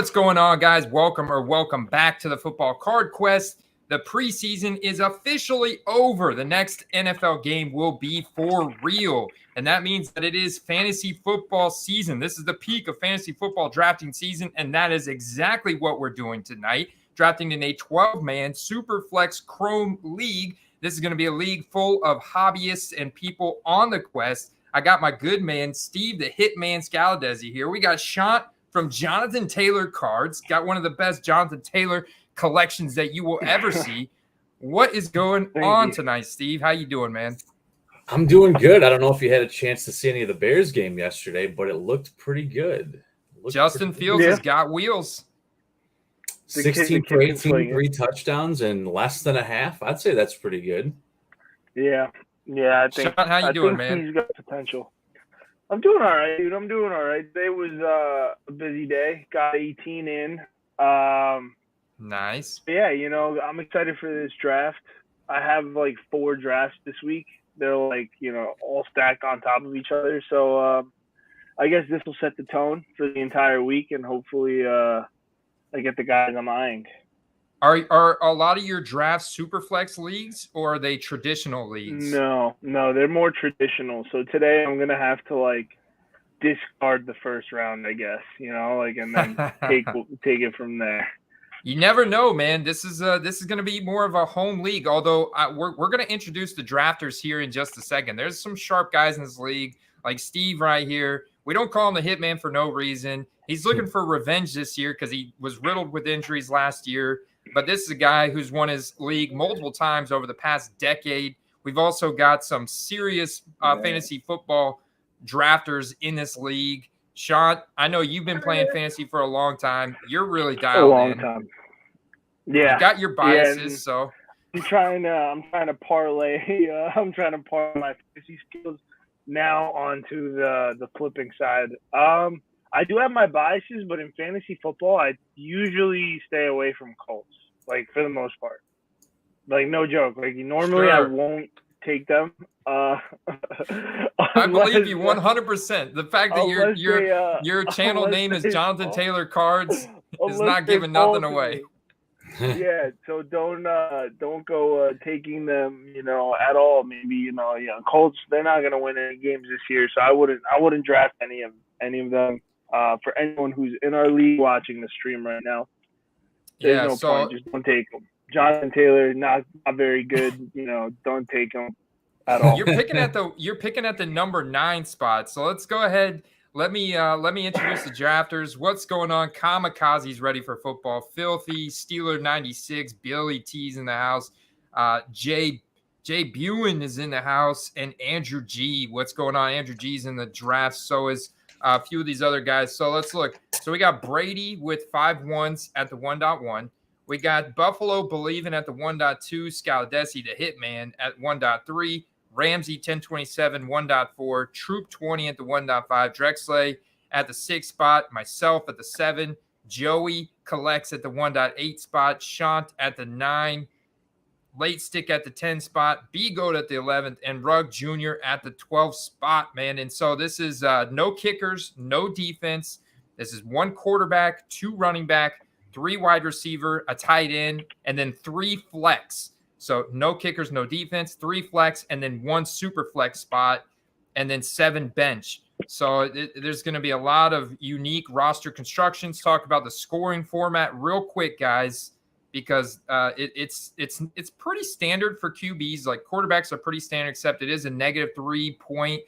What's going on, guys? Welcome back to the Football Card Quest. The preseason is officially over. The next NFL game will be for real, and that means that it is fantasy football season. This is the peak of fantasy football drafting season, and that is exactly what we're doing tonight, drafting in a 12-man Superflex Chrome League. This is going to be a league full of hobbyists and people on the quest. I got my good man, Steve, the Hitman Scalabesi here. We got Sean from Jonathan Taylor Cards. Got one of the best Jonathan Taylor collections that you will ever see. What is going on tonight, Steve? How you doing, man? I'm doing good. I don't know if you had a chance to see any of the Bears game yesterday, but it looked pretty good. Justin Fields has got wheels. 16 for 18, 3 touchdowns in less than a half. I'd say that's pretty good. Yeah. I think. Sean, how you doing, man? He's got potential. I'm doing all right, dude. I'm doing all right. Today was a busy day. Got 18 in. Nice. Yeah, I'm excited for this draft. I have like 4 drafts this week. They're like, all stacked on top of each other. So I guess this will set the tone for the entire week, and hopefully I get the guys I'm eyeing. Are a lot of your drafts Superflex leagues, or are they traditional leagues? No, they're more traditional. So today I'm gonna have to discard the first round, I guess, and then take it from there. You never know, man. This is going to be more of a home league. Although we're going to introduce the drafters here in just a second. There's some sharp guys in this league, like Steve right here. We don't call him the Hitman for no reason. He's looking for revenge this year because he was riddled with injuries last year. But this is a guy who's won his league multiple times over the past decade. We've also got some serious fantasy football drafters in this league. Sean, I know you've been playing fantasy for a long time. You're really dialed in. Time. Yeah. You got your biases, so I'm trying to parlay. I'm trying to parlay my fantasy skills now onto the flipping side. I do have my biases, but in fantasy football, I usually stay away from Colts, for the most part. No joke. Normally sure. I won't take them. I believe you 100%. The fact that your channel name is Jonathan Taylor Cards is not giving nothing away. Yeah, so don't go taking them, at all. Maybe Colts, they're not gonna win any games this year, so I wouldn't draft any of them. For anyone who's in our league watching the stream right now, there's no point. Just don't take them. Jonathan Taylor, not very good. Don't take him at all. You're picking at the number 9 spot. So let's go ahead. Let me introduce the drafters. What's going on? Kamikaze's ready for football. Filthy Steeler 96. Billy T's in the house. Jay Buin is in the house, and Andrew G. What's going on? Andrew G's in the draft. So is a few of these other guys. So let's look. So we got Brady with 5 ones at the 1.1. We got Buffalo Believing at the 1.2. Scalabesi the Hitman at 1.3. Ramsey 1027 1.4. Troop 20 at the 1.5. Drexley at the 6 spot. Myself at the 7. Joey collects at the 1.8 spot. Shant at the 9. Late Stick at the 10 spot, B-Goat at the 11th, and Rugg Jr. at the 12th spot, man. And so this is no kickers, no defense. This is 1 quarterback, 2 running back, 3 wide receiver, a tight end, and then 3 flex. So no kickers, no defense, 3 flex, and then 1 super flex spot, and then 7 bench. So there's going to be a lot of unique roster constructions. Talk about the scoring format real quick, guys, because it's pretty standard for QBs. Quarterbacks are pretty standard, except it is a -3 point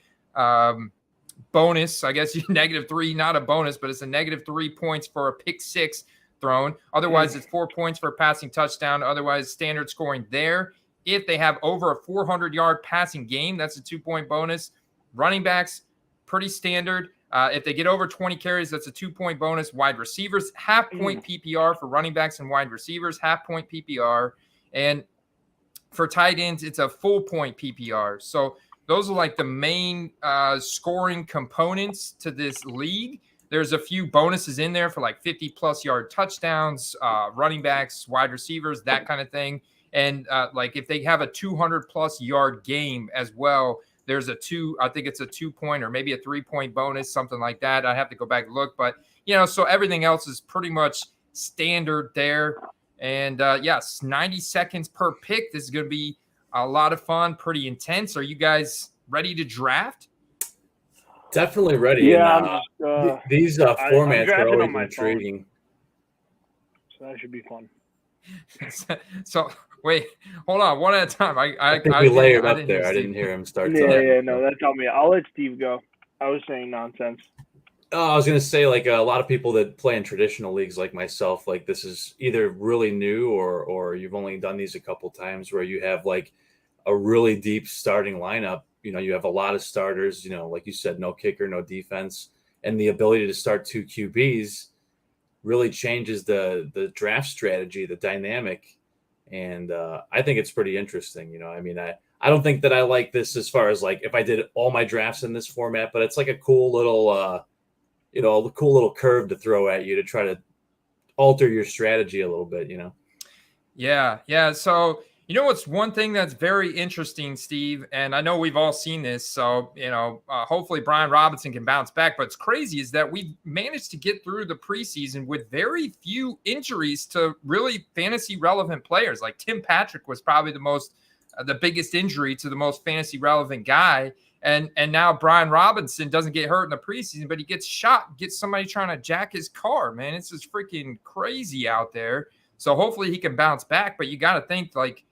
bonus. I guess -3, not a bonus, but it's a -3 points for a pick 6 thrown. Otherwise, it's 4 points for a passing touchdown. Otherwise, standard scoring there. If they have over a 400-yard passing game, that's a 2-point bonus. Running backs, pretty standard. If they get over 20 carries, that's a 2-point bonus. Wide receivers, half-point PPR for running backs and wide receivers, half-point PPR. And for tight ends, it's a full-point PPR. So those are the main scoring components to this league. There's a few bonuses in there for 50-plus yard touchdowns, running backs, wide receivers, that kind of thing. And if they have a 200-plus yard game as well, there's I think it's a 2-point or maybe a 3-point bonus, something like that. I have to go back and look, but so everything else is pretty much standard there. And yes, 90 seconds per pick. This is going to be a lot of fun, pretty intense. Are you guys ready to draft? Definitely ready. Yeah, and, these formats are always intriguing. So that should be fun. So wait, hold on, one at a time. I think we layered up there. I didn't hear him start talking. Yeah, no, that's on me. I'll let Steve go. I was saying nonsense. I was going to say, like, a lot of people that play in traditional leagues like myself, like, this is either really new or you've only done these a couple times, where you have like a really deep starting lineup. You have a lot of starters, like you said, no kicker, no defense, and the ability to start 2 QBs really changes the draft strategy, the dynamic. And I think it's pretty interesting. I don't think that I like this as far as like if I did all my drafts in this format, but it's like a cool little, a cool little curve to throw at you to try to alter your strategy a little bit, Yeah. So, what's one thing that's very interesting, Steve, and I know we've all seen this. So, hopefully Brian Robinson can bounce back. But it's crazy is that we've managed to get through the preseason with very few injuries to really fantasy relevant players. Like Tim Patrick was probably the biggest injury to the most fantasy relevant guy. And now Brian Robinson doesn't get hurt in the preseason, but he gets shot, gets somebody trying to jack his car, man. It's just freaking crazy out there. So hopefully he can bounce back. But you got to think, like,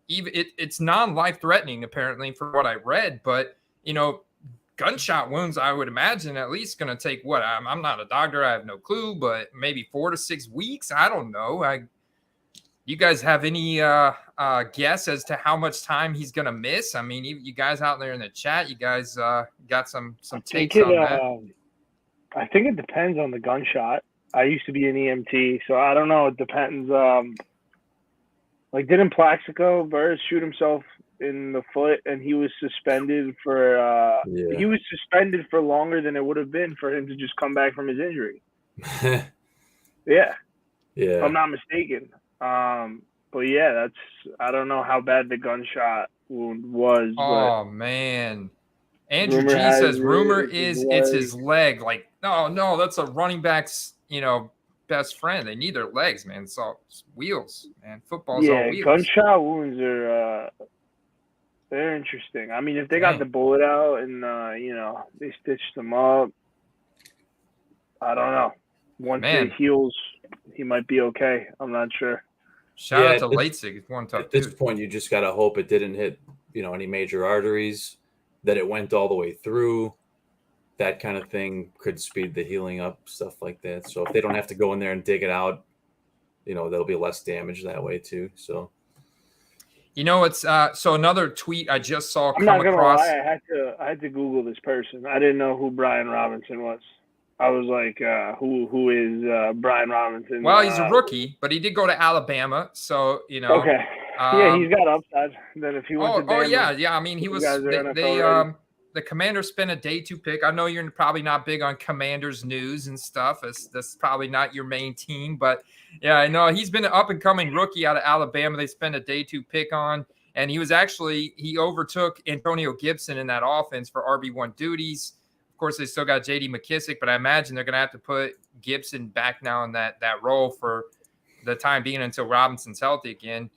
even it's non-life threatening, apparently, for what I read. But, gunshot wounds, I would imagine, at least going to take what? I'm not a doctor. I have no clue, but maybe 4 to 6 weeks. I don't know. You guys have any guess as to how much time he's going to miss? I mean, you guys out there in the chat, you guys got some takes on that? I think it depends on the gunshot. I used to be an EMT, so I don't know. It depends. Like, didn't Plaxico Burress shoot himself in the foot, and he was suspended for longer than it would have been for him to just come back from his injury. Yeah. If I'm not mistaken. But yeah, I don't know how bad the gunshot wound was. Oh, man. Andrew G says, rumor is it's his leg. Like, no, that's a running back's, best friend. They need their legs, man. It's all wheels, man. Football's all wheels. Gunshot wounds are they're interesting. I mean, if they got the bullet out and they stitched them up, I don't know. Once it heals, he might be okay. I'm not sure. Shout out to Leitzig. One tough. At this point, you just gotta hope it didn't hit any major arteries, that it went all the way through. That kind of thing could speed the healing up, stuff like that. So if they don't have to go in there and dig it out, there'll be less damage that way too. So, it's so another tweet I just saw come across. I'm not gonna lie, I had to Google this person. I didn't know who Brian Robinson was. I was like, who is Brian Robinson? Well, he's a rookie, but he did go to Alabama, so Okay. Yeah, he's got upside. Then if he went to Bama, yeah. I mean, he was. The Commanders spent a day 2 pick. I know you're probably not big on Commanders news and stuff. That's probably not your main team, but yeah, I know he's been an up and coming rookie out of Alabama. They spent a day 2 pick on, and he overtook Antonio Gibson in that offense for RB1 duties. Of course, they still got J.D. McKissick, but I imagine they're going to have to put Gibson back now in that role for the time being until Robinson's healthy again.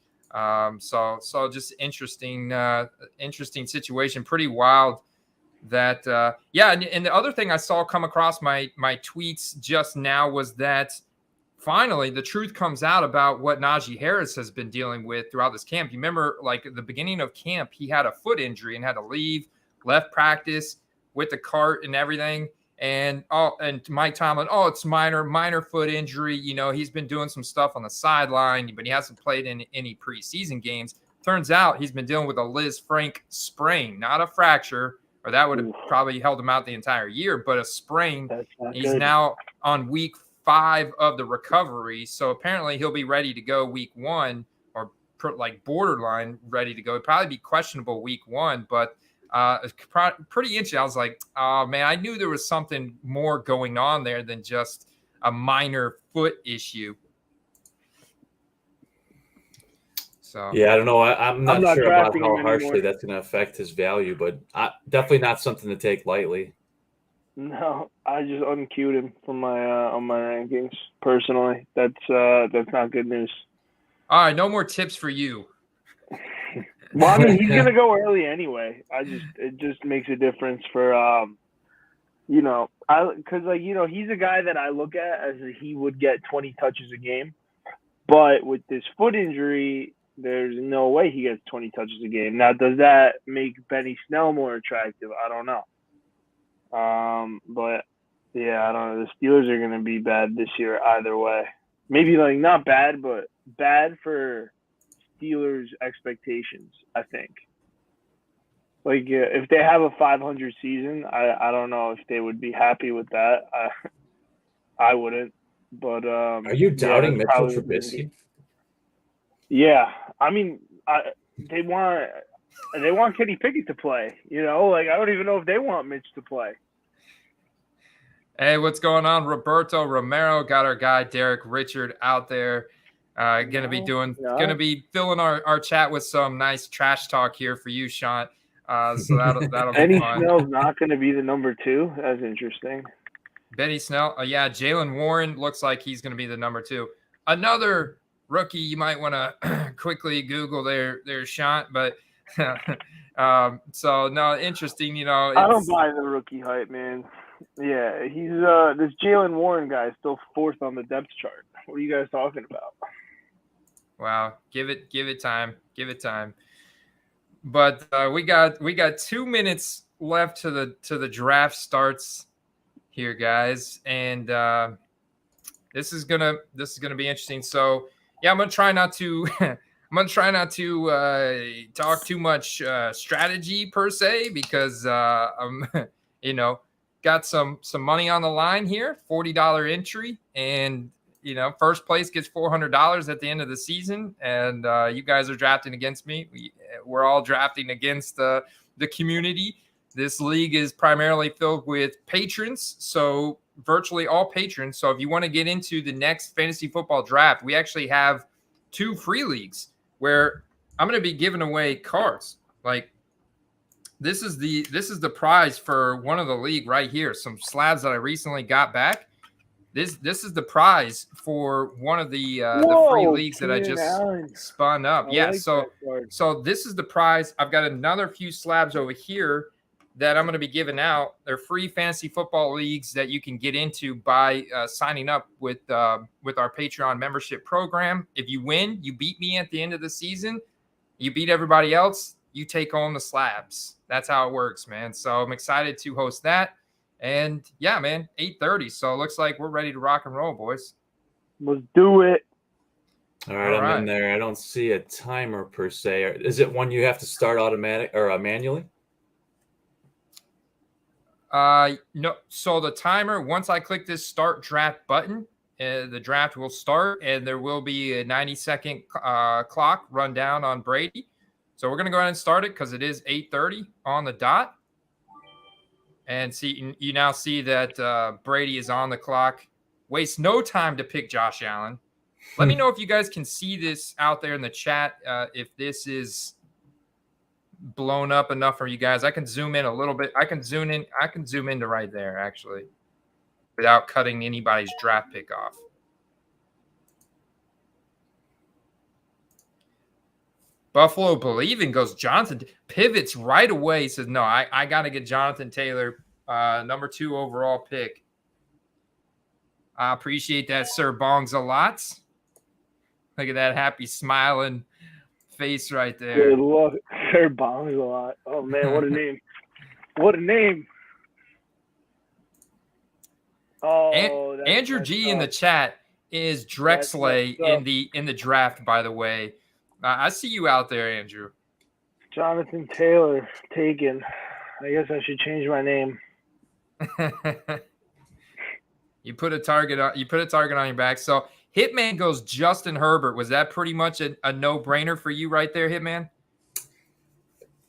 So just interesting situation, pretty wild. That and the other thing I saw come across my tweets just now was that finally the truth comes out about what Najee Harris has been dealing with throughout this camp. You remember, like, at the beginning of camp, he had a foot injury and had to left practice with the cart and everything. And Mike Tomlin, it's minor foot injury. He's been doing some stuff on the sideline, but he hasn't played in any preseason games. Turns out he's been dealing with a Liz Frank sprain, not a fracture, or that would have probably held him out the entire year, but a sprain. He's now on week 5 of the recovery. So apparently he'll be ready to go week 1, or like borderline ready to go. He'd probably be questionable week 1, but it's pretty interesting. I was like, oh man, I knew there was something more going on there than just a minor foot issue. So yeah, I don't know. I'm not not sure about drafting how him harshly anymore. that's going to affect his value, but definitely not something to take lightly. No, I just unqueued him from my on my rankings personally. That's not good news. all right, no more tips for you. Well, I mean, he's gonna go early anyway. It just makes a difference for because he's a guy that I look at as he would get 20 touches a game, but with this foot injury, there's no way he gets 20 touches a game. Now, does that make Benny Snell more attractive? I don't know. But yeah, I don't know. The Steelers are gonna be bad this year either way. Maybe like not bad, but bad for Steelers expectations, I think. Like if they have a 500 season, I don't know if they would be happy with that. I wouldn't. But Are you doubting Mitchell Trubisky? Yeah, I mean, they want Kenny Pickett to play. Like I don't even know if they want Mitch to play. Hey, what's going on? Roberto Romero got our guy Derek Richard out there. Gonna be filling our chat with some nice trash talk here for you, Sean. So that'll be Benny fun. Snell's not going to be the number 2. That's interesting. Benny Snell. Yeah, Jalen Warren looks like he's going to be the number 2. Another rookie you might want to quickly Google there, Sean. But so no, interesting. I don't buy the rookie hype, man. Yeah, he's this Jalen Warren guy is still 4th on the depth chart. What are you guys talking about? Wow, give it time. Give it time. But we got 2 minutes left to the draft starts here, guys, and this is gonna be interesting. So yeah, I'm gonna try not to talk too much strategy per se because I'm got some money on the line here, $40 entry, and first place gets $400 at the end of the season, and you guys are drafting against me. We're all drafting against the community. This league is primarily filled with patrons, so virtually all patrons. So if you want to get into the next fantasy football draft, we actually have 2 free leagues where I'm going to be giving away cards. Like this is the prize for one of the league right here. Some slabs that I recently got back. This is the prize for one of the free leagues that I just spun up. Yeah, so this is the prize. I've got another few slabs over here that I'm going to be giving out. They're free fantasy football leagues that you can get into by signing up with our Patreon membership program. If you win, you beat me at the end of the season. You beat everybody else, you take home the slabs. That's how it works, man. So I'm excited to host that. And yeah, man, 8:30. So it looks like we're ready to rock and roll, boys. Let's do it. All right, I'm in there. I don't see a timer per se. Is it one you have to start automatic or manually? No. So the timer, once I click this start draft button, the draft will start, and there will be a 90-second clock run down on Brady. So we're gonna go ahead and start it because it is 8:30 on the dot. And see, you now see that Brady is on the clock. Wastes no time to pick Josh Allen. Let me know if you guys can see this out there in the chat. If this is blown up enough for you guys, I can zoom in a little bit. I can zoom into right there actually, without cutting anybody's draft pick off. Buffalo believing goes Jonathan, pivots right away. Says, no, I got to get Jonathan Taylor, number 2 overall pick. I appreciate that, Sir Bongs a lot. Look at that happy smiling face right there. Good luck, Sir Bongs a lot. Oh, man, what a name. What a name. Oh, Andrew G in the chat is Drexley in the draft, by the way. I see you out there, Andrew. Jonathan Taylor taken. I guess I should change my name. You put a target on your back. So Hitman goes Justin Herbert. Was that pretty much a no-brainer for you right there, Hitman?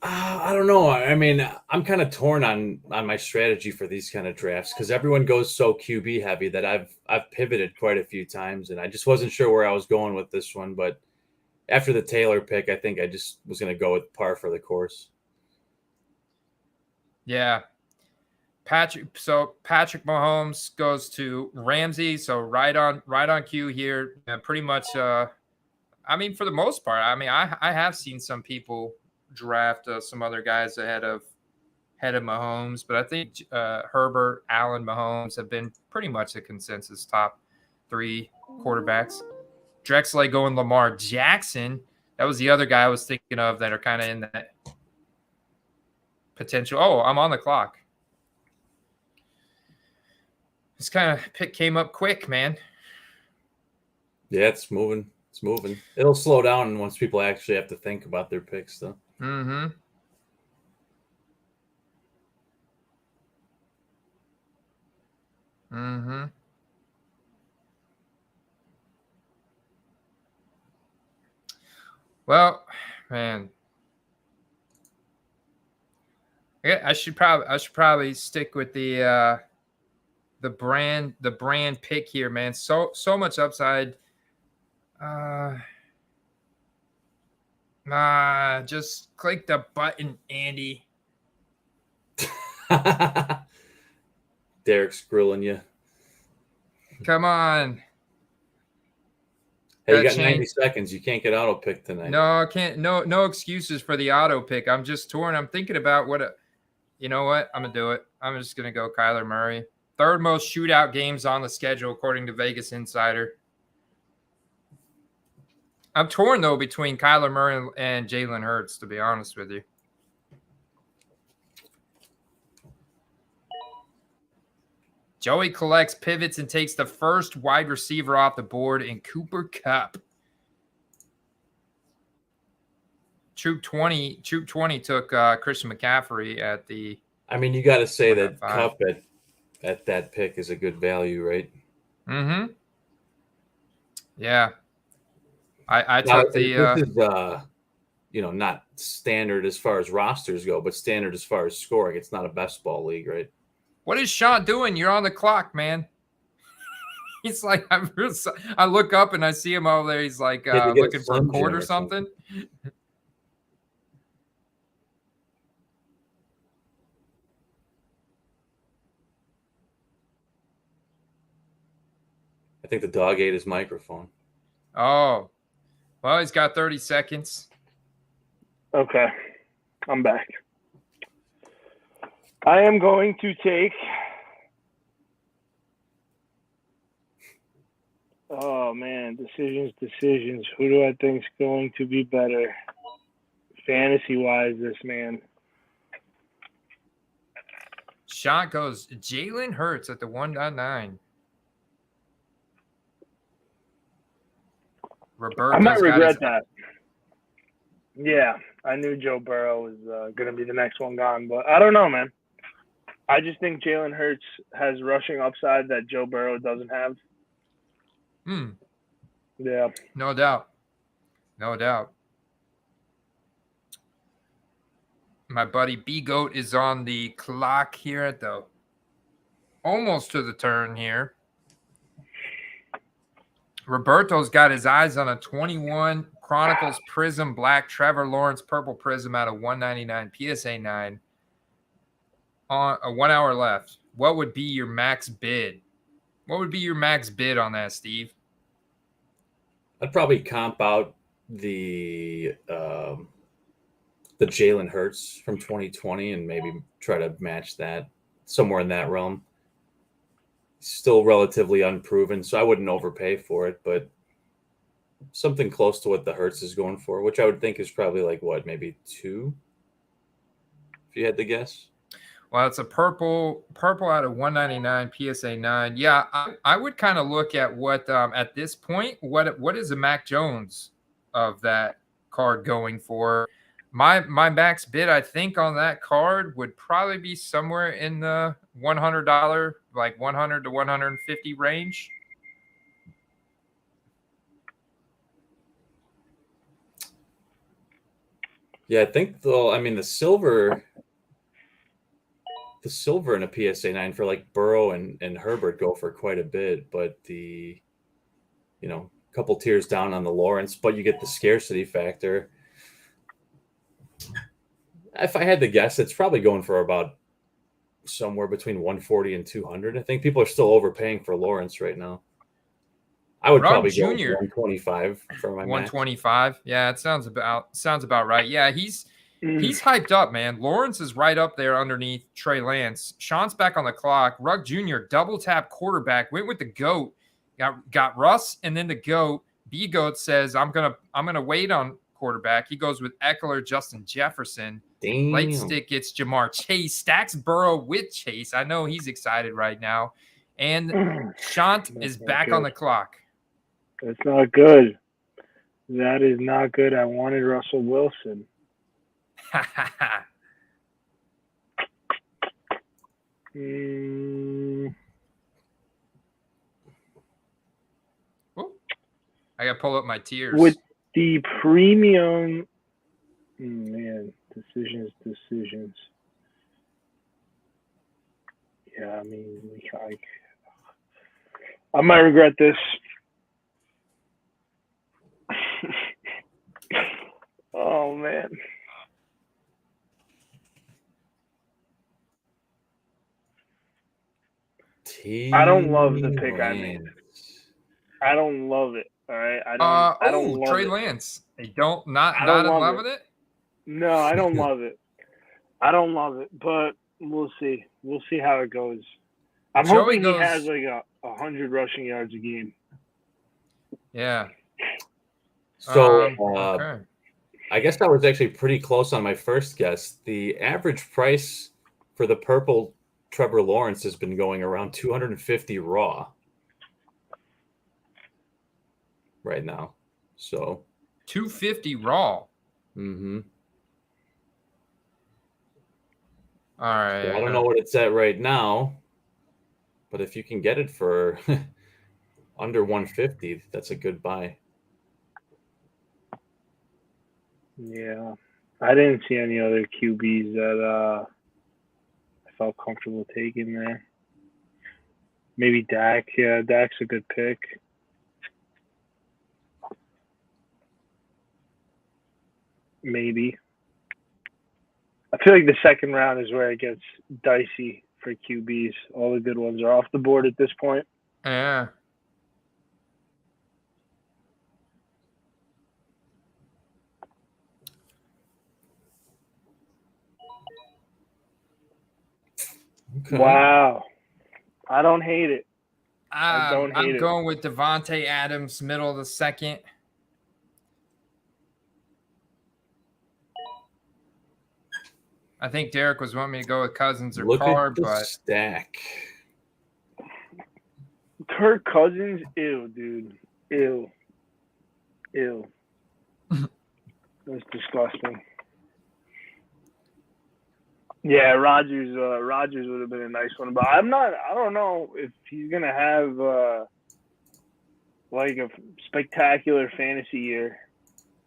I don't know. I mean, I'm kind of torn on my strategy for these kind of drafts because everyone goes so QB heavy that I've pivoted quite a few times, and I just wasn't sure where I was going with this one, but after the Taylor pick, I think I just was going to go with par for the course. Yeah. Patrick Mahomes goes to Ramsey, so right on cue here. Pretty much I mean, for the most part, I mean, I have seen some people draft some other guys ahead of Mahomes, but I think Herbert, Allen, Mahomes have been pretty much the consensus top 3 quarterbacks. Drexler going Lamar Jackson. That was the other guy I was thinking of that are kind of in that potential. Oh, I'm on the clock. This kind of pick came up quick, man. Yeah, it's moving. It's moving. It'll slow down once people actually have to think about their picks, though. Mm-hmm. Mm-hmm. Well, man. Yeah, I should probably stick with the brand pick here, man. So much upside. Just click the button, Andy. Derek's grilling you. Come on. Hey, you got 90 seconds. You can't get auto pick tonight. No, I can't. No excuses for the auto pick. I'm just torn. I'm thinking about you know what? I'm gonna do it. I'm just gonna go Kyler Murray. 3rd most shootout games on the schedule according to Vegas Insider. I'm torn though between Kyler Murray and Jalen Hurts, to be honest with you. Joey collects, pivots, and takes the first wide receiver off the board in Cooper Kupp. Troop 20 took Christian McCaffrey at the. I mean, you got to say that Kupp at that pick is a good value, right? Mm-hmm. Yeah. I took the. This is, not standard as far as rosters go, but standard as far as scoring. It's not a best ball league, right? What is Sean doing? You're on the clock, man. He's like, I look up and I see him over there. He's like looking for a cord or something. I think the dog ate his microphone. Oh, well, he's got 30 seconds. Okay, I'm back. I am going to take. Oh man, decisions. Who do I think is going to be better, fantasy-wise? This man. Shot goes Jalen Hurts at the 1.9. Roberto's I might regret that. Yeah, I knew Joe Burrow was going to be the next one gone, but I don't know, man. I just think Jalen Hurts has rushing upside that Joe Burrow doesn't have. Yeah. No doubt. My buddy B-Goat is on the clock here at the almost to the turn here. Roberto's got his eyes on a 21 Chronicles Prism Black Trevor Lawrence Purple Prism out of 199 PSA 9. On a 1 hour left. What would be your max bid? What would be your max bid on that, Steve? I'd probably comp out the Jalen Hurts from 2020 and maybe try to match that somewhere in that realm. Still relatively unproven, so I wouldn't overpay for it, but something close to what the Hurts is going for, which I would think is probably like what, maybe 2, if you had to guess. Well, it's a purple out of 199 PSA 9. Yeah, I would kind of look at what at this point, what is the Mac Jones of that card going for? My max bid, I think, on that card would probably be somewhere in the $100, like 100 to 150 range. Yeah, I think though. I mean, the silver in a PSA 9 for like Burrow and Herbert go for quite a bit, but the couple tiers down on the Lawrence, but you get the scarcity factor. If I had to guess, it's probably going for about somewhere between 140 and 200. I think people are still overpaying for Lawrence right now. I would Rugg probably go Jr. 125 for my max. 125. Yeah, it sounds about right. Yeah, he's hyped up, man. Lawrence is right up there underneath Trey Lance. Sean's back on the clock. Rugg Jr. double tap quarterback, went with the GOAT. Got Russ and then the GOAT. B-Goat says, I'm gonna wait on quarterback. He goes with Eckler, Justin Jefferson. Damn. Late stick gets Jamar Chase. Stacks Burrow with Chase. I know he's excited right now. And Shant is back on the clock. That's not good. That is not good. I wanted Russell Wilson. I gotta pull up my tiers. With the premium, man, decisions. Yeah, I mean, I might regret this. Oh man. I don't love the pick I made. I don't love it. All right. I don't love Trey it. Lance. You not in love with it? No, I don't love it. I don't love it, but we'll see. We'll see how it goes. I'm hoping he has like 100 rushing yards a game. Yeah. So okay. I guess I was actually pretty close on my first guess. The average price for the purple Trevor Lawrence has been going around 250 raw right now. So 250 raw. Mm-hmm. All right. So I don't know what it's at right now, but if you can get it for under 150, that's a good buy. Yeah. I didn't see any other QBs that I felt comfortable taking there. Maybe Dak. Yeah, Dak's a good pick. Maybe. I feel like the second round is where it gets dicey for QBs. All the good ones are off the board at this point. Yeah. Okay. Wow. I don't hate it. I'm going with Devontae Adams, middle of the second. I think Derek was wanting me to go with Cousins or Carr, but stack. Kirk Cousins, ew, dude. Ew. That's disgusting. Yeah, Rodgers would have been a nice one, but I don't know if he's gonna have like a spectacular fantasy year.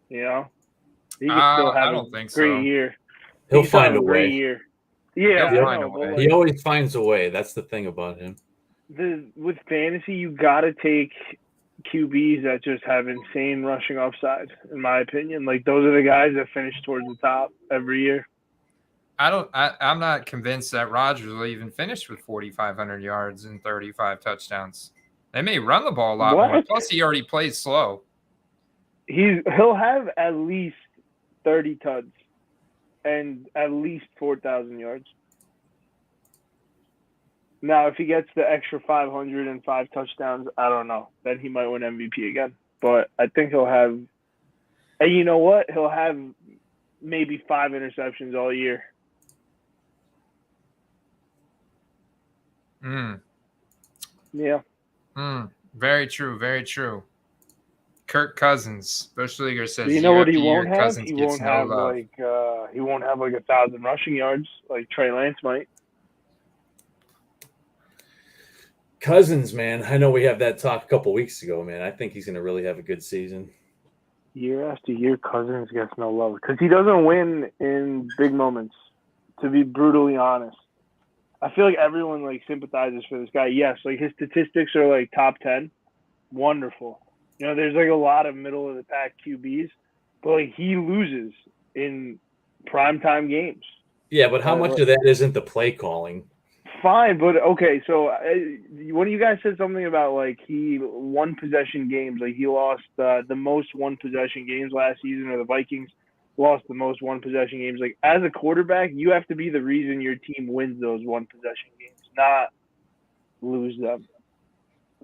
You know, he can still have a great year. He'll find a way. Year. Yeah, he always finds a way. That's the thing about him. With fantasy, you got to take QBs that just have insane rushing upside, in my opinion. Like, those are the guys that finish towards the top every year. I'm not convinced that Rodgers will even finish with 4,500 yards and 35 touchdowns. They may run the ball a lot more. Plus, he already plays slow. He'll have at least 30 tuds and at least 4,000 yards. Now, if he gets the extra 505 touchdowns, I don't know. Then he might win MVP again. But I think he'll have – and you know what? He'll have maybe 5 interceptions all year. Yeah. Very true. Very true. Kirk Cousins. Bush Leaguer says, you know what he won't have? Cousins He won't have he won't have like 1,000 rushing yards like Trey Lance might. Cousins, man. I know we have that talk a couple weeks ago, man. I think he's going to really have a good season. Year after year, Cousins gets no love because he doesn't win in big moments, to be brutally honest. I feel like everyone like sympathizes for this guy. Yes, like his statistics are like top 10. Wonderful. You know, there's like a lot of middle of the pack QBs, but like he loses in primetime games. Yeah, but how much of that isn't the play calling? Fine, but okay. So one of you guys said something about like he one possession games. Like he lost the most one possession games last season, or the Vikings lost the most one possession games. Like as a quarterback, you have to be the reason your team wins those one possession games, not lose them.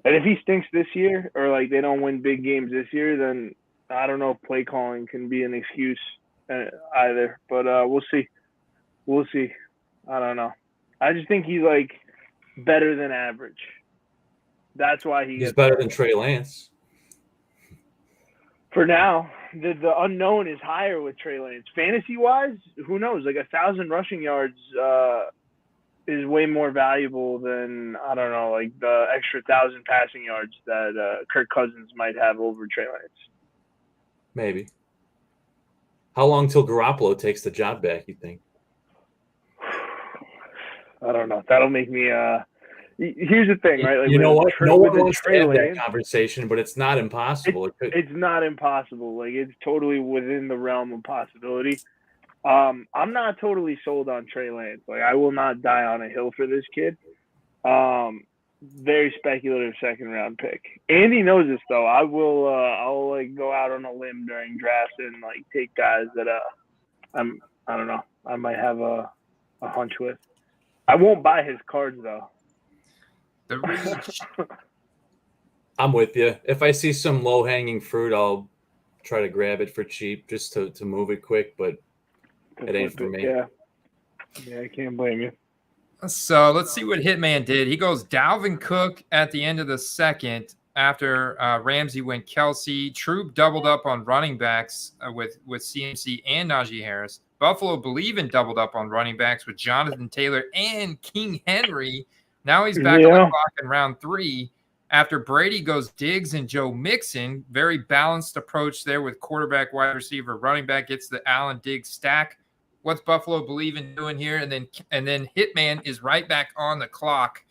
And if he stinks this year, or like they don't win big games this year, then I don't know if play calling can be an excuse either. But we'll see. We'll see. I don't know. I just think he's like better than average. That's why he's better than Trey Lance. For now, the unknown is higher with Trey Lance. Fantasy wise, who knows? Like 1,000 rushing yards is way more valuable than, I don't know, like the extra 1,000 passing yards that Kirk Cousins might have over Trey Lance. Maybe. How long till Garoppolo takes the job back, you think? I don't know. That'll make me here's the thing, right? Like, you know what? No one wants to have that conversation, but it's not impossible. It's not impossible. Like, it's totally within the realm of possibility. I'm not totally sold on Trey Lance. Like, I will not die on a hill for this kid. Very speculative second-round pick. Andy knows this, though. I'll like go out on a limb during drafts and like take guys that I don't know. I might have a hunch with. I won't buy his cards though. The reach. I'm with you. If I see some low-hanging fruit, I'll try to grab it for cheap just to move it quick, but it ain't for me. Yeah, I can't blame you. So let's see what Hitman did. He goes Dalvin Cook at the end of the second after Ramsey went Kelsey. Troop doubled up on running backs with CMC and Najee Harris. Buffalo Believin' doubled up on running backs with Jonathan Taylor and King Henry. Now he's back on the clock in round 3 after Brady goes Diggs and Joe Mixon. Very balanced approach there with quarterback, wide receiver, running back gets the Allen Diggs stack. What's Buffalo Believin' doing here? And then Hitman is right back on the clock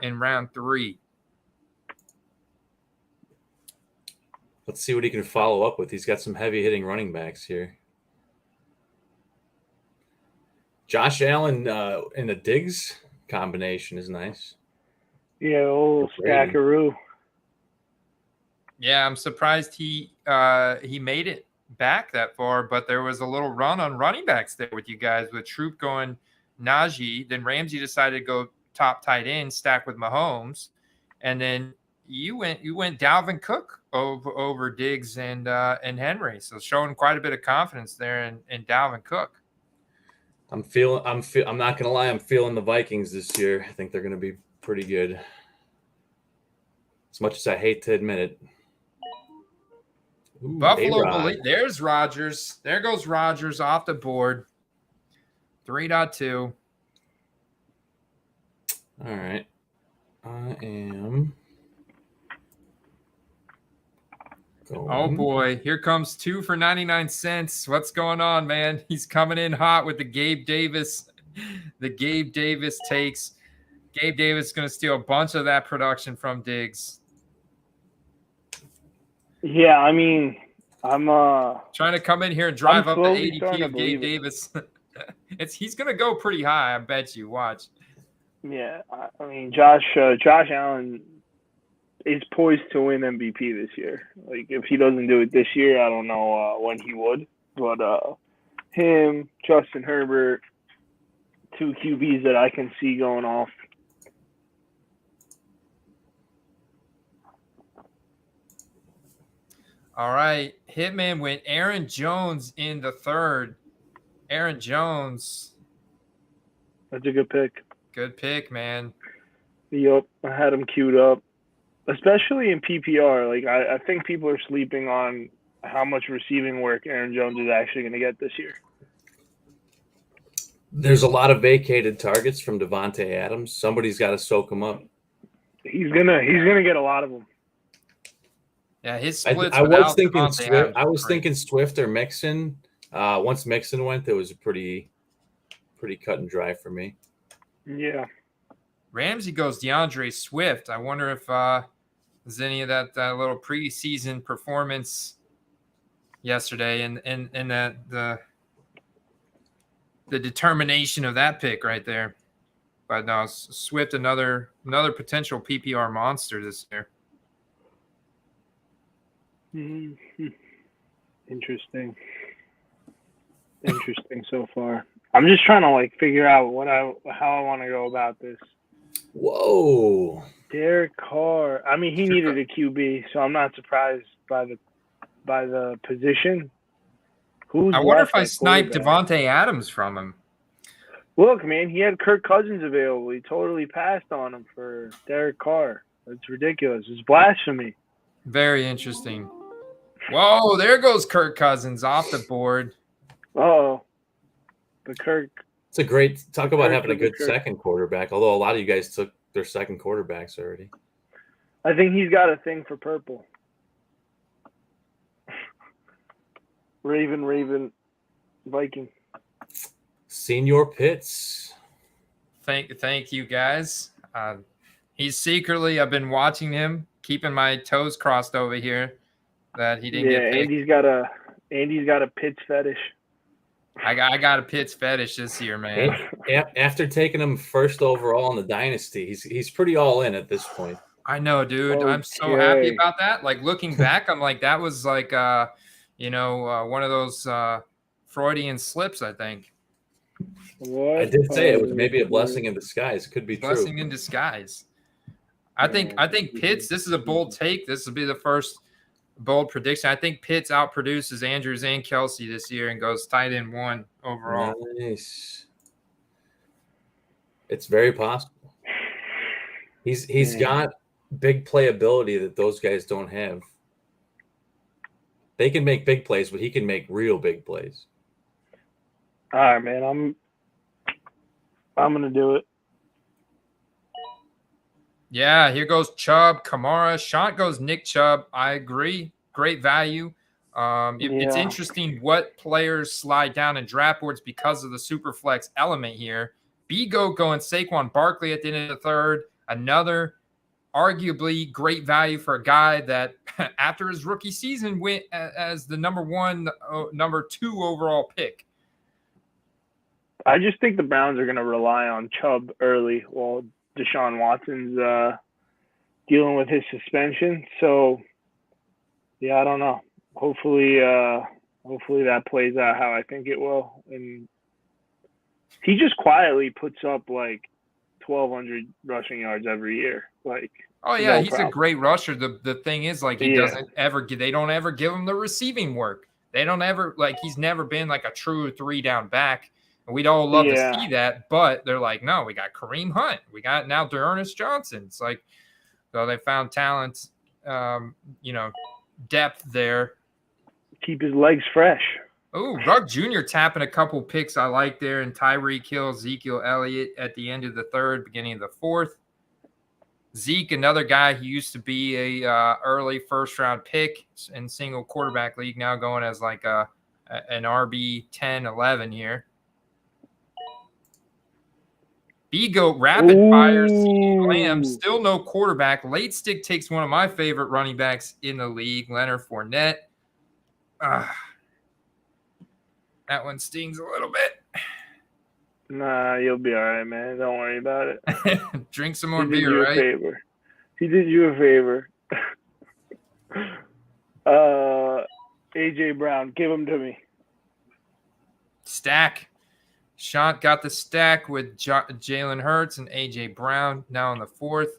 in round 3. Let's see what he can follow up with. He's got some heavy-hitting running backs here. Josh Allen in the Diggs combination is nice. Yeah, old stackaroo. Yeah, I'm surprised he made it back that far, but there was a little run on running backs there with you guys, with Troop going Najee. Then Ramsey decided to go top tight end, stack with Mahomes, and then you went Dalvin Cook over Diggs and Henry. So showing quite a bit of confidence there in Dalvin Cook. I'm not gonna lie, I'm feeling the Vikings this year. I think they're gonna be pretty good. As much as I hate to admit it. Ooh, Buffalo, there's Rodgers. There goes Rodgers off the board. 3.2. All right. I am going. Oh, boy. Here comes 2 for 99 cents. What's going on, man? He's coming in hot with the Gabe Davis. The Gabe Davis takes. Gabe Davis is going to steal a bunch of that production from Diggs. Yeah, I mean, I'm trying to come in here and drive up the ADP of Gabe Davis. He's going to go pretty high, I bet you. Watch. Yeah, I mean, Josh Allen is poised to win MVP this year. Like, if he doesn't do it this year, I don't know when he would. But him, Justin Herbert, 2 QBs that I can see going off. All right. Hitman went Aaron Jones in the 3rd. Aaron Jones. That's a good pick. Good pick, man. Yep. I had him queued up. Especially in PPR. Like, I think people are sleeping on how much receiving work Aaron Jones is actually going to get this year. There's a lot of vacated targets from Devontae Adams. Somebody's got to soak him up. He's gonna get a lot of them. Yeah, his splits. I was thinking Swift. I was thinking Swift or Mixon. Once Mixon went, it was a pretty cut and dry for me. Yeah. Ramsey goes DeAndre Swift. I wonder if Was any of that little preseason performance yesterday, and the determination of that pick right there. But no, Swift, another potential PPR monster this year. Interesting so far. I'm just trying to figure out how I want to go about this. Whoa. Derek Carr. I mean, he needed a QB, so I'm not surprised by the position. I wonder if I sniped Devontae Adams from him. Look, man, he had Kirk Cousins available. He totally passed on him for Derek Carr. That's ridiculous. It's blasphemy. Very interesting. Whoa, there goes Kirk Cousins off the board. Oh, but Kirk. It's a great talk about having a good second quarterback. Although a lot of you guys took their second quarterbacks already. I think he's got a thing for purple. Raven, Viking. Senior Pitts. Thank you guys. He's secretly, I've been watching him, keeping my toes crossed over here that he didn't get picked. Andy's got a Pitts fetish. I got a Pitts fetish this year, man. After taking him first overall in the dynasty, he's pretty all in at this point. I know, dude. Okay. I'm so happy about that. Looking back, I'm like, that was one of those Freudian slips, I think. What? I did say it was maybe a blessing in disguise. It could be true. Blessing in disguise. I think Pitts, this is a bold take. This will be the first bold prediction. I think Pitts outproduces Andrews and Kelsey this year and goes tight end 1 overall. Nice. It's very possible. He's got big playability that those guys don't have. They can make big plays, but he can make real big plays. All right, man. I'm gonna do it. Yeah, here goes Chubb, Kamara. Shant goes Nick Chubb. I agree. Great value. It's interesting what players slide down in draft boards because of the Superflex element here. Bigo going Saquon Barkley at the end of the third. Another arguably great value for a guy that after his rookie season went as the number 2 overall pick. I just think the Browns are going to rely on Chubb early while Deshaun Watson's dealing with his suspension. So, yeah, I don't know. Hopefully that plays out how I think it will. And he just quietly puts up 1,200 rushing yards every year. He's a great rusher. The thing is, he doesn't ever they don't ever give him the receiving work. They don't ever he's never been a true 3-down back. And we'd all love to see that, but they're no, we got Kareem Hunt. We got now D'Ernest Johnson. It's so they found talent, depth there. Keep his legs fresh. Oh, Rugg Jr. tapping a couple picks I like there, and Tyreek Hill, Ezekiel Elliott at the end of the third, beginning of the fourth. Zeke, another guy who used to be a early first-round pick in single quarterback league, now going as an RB 10, 11 here. Bigo, rapid fire, CeeDee Lamb, still no quarterback. Late stick takes one of my favorite running backs in the league, Leonard Fournette. That one stings a little bit. Nah, you'll be all right, man. Don't worry about it. Drink some more beer, right? He did you a favor. AJ Brown, give him to me. Stack. Shant got the stack with Jalen Hurts and AJ Brown now in the fourth.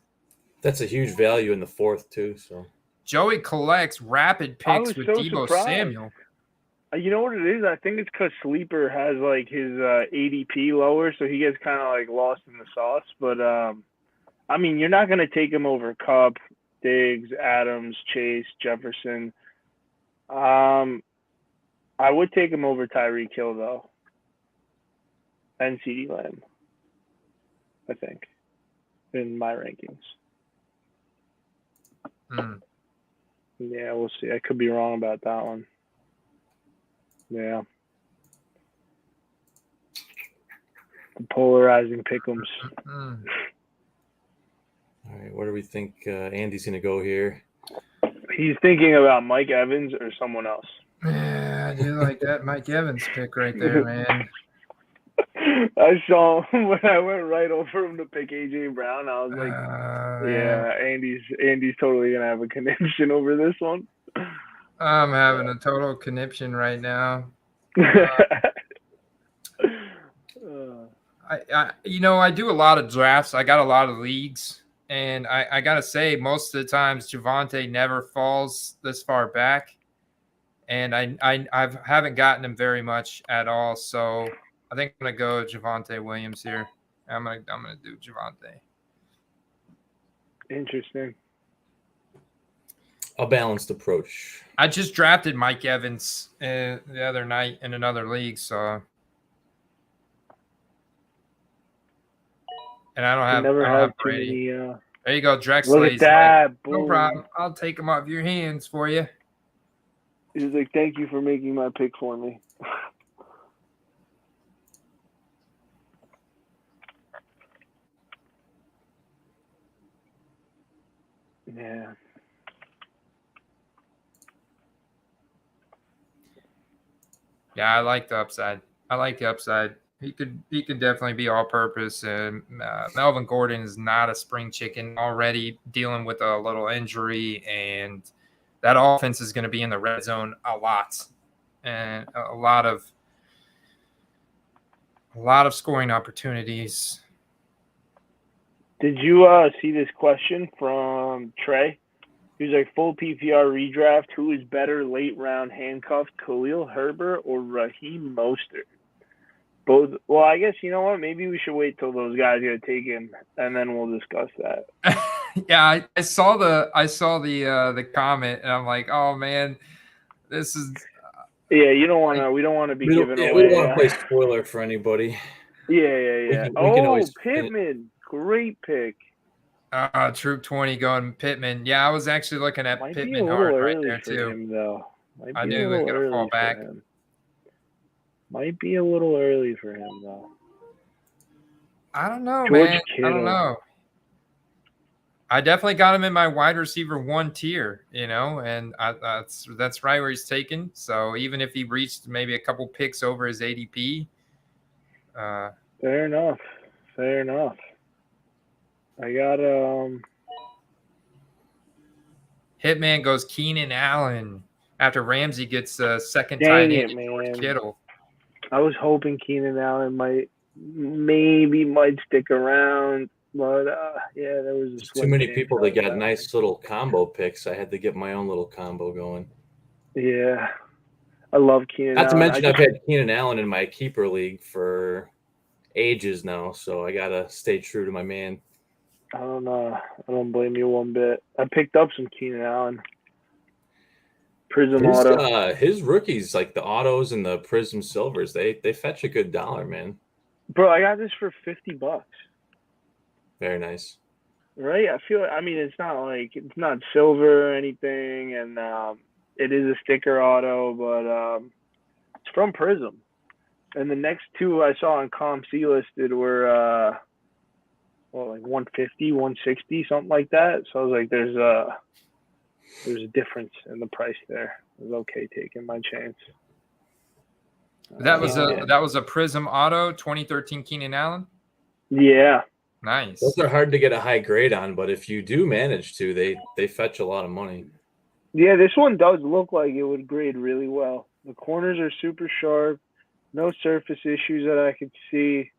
That's a huge value in the fourth too. So Joey collects rapid picks with Deebo Samuel. You know what it is? I think it's because Sleeper has his ADP lower, so he gets kind of lost in the sauce. But you're not gonna take him over Kupp, Diggs, Adams, Chase, Jefferson. I would take him over Tyreek Hill though. And CeeDee Lamb, I think, in my rankings. Yeah, we'll see. I could be wrong about that one. Yeah. The polarizing pick'ems. All right. right, where do we think Andy's going to go here? He's thinking about Mike Evans or someone else. Yeah, I do like that Mike Evans pick right there, man. I saw him when I went right over him to pick AJ Brown. I was like, yeah, Andy's totally gonna have a conniption over this one. I'm having a total conniption right now. I do a lot of drafts. I got a lot of leagues, and I gotta say, most of the times Javonte never falls this far back, and I haven't gotten him very much at all. So I think I'm gonna go Javonte Williams here. I'm gonna do Javonte. Interesting. A balanced approach. I just drafted Mike Evans the other night in another league, so. And I don't have Brady. There you go, Drexler. Look at that. Like, no problem. I'll take him off your hands for you. He's like, thank you for making my pick for me. Yeah. Yeah, I like the upside. He could definitely be all-purpose. And Melvin Gordon is not a spring chicken, already dealing with a little injury, and that offense is going to be in the red zone a lot, and a lot of scoring opportunities. Did you see this question from Trey? He was like, full PPR redraft. Who is better late round handcuffed, Khalil Herbert or Raheem Mostert? Both. Well, I guess you know what? Maybe we should wait till those guys get taken, and then we'll discuss that. Yeah, I saw the comment, and I'm like, oh man, this is. Yeah, you don't want to. We don't want to be giving away. We don't want to play spoiler for anybody. Yeah. We can always Pittman, great pick. Troop 20 going Pittman. Yeah, I was actually looking at Might Pittman hard right there too. Him, though. I knew he was going to fall back. Might be a little early for him, though. I don't know, George man. Kittle. I don't know. I definitely got him in my wide receiver 1 tier, and that's right where he's taken. So even if he reached maybe a couple picks over his ADP. Fair enough. I got Hitman goes Keenan Allen after Ramsey gets second tight end George Kittle. I was hoping Keenan Allen might stick around, but yeah, there was too many people that got nice little combo picks. I had to get my own little combo going. Yeah, I love Keenan Allen. Not to mention I've had Keenan Allen in my keeper league for ages now, so I gotta stay true to my man. I don't blame you one bit. I picked up some Keenan Allen. Prism auto. His rookies, like the autos and the Prism silvers, they fetch a good dollar, man. Bro, I got this for $50. Very nice. Right? It's not silver or anything, and it is a sticker auto, but it's from Prism. And the next two I saw on ComC listed were like 150, 160, something like that. So I was like, there's a difference in the price there. I was okay taking my chance. That was a Prism Auto 2013 Keenan Allen. Yeah. Nice. Those are hard to get a high grade on, but if you do manage to, they fetch a lot of money. Yeah, this one does look like it would grade really well. The corners are super sharp, no surface issues that I could see,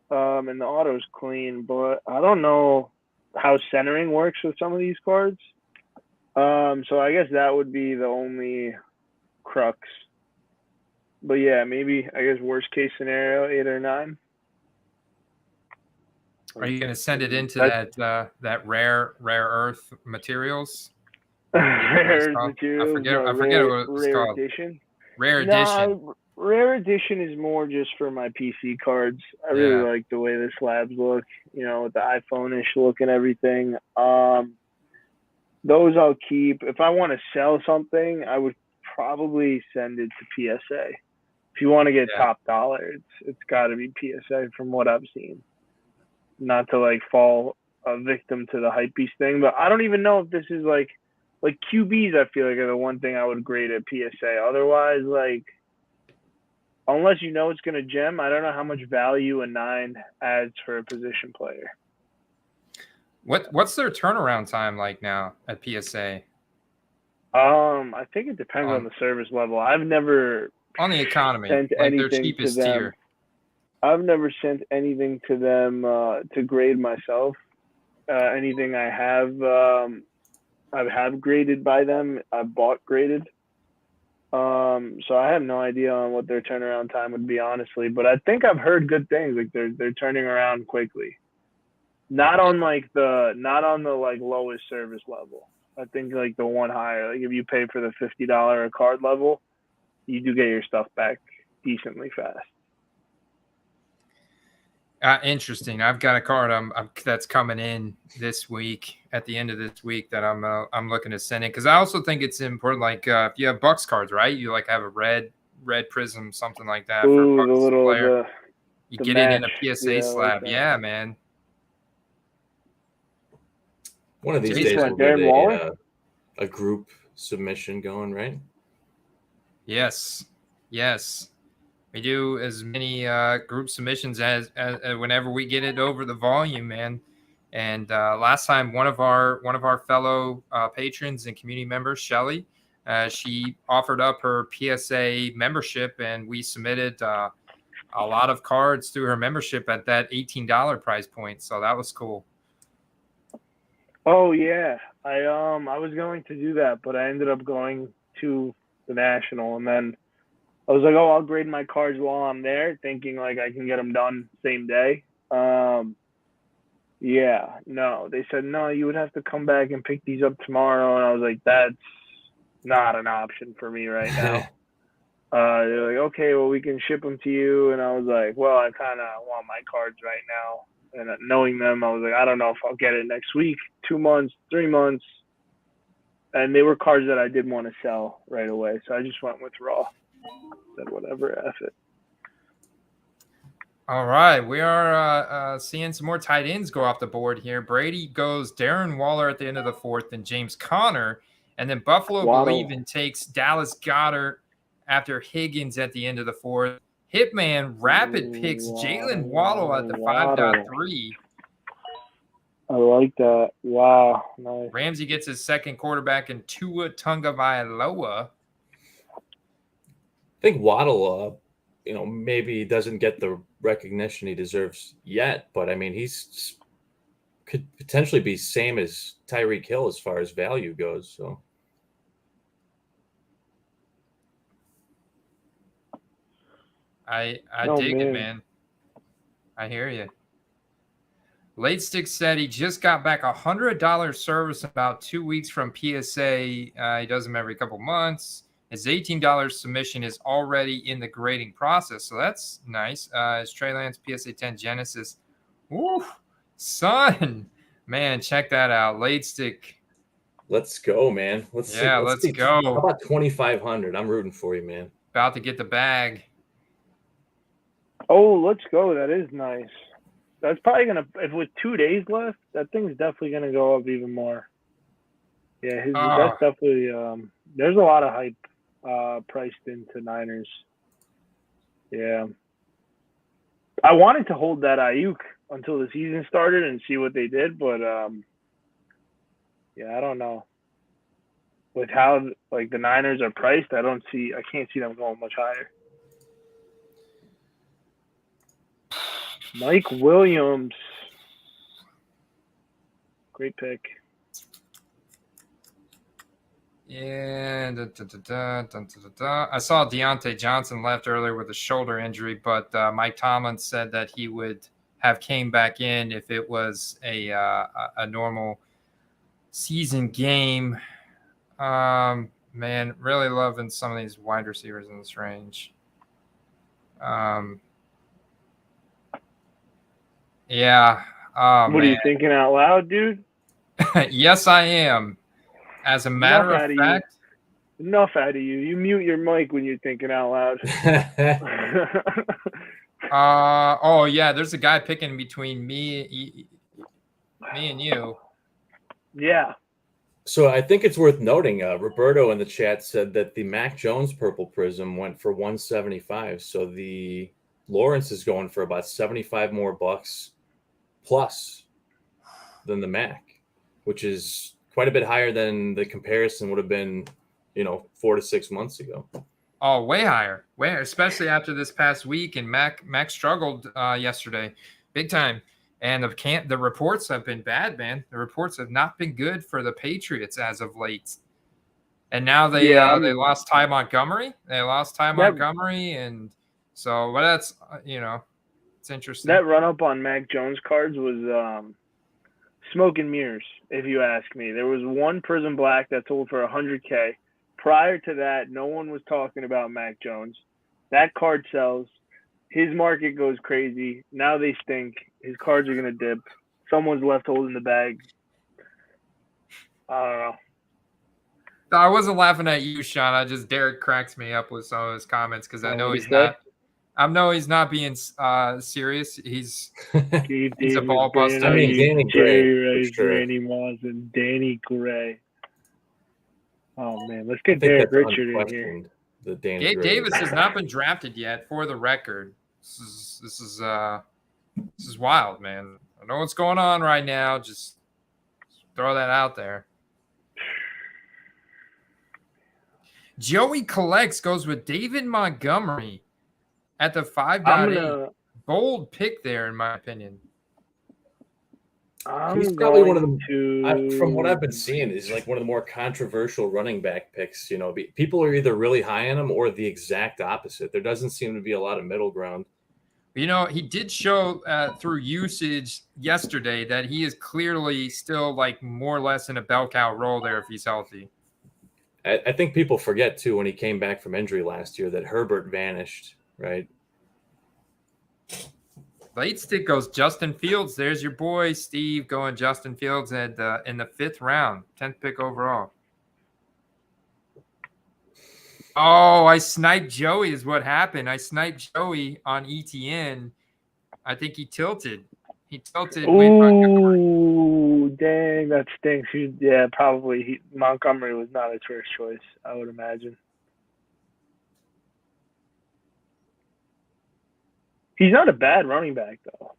and the auto's clean. But I don't know how centering works with some of these cards. So I guess that would be the only crux. But yeah, maybe I guess worst case scenario 8 or 9. Are you going to send it into that rare earth materials? Rare materials. I forget what it's called. Edition. Rare edition. Rare edition is more just for my PC cards. I really like the way the slabs look. With the iPhone-ish look and everything. Those I'll keep. If I want to sell something, I would probably send it to PSA. If you want to get top dollar, it's got to be PSA from what I've seen. Not to fall a victim to the hypebeast thing. But I don't even know if this is like QBs. I feel like are the one thing I would grade at PSA. Otherwise, like unless you know it's gonna gem, I don't know how much value a 9 adds for a position player. What's their turnaround time like now at PSA? I think it depends on the service level. I've never on the economy, sent like their anything cheapest to them. tier. I've never sent anything to them to grade myself. Anything I have graded by them. I've bought graded. So I have no idea on what their turnaround time would be, honestly. But I think I've heard good things. Like they're turning around quickly. Not on the lowest service level. I think like the one higher. Like if you pay for the $50 a card level, you do get your stuff back decently fast. Interesting. I've got a card that's coming in this week at the end of this week that I'm looking to send in because I also think it's important. Like if you have Bucks cards, right? You like have a red prism, something like that for a Bucks player. You get it in a PSA slab. Like yeah, man. One of these days we'll get a group submission going, right? Yes. We do as many group submissions as whenever we get it over the volume, man. And last time, one of our fellow patrons and community members, Shelly, she offered up her PSA membership, and we submitted a lot of cards through her membership at that $18 price point. So that was cool. Oh yeah, I was going to do that, but I ended up going to the National, and then I was like, oh, I'll grade my cards while I'm there, thinking like I can get them done same day. Yeah, no, they said no, you would have to come back and pick these up tomorrow, and I was like, that's not an option for me right now. They're like, okay, well, we can ship them to you, and I was like, well, I kind of want my cards right now. And knowing them, I was like, I don't know if I'll get it next week, 2 months, 3 months. And they were cards that I didn't want to sell right away. So I just went with raw. Said whatever, F it. All right. We are seeing some more tight ends go off the board here. Brady goes Darren Waller at the end of the 4th and James Conner. And then Buffalo believe and takes Dallas Goedert after Higgins at the end of the 4th. Hitman Rapid picks Jalen Waddle at the 5.3. I like that. Wow. Nice. Ramsey gets his second quarterback in Tua Tagovailoa. I think Waddle, maybe doesn't get the recognition he deserves yet, but I mean, could potentially be same as Tyreek Hill as far as value goes. So. I dig it, man. I hear you. Late Stick said he just got back $100 service about 2 weeks from PSA. He does them every couple months. His $18 submission is already in the grading process, so that's nice. His Trey Lance PSA 10 Genesis. Woo, son. Man, check that out. Late Stick. Let's go, man. Let's go. How about 2,500? I'm rooting for you, man. About to get the bag. Oh, let's go. That is nice. That's probably going to – if with 2 days left, that thing's definitely going to go up even more. Yeah, that's definitely there's a lot of hype priced into Niners. Yeah. I wanted to hold that Ayuk until the season started and see what they did, but yeah, I don't know. With how the Niners are priced, I can't see them going much higher. Mike Williams. Great pick. Yeah. I saw Deontay Johnson left earlier with a shoulder injury, but Mike Tomlin said that he would have came back in if it was a normal season game. Man, really loving some of these wide receivers in this range. Yeah. What are you thinking out loud, dude? Yes, I am. As a matter of fact. Enough out of you. You mute your mic when you're thinking out loud. Oh, yeah. There's a guy picking between me. Me and you. Yeah. So I think it's worth noting, Roberto in the chat said that the Mac Jones Purple Prism went for 175. So the Lawrence is going for about 75 more bucks plus than the Mac, which is quite a bit higher than the comparison would have been, 4 to 6 months ago. Oh, way higher, especially after this past week. And Mac struggled yesterday, big time. And the reports have been bad, man. The reports have not been good for the Patriots as of late. And now they lost Ty Montgomery. And so, but that's it's interesting. That run up on Mac Jones cards was smoke and mirrors, if you ask me. There was one Prism Black that sold for $100K. Prior to that, no one was talking about Mac Jones. That card sells. His market goes crazy. Now they stink. His cards are going to dip. Someone's left holding the bag. I don't know. I wasn't laughing at you, Sean. Derek cracks me up with some of his comments because I know he's not. I know he's not being serious. He's a ball buster. I mean, Danny Gray, Jerry Rice, sure. Randy Moss, and Danny Gray. Oh man, let's get Derek Richard in here. Gabe Davis has not been drafted yet. For the record, this is wild, man. I know what's going on right now. Just throw that out there. Joey Collects goes with David Montgomery at the 5.8. Bold pick there, in my opinion. He's probably one of the, from what I've been seeing, is like one of the more controversial running back picks. People are either really high on him or the exact opposite. There doesn't seem to be a lot of middle ground. He did show through usage yesterday that he is clearly still like more or less in a bell cow role there if he's healthy. I think people forget too when he came back from injury last year that Herbert vanished, right? Late stick goes Justin Fields. There's your boy Steve going Justin Fields in the 5th round, 10th pick overall. Oh, I sniped Joey is what happened. I sniped Joey on ETN. I think he tilted. Ooh, dang, that stinks. Yeah, probably. Montgomery was not his first choice, I would imagine. He's not a bad running back, though,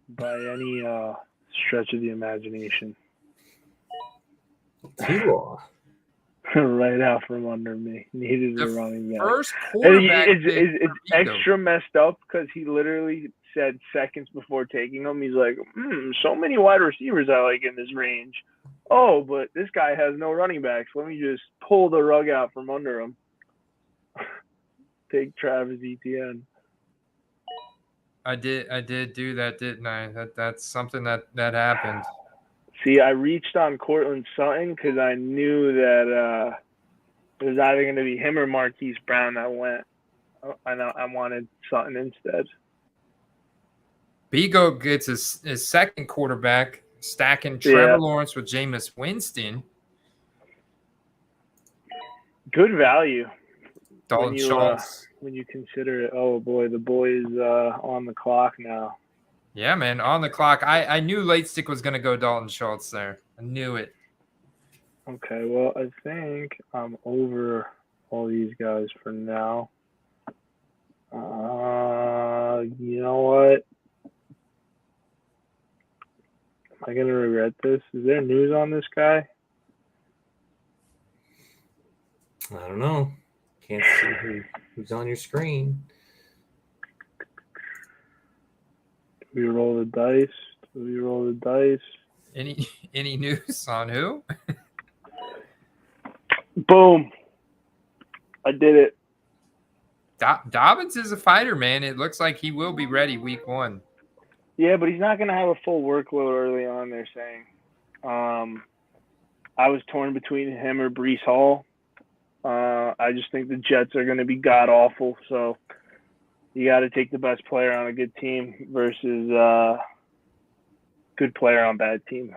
by any stretch of the imagination. T-Law. Right out from under me. Needed a running back. First quarterback. It's extra messed up because he literally said seconds before taking him, he's like, so many wide receivers I like in this range. Oh, but this guy has no running backs. Let me just pull the rug out from under him. Take Travis Etienne. I did do that, didn't I? That's something that happened. See, I reached on Cortland Sutton because I knew that it was either going to be him or Marquise Brown that went. I wanted Sutton instead. Bigo gets his second quarterback, stacking Trevor Lawrence with Jameis Winston. Good value. Dalton Schultz. When you consider it, oh boy, the boy is on the clock now. Yeah, man, on the clock. I knew late stick was going to go Dalton Schultz there. I knew it. Okay, well, I think I'm over all these guys for now. You know what? Am I going to regret this? Is there news on this guy? I don't know. Can't see who's on your screen. Do we roll the dice? Any news on who? Boom. I did it. Dobbins is a fighter, man. It looks like he will be ready week 1. Yeah, but he's not going to have a full workload early on, they're saying. I was torn between him or Breece Hall. I just think the Jets are going to be god-awful, so you got to take the best player on a good team versus good player on bad team.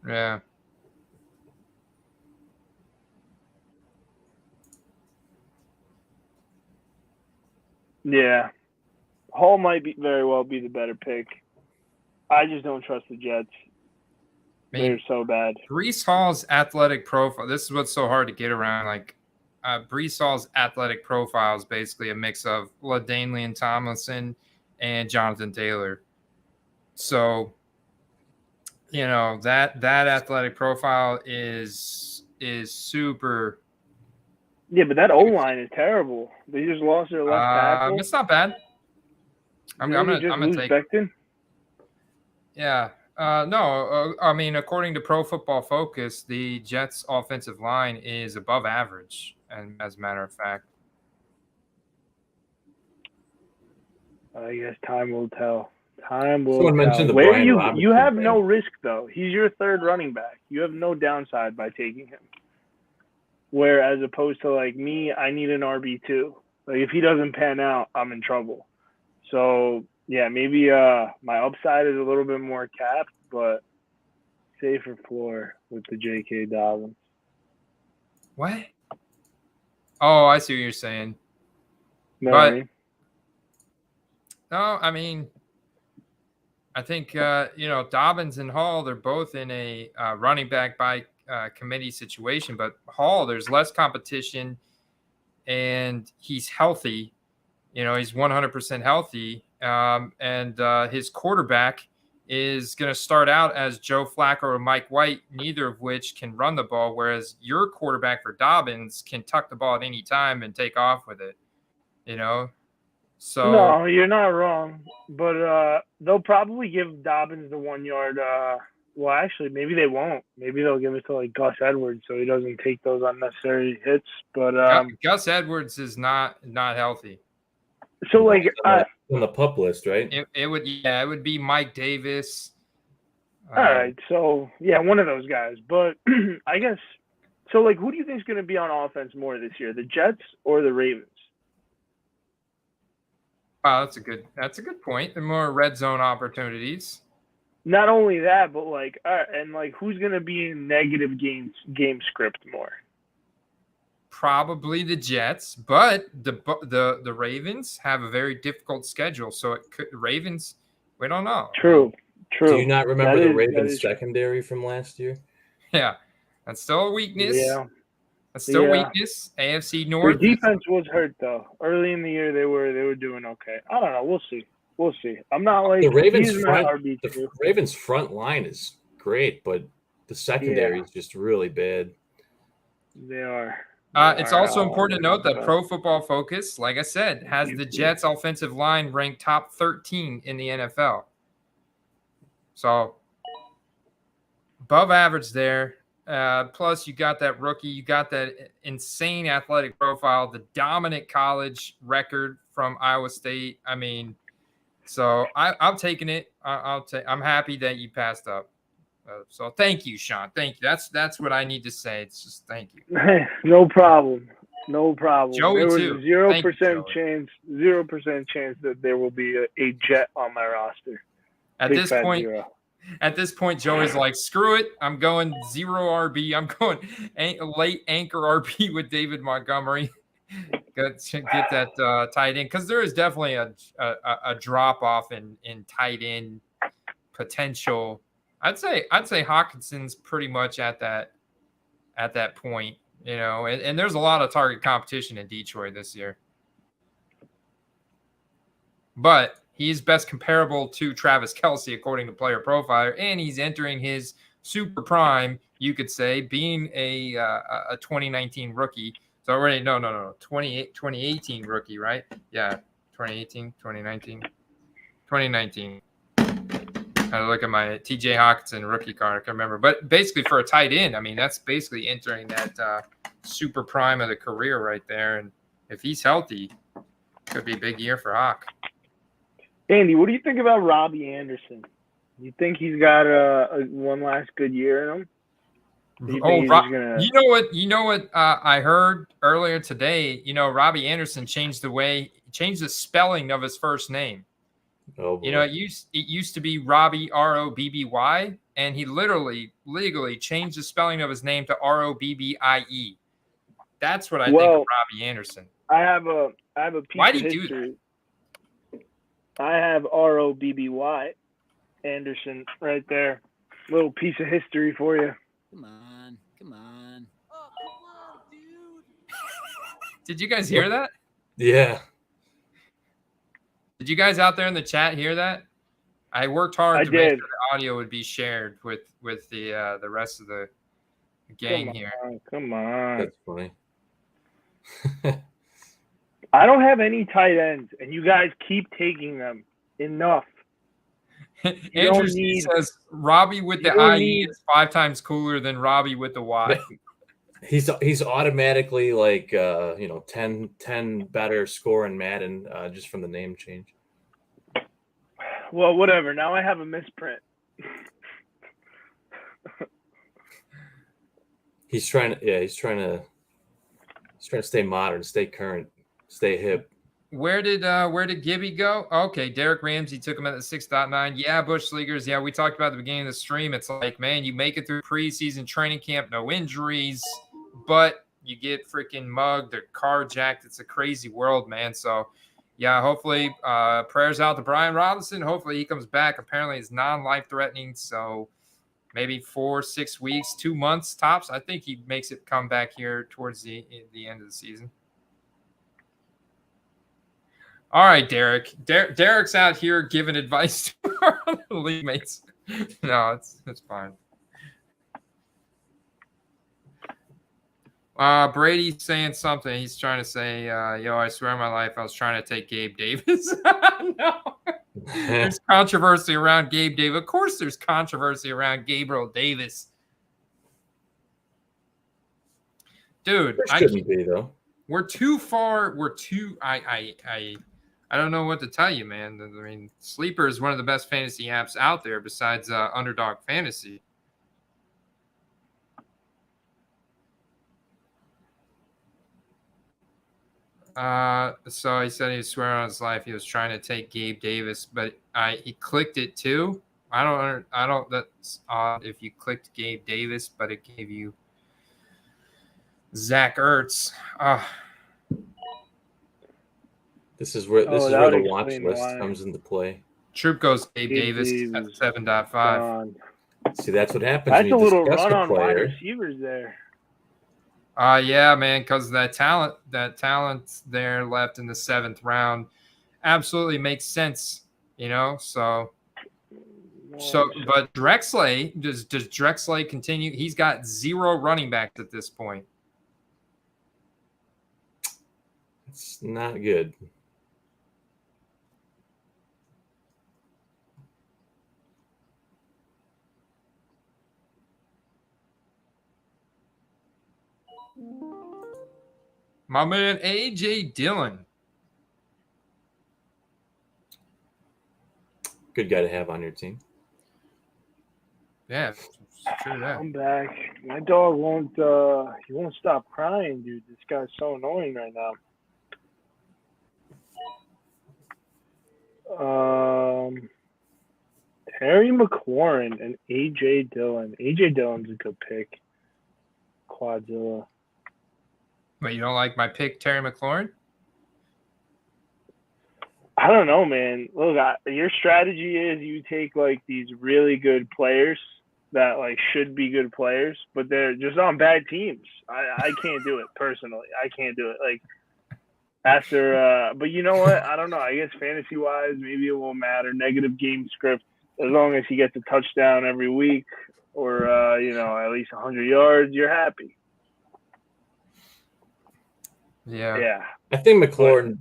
Yeah. Yeah. Hall might very well be the better pick. I just don't trust the Jets. They're so bad. Breece Hall's athletic profile. This is what's so hard to get around. Like, Breece Hall's athletic profile is basically a mix of LaDainian Tomlinson and Jonathan Taylor. So, that athletic profile is super. Yeah, but that O line is terrible. They just lost their left tackle. It's not bad. I'm gonna take Becton? Yeah. No, I mean, according to Pro Football Focus, the Jets' offensive line is above average, and as a matter of fact. I guess time will tell. Time will Someone tell. mentioned the Where Brian Robinson you have thing. no risk, though. He's your third running back. You have no downside by taking him. Where, as opposed to, like, me, I need an RB2. Like, if he doesn't pan out, I'm in trouble. So, yeah, maybe my upside is a little bit more capped, but safer floor with the J.K. Dobbins. What? Oh, I see what you're saying. No, But no, I mean, I think Dobbins and Hall, they're both in a running back by committee situation. But Hall, there's less competition, and he's healthy. He's 100% healthy. And his quarterback is going to start out as Joe Flacco or Mike White, neither of which can run the ball, whereas your quarterback for Dobbins can tuck the ball at any time and take off with it, So no, you're not wrong. But they'll probably give Dobbins the 1 yard. Well, actually, maybe they won't. Maybe they'll give it to, like, Gus Edwards so he doesn't take those unnecessary hits. But Gus Edwards is not healthy. So, like, on the pup list, right? It would be Mike Davis. All right, so yeah, one of those guys. But I guess so. Like, who do you think is going to be on offense more this year, the Jets or the Ravens? Wow, that's a good point. The more red zone opportunities. Not only that, but like, and like, who's going to be in negative game script more? Probably the Jets, but the Ravens have a very difficult schedule, so Ravens. We don't know. True. Do you not remember the Ravens secondary from last year? Yeah, that's still a weakness. Yeah, that's still a weakness. AFC North. Their defense was hurt though. Early in the year, they were doing okay. I don't know. We'll see. I'm not like the Ravens front line is great, but the secondary is just really bad. They are. It's also important to note that Pro Football Focus, like I said, has the Jets' offensive line ranked top 13 in the NFL. So, above average there. Plus, you got that rookie. You got that insane athletic profile, the dominant college record from Iowa State. I mean, so I'm taking it. I'm happy that you passed up. So thank you, Sean. Thank you. That's what I need to say. It's just thank you. No problem. Joey, there was too. 0% chance. 0% chance that there will be a Jet on my roster. At this point, Joey's like, screw it. I'm going 0 RB. I'm going late anchor RB with David Montgomery. Get that tight end, because there is definitely a drop off in tight end potential. I'd say Hawkinson's pretty much at that point, and there's a lot of target competition in Detroit this year. But he's best comparable to Travis Kelce, according to Player Profiler, and he's entering his super prime, you could say, being a 2019 rookie. So already, no, 2018 rookie, right? Yeah, 2018, 2019. I look at my TJ Hawkinson rookie card. I can remember. But basically for a tight end, I mean, that's basically entering that super prime of the career right there. And if he's healthy, could be a big year for Hawk. Andy, what do you think about Robbie Anderson? You think he's got a one last good year in him? You know what I heard earlier today? Robbie Anderson changed the spelling of his first name. Oh, boy. It used to be Robbie Robby, and he legally changed the spelling of his name to Robbie. That's what I think of Robbie Anderson. I have a piece Why of did he history. do that? I have Robby Anderson right there. Little piece of history for you. Come on. Oh, come on, dude. Did you guys hear that? Yeah. Did you guys out there in the chat hear that? I worked hard to make did. sure the audio would be shared with the rest of the gang here. Come on. That's funny. I don't have any tight ends, and you guys keep taking them. Enough. Andrew don't need- says Robbie with the you don't IE need- is 5 times cooler than Robbie with the Y. He's automatically like 10 better score in Madden just from the name change. Well, whatever. Now I have a misprint. He's trying to stay modern, stay current, stay hip. Where did Gibby go? Okay, Derek Ramsey took him at the 6.9. Yeah, Bush Leaguers. Yeah, we talked about at the beginning of the stream. It's like, man, you make it through preseason training camp, no injuries, but you get freaking mugged or carjacked. It's a crazy world, man. So, yeah, hopefully, prayers out to Brian Robinson. Hopefully he comes back. Apparently it's non-life threatening. So maybe 4-6 weeks, 2 months tops. I think he makes it come back here towards the end of the season. All right, Derek. Derek's out here giving advice to our other league mates. No, it's fine. Brady's saying something. He's trying to say, yo, I swear on my life, I was trying to take Gabe Davis. No. There's controversy around Gabe Davis. Of course there's controversy around Gabriel Davis. Dude, There shouldn't be, though. We're too far. I don't know what to tell you, man. I mean, Sleeper is one of the best fantasy apps out there besides Underdog Fantasy. So he said he was swearing on his life he was trying to take Gabe Davis, but he clicked it too. I don't. That's odd if you clicked Gabe Davis, but it gave you Zach Ertz. This is where the watch list why. comes into play. Troop goes Gabe Davis at 7.5. See, that's what happens. That's when you a little discuss run a on wide player. receivers there. Yeah, man, because that talent there left in the 7th round absolutely makes sense, So, but Drexley, does Drexley continue? He's got 0 running backs at this point. It's not good. My man AJ Dillon. Good guy to have on your team. Yeah, it's true that. I'm back. My dog won't stop crying, dude. This guy's so annoying right now. Terry McLaurin and AJ Dillon. AJ Dillon's a good pick. Quadzilla. But you don't like my pick, Terry McLaurin? I don't know, man. Look, your strategy is you take like these really good players that like should be good players, but they're just on bad teams. I can't do it personally. I can't do it. Like after, but you know what? I don't know. I guess fantasy wise, maybe it won't matter. Negative game script, as long as he gets a touchdown every week or at least 100 yards, you're happy. Yeah. I think McLaurin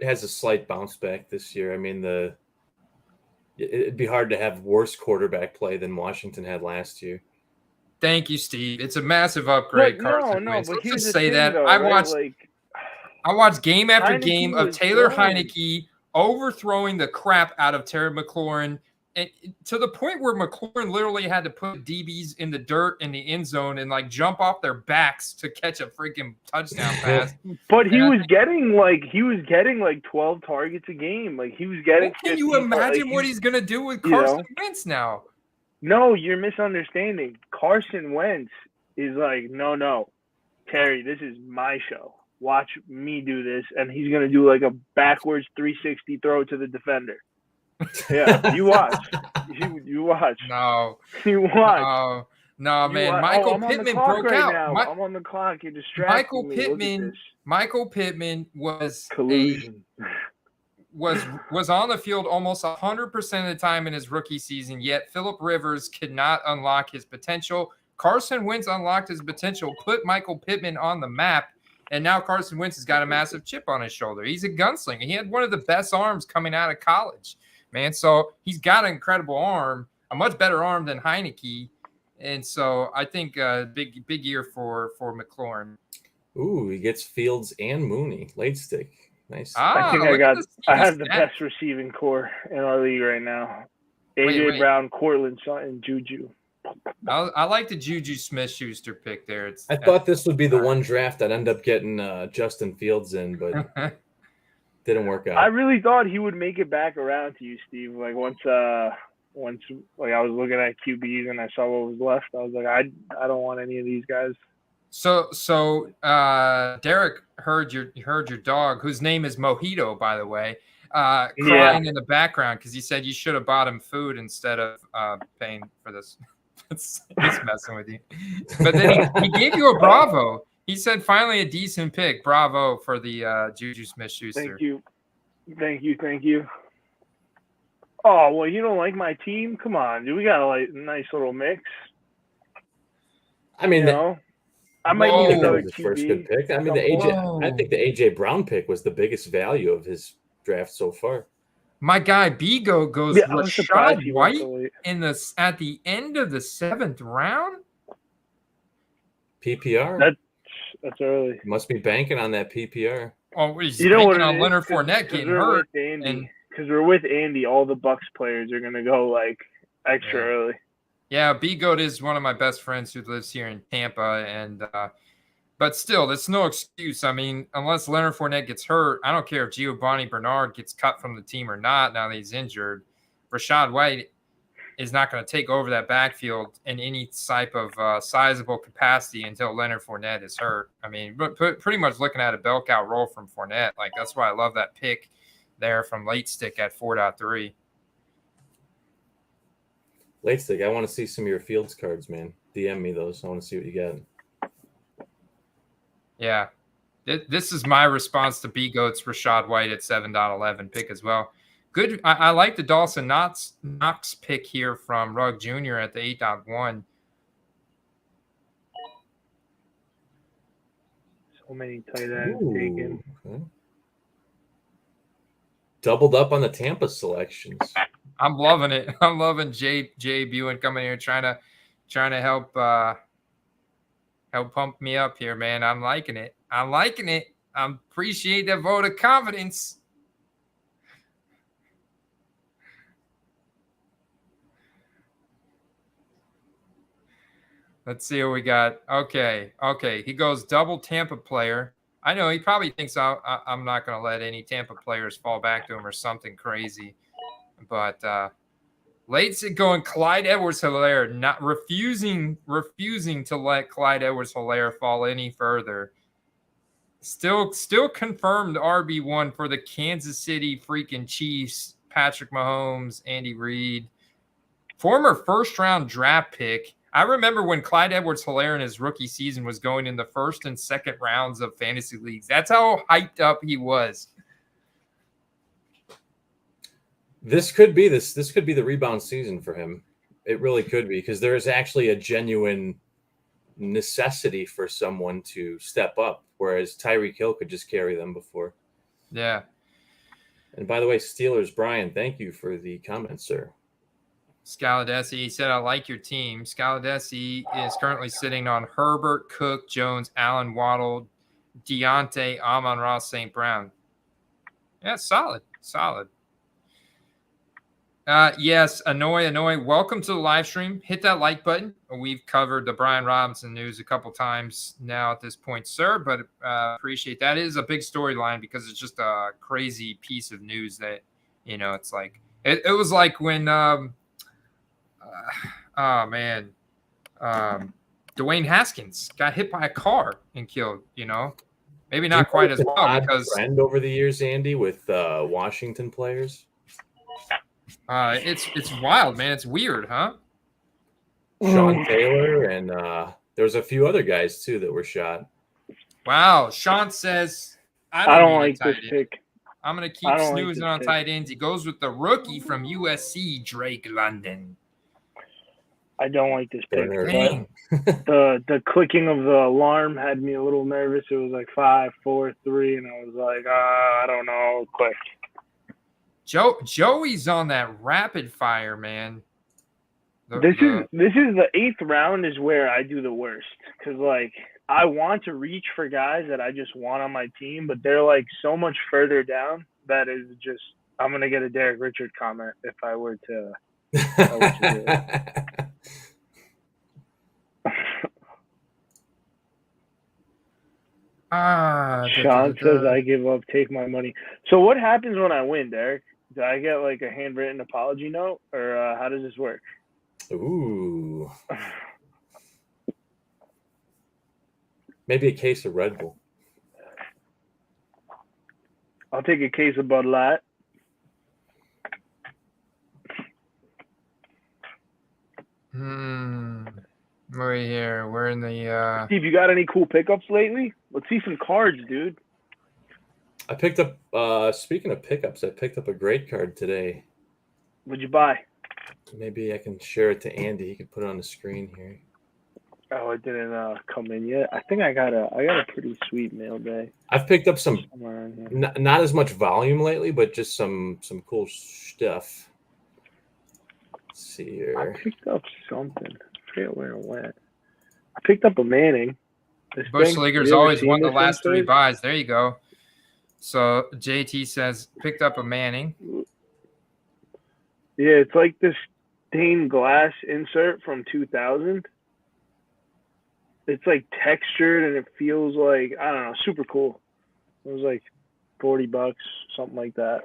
has a slight bounce back this year. I mean, it'd be hard to have worse quarterback play than Washington had last year. Thank you, Steve. It's a massive upgrade. Carson Wentz. But Let's here's just the say thing, that though, I right? watched game after Heineke game of was Taylor throwing. Heineke overthrowing the crap out of Terry McLaurin, and to the point where McLaurin literally had to put DBs in the dirt in the end zone and like jump off their backs to catch a freaking touchdown pass. But he was getting like 12 targets a game. Like he was getting. Well, can you imagine what he's gonna do with Carson Wentz now? No, you're misunderstanding. Carson Wentz is like, no, Terry, this is my show. Watch me do this, and he's gonna do like a backwards 360 throw to the defender. Yeah, you watch. You watch. No, You watch. no, man. Michael I'm Pittman on the clock broke right out. now. I'm on the clock. You're distracting me. Look at this. Michael Pittman was Collusion. was on the field almost 100% of the time in his rookie season, yet Phillip Rivers could not unlock his potential. Carson Wentz unlocked his potential, put Michael Pittman on the map, and now Carson Wentz has got a massive chip on his shoulder. He's a gunslinger. He had one of the best arms coming out of college, man. So he's got an incredible arm, a much better arm than Heineke. And so I think big year for McLaurin. Ooh, he gets Fields and Mooney. Late stick. Nice. I think I have the best receiving core in our league right now. AJ Brown, Cortland Sutton, and Juju. I like the Juju Smith-Schuster pick there. I thought this would be the one draft I'd end up getting Justin Fields in, but didn't work out. I really thought he would make it back around to you, Steve. Like once like I was looking at QBs and I saw what was left, I was like, I don't want any of these guys. So Derek heard your dog, whose name is Mojito, by the way, crying in the background because he said you should have bought him food instead of paying for this. He's messing with you. But then he gave you a bravo. He said finally a decent pick. Bravo for the Juju Smith-Schuster. Thank you. Oh, well, you don't like my team? Come on, dude. We got a nice little mix. I mean, I might need another QB. First good pick. I mean, I think the AJ Brown pick was the biggest value of his draft so far. My guy Bigo goes Rashad White at the end of the 7th round. PPR. That's early. Must be banking on that PPR. Oh, he's banking on Leonard Fournette getting hurt. Because we're with Andy, all the Bucs players are gonna go like extra early. Yeah, B-Goat is one of my best friends who lives here in Tampa, and but still, that's no excuse. I mean, unless Leonard Fournette gets hurt, I don't care if Giovanni Bernard gets cut from the team or not now that he's injured. Rashad White is not going to take over that backfield in any type of sizable capacity until Leonard Fournette is hurt. I mean, pretty much looking at a bell cow roll from Fournette. Like, that's why I love that pick there from Late Stick at 4.3. Late Stick, I want to see some of your Fields cards, man. DM me those. I want to see what you got. Yeah. This is my response to B-Goat's Rashad White at 7.11 pick as well. Good. I like the Dawson Knox pick here from Rugg Jr. at the 8.1. So many tight ends taken. Okay. Doubled up on the Tampa selections. I'm loving it. I'm loving Jay Buin coming here trying to help pump me up here, man. I'm liking it. I appreciate that vote of confidence. Let's see what we got. Okay. He goes double Tampa player. I know he probably thinks I'm not going to let any Tampa players fall back to him or something crazy. But Late's going Clyde Edwards-Helaire, not refusing to let Clyde Edwards-Helaire fall any further. Still confirmed RB1 for the Kansas City freaking Chiefs. Patrick Mahomes, Andy Reid, former first-round draft pick. I remember when Clyde Edwards-Helaire in his rookie season was going in the first and second rounds of fantasy leagues. That's how hyped up he was. This could be the rebound season for him. It really could be, because there is actually a genuine necessity for someone to step up, whereas Tyreek Hill could just carry them before. Yeah. And by the way, Steelers, Brian, thank you for the comment, sir. Scaladesi, he said, I like your team. Scaladesi is currently sitting on Herbert, Cook, Jones, Allen, Waddle, Deontay, Amon-Ra, St. Brown. Yeah, solid. Yes, Annoy. Welcome to the live stream. Hit that like button. We've covered the Brian Robinson news a couple times now at this point, sir, but appreciate that. It is a big storyline because it's just a crazy piece of news that, it's like, it was like when, Dwayne Haskins got hit by a car and killed, maybe not quite as well because trend over the years, Andy, with Washington players. It's wild, man. It's weird, huh? Sean Taylor, and there was a few other guys too that were shot. Wow. Sean says, I I don't don't need a like this tight end. pick. I'm going to I keep don't like snoozing this on pick. tight ends. He goes with the rookie from USC, Drake London. I don't like this pick. Burner. Dang. The clicking of the alarm had me a little nervous. It was like 5, 4, 3, and I was like, I don't know. Quick. Joey's on that rapid fire, man. This is the 8th round is where I do the worst because like I want to reach for guys that I just want on my team, but they're like so much further down that is just I'm gonna get a Derek Richard comment if I were to. Do it. Sean says I give up, take my money. So what happens when I win, Derek? Do I get like a handwritten apology note, or how does this work? Ooh. Maybe a case of Red Bull. I'll take a case of Bud Light. Right here. We're in the Steve, you got any cool pickups lately? Let's see some cards, dude. I picked up speaking of pickups, I picked up a great card today. What'd you buy? Maybe I can share it to Andy. He can put it on the screen here. Oh, it didn't come in yet. I think I got a pretty sweet mail day. I've picked up some Somewhere in here. not as much volume lately, but just some cool stuff. Let's see I here. picked up something. I forget where it went. I picked up a Manning. Bush Leaguer's always won the last 3 insert? buys. There you go. So JT says picked up a Manning. Yeah, it's like this stained glass insert from 2000. It's like textured and it feels like, I don't know, super cool. It was like $40, something like that.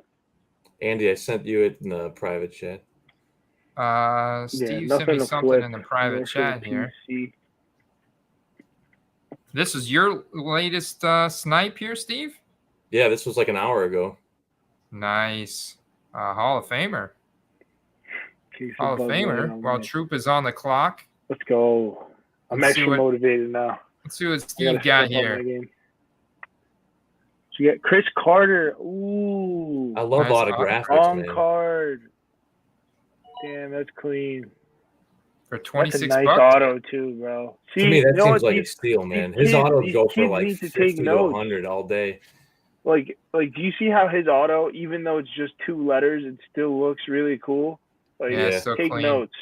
Andy, I sent you it in the private chat. Steve sent nothing me to something flip. in the private More for chat the here. PC. This is your latest snipe here, Steve? Yeah, this was like an hour ago. Nice. Hall of Famer. Case Hall of Bud Light Famer. on While there. Troop is on the clock. Let's go. I'm Let's see actually what- motivated now. Let's see what I Steve gotta got step up my here. game. So you get Chris Carter. Ooh. I love Nice autographics, Wrong man. card. Damn, that's clean. For That's a 26 nice bucks. auto too, bro. See, To me, that you know seems what? like a These steal, man. these His autos these go for kids like need to 50 take to notes. 100 all day. Like, do you see how his auto, even though it's just 2 letters, it still looks really cool? Like, Yeah, Yeah. so take clean. notes.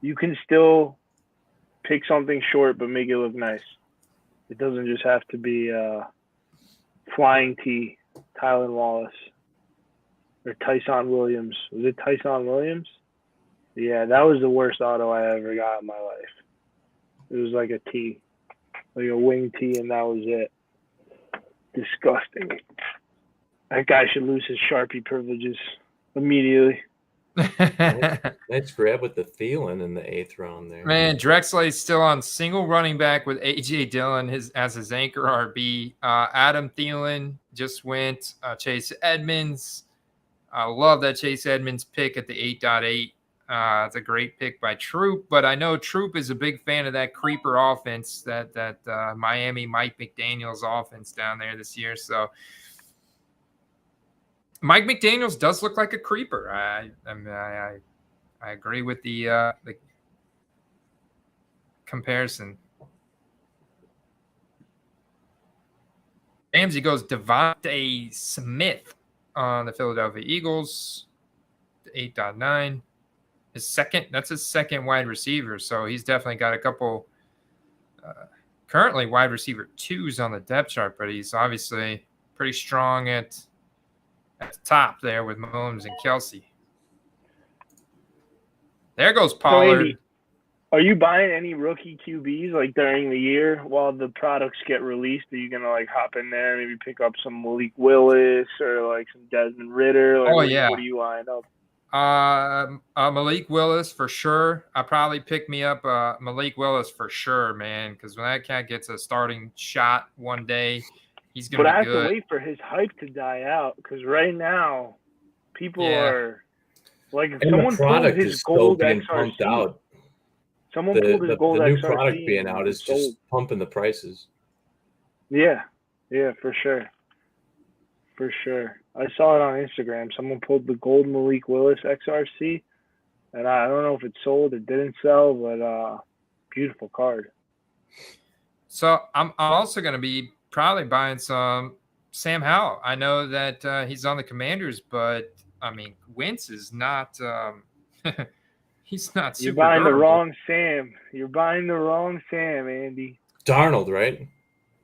You can still pick something short, but make it look nice. It doesn't just have to be Flying T, Tylen Wallace, or Tyson Williams. Was it Tyson Williams? Yeah, that was the worst auto I ever got in my life. It was like a T, like a wing T, and that was it. Disgusting. That guy should lose his Sharpie privileges immediately. Nice grab with the Thielen in the 8th round there. Man, Drexler is still on single running back with A.J. Dillon as his anchor RB. Adam Thielen just went. Chase Edmonds. I love that Chase Edmonds pick at the 8.8. It's a great pick by Troop, but I know Troop is a big fan of that creeper offense, that Miami Mike McDaniel's offense down there this year. So Mike McDaniel's does look like a creeper. I agree with the comparison. Ramsey goes Devontae Smith on the Philadelphia Eagles, 8.9. That's his second wide receiver, so he's definitely got a couple currently wide receiver 2s on the depth chart, but he's obviously pretty strong at the top there with Mahomes and Kelsey. There goes Pollard. So Andy, are you buying any rookie QBs like during the year while the products get released? Are you gonna like hop in there, maybe pick up some Malik Willis or like some Desmond Ritter? Like, what are you eyeing up? Malik Willis for sure. I probably pick me up Malik Willis for sure, man, because when that cat gets a starting shot one day, he's gonna But be I have good. to wait for his hype to die out because right now people are Like if And someone the pulled product his is still gold being pumped XRC, out. someone pulled his gold The new XRC product being and out is sold. just pumping the prices. Yeah, for sure. For sure. I saw it on Instagram. Someone pulled the gold Malik Willis XRC, and I don't know if it sold, it didn't sell, but beautiful card. So I'm also going to be probably buying some Sam Howell. I know that he's on the Commanders, but I mean, Wentz is not. He's not super. You're buying durable. the wrong Sam. You're buying the wrong Sam, Andy. Darnold, right?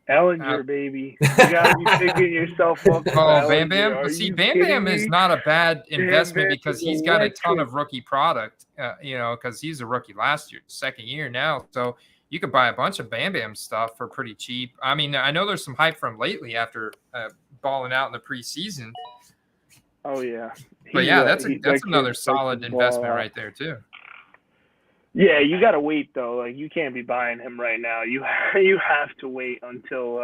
Ellinger, baby. You gotta be picking yourself up. Oh, Bam Ellinger. Bam. Are See, you Bam kidding Bam me? is not a bad investment Bam because is he's got a ton electric. of rookie product, because he's a rookie last year, second year now. So you could buy a bunch of Bam Bam stuff for pretty cheap. I mean, I know there's some hype from lately after balling out in the preseason. Oh yeah. But yeah, that's that another kid solid likes to ball investment out. right there too. Yeah, you gotta wait though. Like you can't be buying him right now. You have to wait until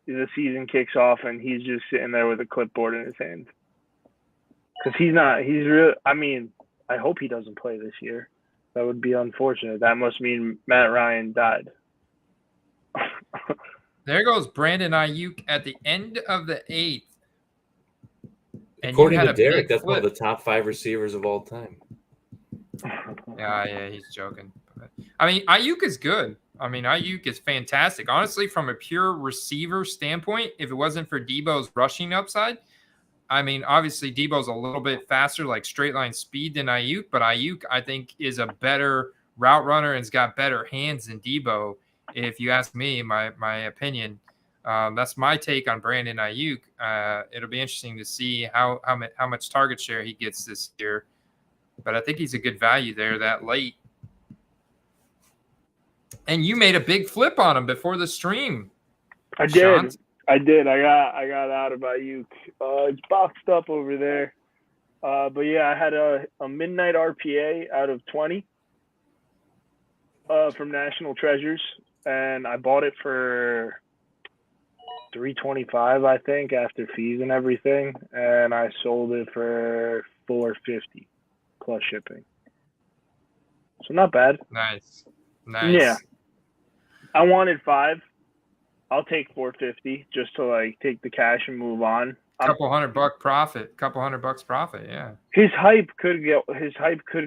the season kicks off and he's just sitting there with a clipboard in his hand. Because he's not. He's real. I mean, I hope he doesn't play this year. That would be unfortunate. That must mean Matt Ryan died. There goes Brandon Ayuk at the end of the 8th. And According you had to a Derek, big that's one of flip. the top 5 receivers of all time. Yeah, he's joking. I mean, Ayuk is good. I mean, Ayuk is fantastic. Honestly, from a pure receiver standpoint, if it wasn't for Debo's rushing upside, I mean, obviously Debo's a little bit faster, like straight line speed than Ayuk, but Ayuk, I think, is a better route runner and has got better hands than Debo. If you ask me, my opinion, that's my take on Brandon Ayuk. It'll be interesting to see how much target share he gets this year, but I think he's a good value there that late. And you made a big flip on him before the stream. I did. Sean. I got out of Ayuk. It's boxed up over there. But yeah, I had a midnight RPA out of 20 from National Treasures, and I bought it for $325, I think, after fees and everything, and I sold it for $450 plus shipping. So not bad. Nice. Yeah. I wanted 5. I'll take $450 just to like take the cash and move on. Couple $100 profit. Yeah. His hype could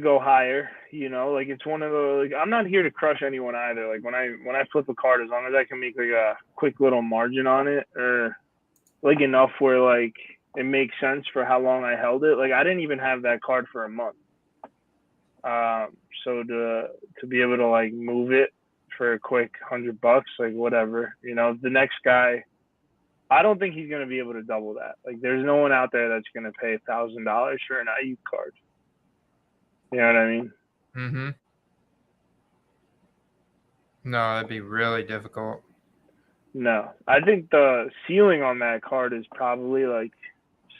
go higher, you know, like it's one of the, like, I'm not here to crush anyone either. Like when I flip a card, as long as I can make like a quick little margin on it, or like enough where like it makes sense for how long I held it. Like I didn't even have that card for a month. So to be able to like move it for a quick $100, like whatever, you know, the next guy, I don't think he's going to be able to double that. Like there's no one out there that's going to pay $1,000 for an Ayuk card. You know what I mean? Mm-hmm. No, that'd be really difficult. No, I think the ceiling on that card is probably like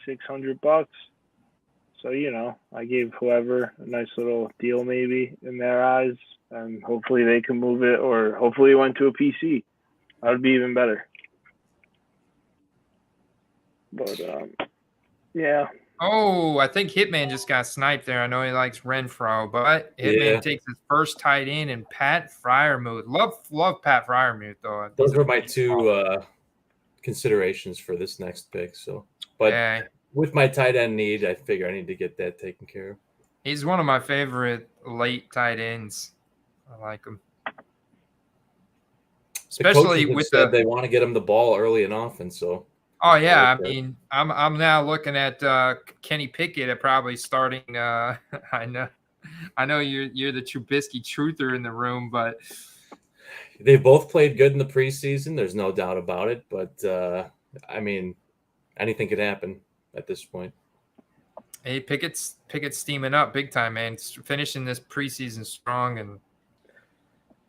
$600. So, you know, I gave whoever a nice little deal maybe in their eyes, and hopefully they can move it, or hopefully it went to a PC. That would be even better. But, yeah. Oh, I think Hitman just got sniped there. I know he likes Renfro, but Hitman takes his first tight end and Pat Freiermuth. Love Pat Freiermuth, though. Those were my 2 considerations for this next pick. So, but with my tight end need, I figure I need to get that taken care of. He's one of my favorite late tight ends. I like him. Especially with they want to get him the ball early and often. So, oh yeah, I mean, I'm now looking at Kenny Pickett at probably starting. I know you're the Trubisky truther in the room, but they both played good in the preseason. There's no doubt about it. But I mean, anything could happen at this point. Hey, Pickett's steaming up big time, man. Finishing this preseason strong. And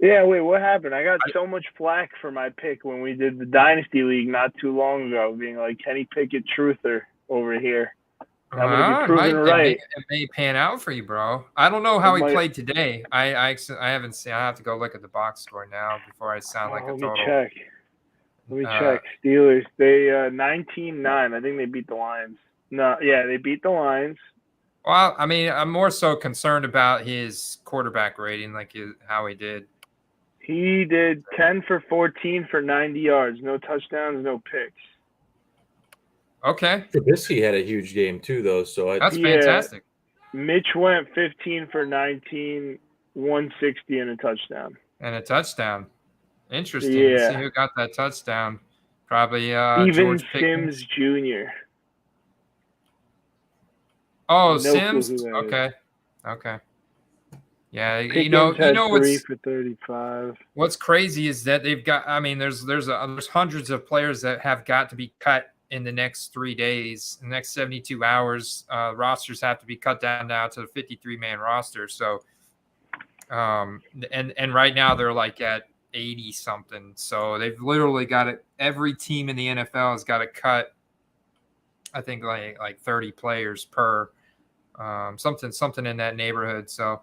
yeah, wait, what happened? I got so much flack for my pick when we did the Dynasty League not too long ago, being like Kenny Pickett truther over here. I'm gonna be proven right. It may pan out for you, bro. I don't know how he played today. I haven't seen. I have to go look at the box score now before I sound like a total. Let me check. Steelers, they 19-9. I think they beat the Lions. No, yeah, they beat the Lions. Well, I mean, I'm more so concerned about his quarterback rating, like how he did. He did 10 for 14 for 90 yards. No touchdowns, no picks. Okay. Trubisky had a huge game too, though. So That's fantastic. Mitch went 15 for 19, 160 and a touchdown. And a touchdown. Interesting. Yeah. Let's see who got that touchdown. Probably Even George Sims Pickens. Jr. Oh, No Sims. clue who that is. Okay. Okay. Yeah, Pickens you know had 3 what's for 35. what's crazy is that they've got. I mean, there's hundreds of players that have got to be cut in the next 3 days, in the next 72 hours. Rosters have to be cut down now to the 53-man roster. So, and right now they're like at 80 something. So they've literally got it. Every team in the NFL has got to cut, I think like 30 players per, something in that neighborhood. So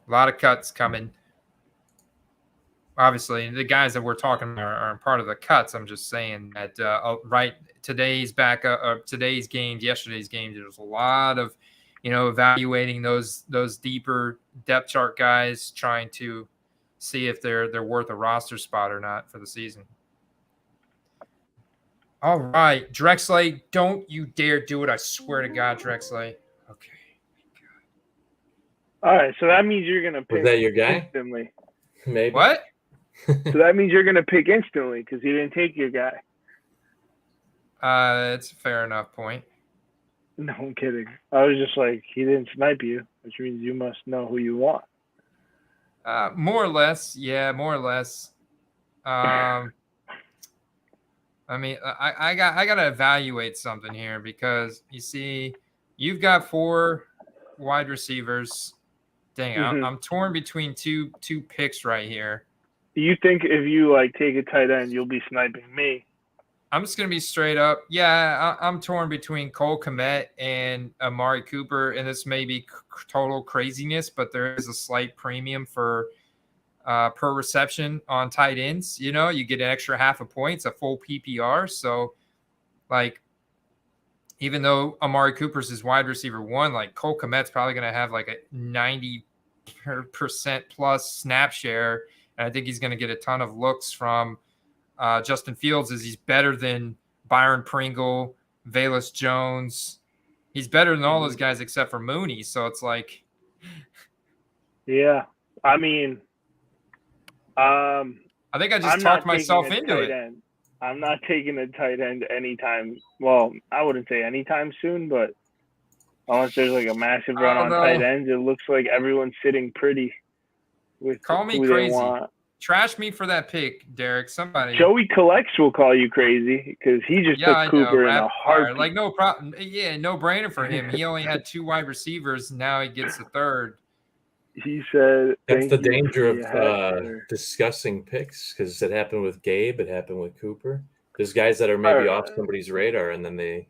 a lot of cuts coming. Obviously, the guys that we're talking about are part of the cuts. I'm just saying that today's games, yesterday's games, there's a lot of, evaluating those deeper depth chart guys, trying to see if they're worth a roster spot or not for the season. All right, Drexley, don't you dare do it! I swear to God, Drexley. Okay. All right, so that means you're gonna pick. Was that your guy? Instantly. Maybe. What? So that means you're gonna pick instantly because he didn't take your guy. It's a fair enough point. No, I'm kidding. I was just like, he didn't snipe you, which means you must know who you want. More or less, yeah, more or less. I mean, I got to evaluate something here because you see, you've got 4 wide receivers. Dang, I'm torn between two picks right here. You think if you take a tight end, you'll be sniping me? I'm just gonna be straight up. Yeah, I'm torn between Cole Kmet and Amari Cooper, and this may be total craziness, but there is a slight premium for per reception on tight ends. You get an extra half a point. It's a full PPR. So, even though Amari Cooper's his wide receiver 1, Cole Kmet's probably going to have a 90% plus snap share. And I think he's going to get a ton of looks from Justin Fields, as he's better than Byron Pringle, Velus Jones. He's better than all those guys except for Mooney. So it's yeah, I mean, I think I just talked myself into it. End. I'm not taking a tight end anytime. Well, I wouldn't say anytime soon, but unless there's a massive run on tight ends, it looks like everyone's sitting pretty with Call me who crazy. They want. Trash me for that pick, Derek. Somebody. Joey Collects will call you crazy because he just took Cooper in a heartbeat. No problem. Yeah, no brainer for him. He only had 2 wide receivers. Now he gets the 3rd. He said that's the danger of discussing picks, because it happened with Gabe, it happened with Cooper. There's guys that are maybe off somebody's radar, and then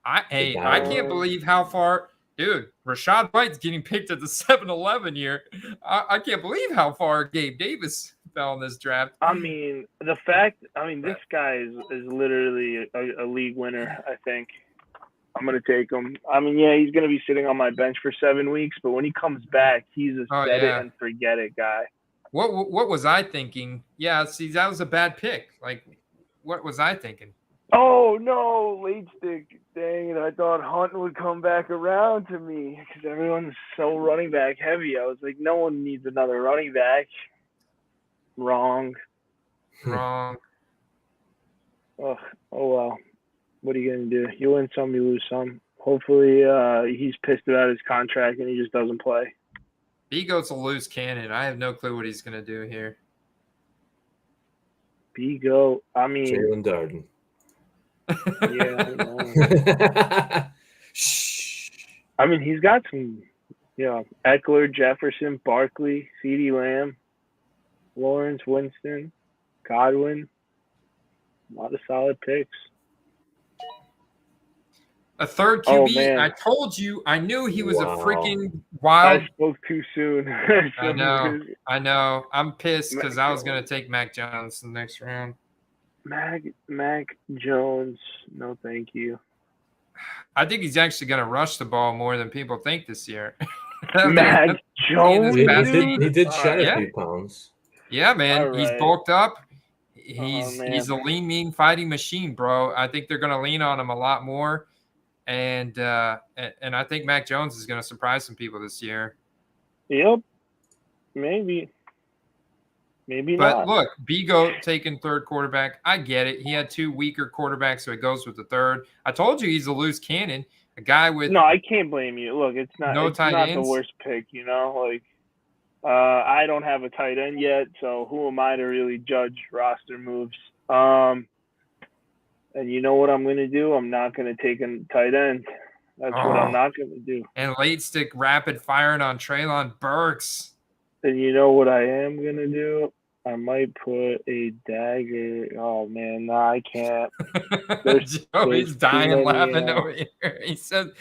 I can't believe how far, dude. Rashad White's getting picked at the 7-Eleven here. I can't believe how far Gabe Davis fell in this draft. I mean, this guy is literally a league winner. I think I'm going to take him. I mean, yeah, he's going to be sitting on my bench for 7 weeks, but when he comes back, he's a set it and forget it guy. What was I thinking? Yeah, see, that was a bad pick. What was I thinking? Oh, no, late stick. Dang it, I thought Hunt would come back around to me because everyone's so running back heavy. I was like, no one needs another running back. Wrong. Oh, well. What are you going to do? You win some, you lose some. Hopefully he's pissed about his contract and he just doesn't play. Bigo's a loose cannon. I have no clue what he's going to do here. Bigo, I mean. Jalen Darden. Yeah. I mean, he's got some, Eckler, Jefferson, Barkley, CeeDee Lamb, Lawrence, Winston, Godwin. A lot of solid picks. A 3rd QB. I told you. I knew he was a freaking wild. I spoke too soon. I know. I'm pissed because I was going to take Mac Jones in the next round. Mac Jones. No, thank you. I think he's actually going to rush the ball more than people think this year. Mac Jones, He dude. did shed All a few pounds. Yeah, man. All He's right. bulked up. Oh, He's man. a lean, mean fighting machine, bro. I think they're going to lean on him a lot more. And I think Mac Jones is going to surprise some people this year. Yep. Maybe. Maybe But not. look, Bigo taking third quarterback. I get it. He had two weaker quarterbacks, so he goes with the third. I told you he's a loose cannon, a guy with No, I can't blame you. Look, it's not no tight the ends. worst pick, you know? Like, I don't have a tight end yet, so who am I to really judge roster moves? And you know what I'm going to do? I'm not going to take a tight end. That's what I'm not going to do. And late stick rapid firing on Treylon Burks. And you know what I am going to do? I might put a dagger. Oh, man, no, I can't. Joey's dying many, laughing over here. He said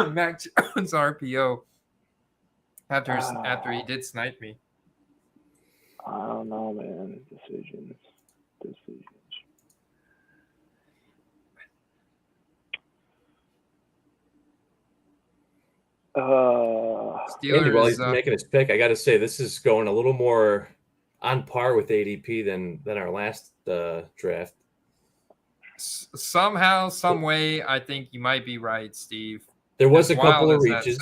Mac Jones RPO after he did snipe me. I don't know, man. Decisions. Andy, while he's making his pick, I got to say this is going a little more on par with ADP than our last draft. Somehow, some way, I think you might be right, Steve. There was a couple of reaches,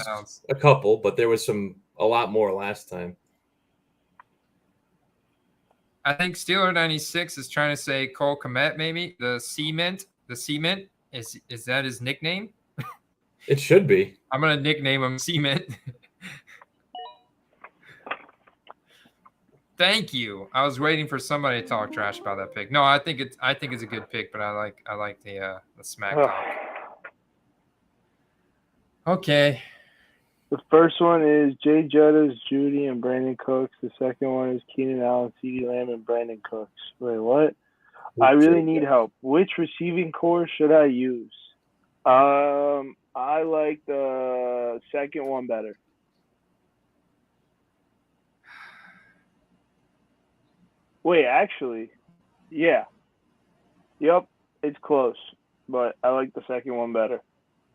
but there was a lot more last time. I think Steeler 96 is trying to say Cole Kmet, maybe the cement. The cement is that his nickname? It should be. I'm gonna nickname him Cement. Thank you. I was waiting for somebody to talk trash about that pick. No, I think it's a good pick, but I like the smack talk. Okay. The first one is Jay Jettas, Judy, and Brandon Cooks. The second one is Keenan Allen, CeeDee Lamb, and Brandon Cooks. Wait, what? I really need help. Which receiving core should I use? I like the second one better. Wait, actually, yeah. Yep, it's close, but I like the second one better.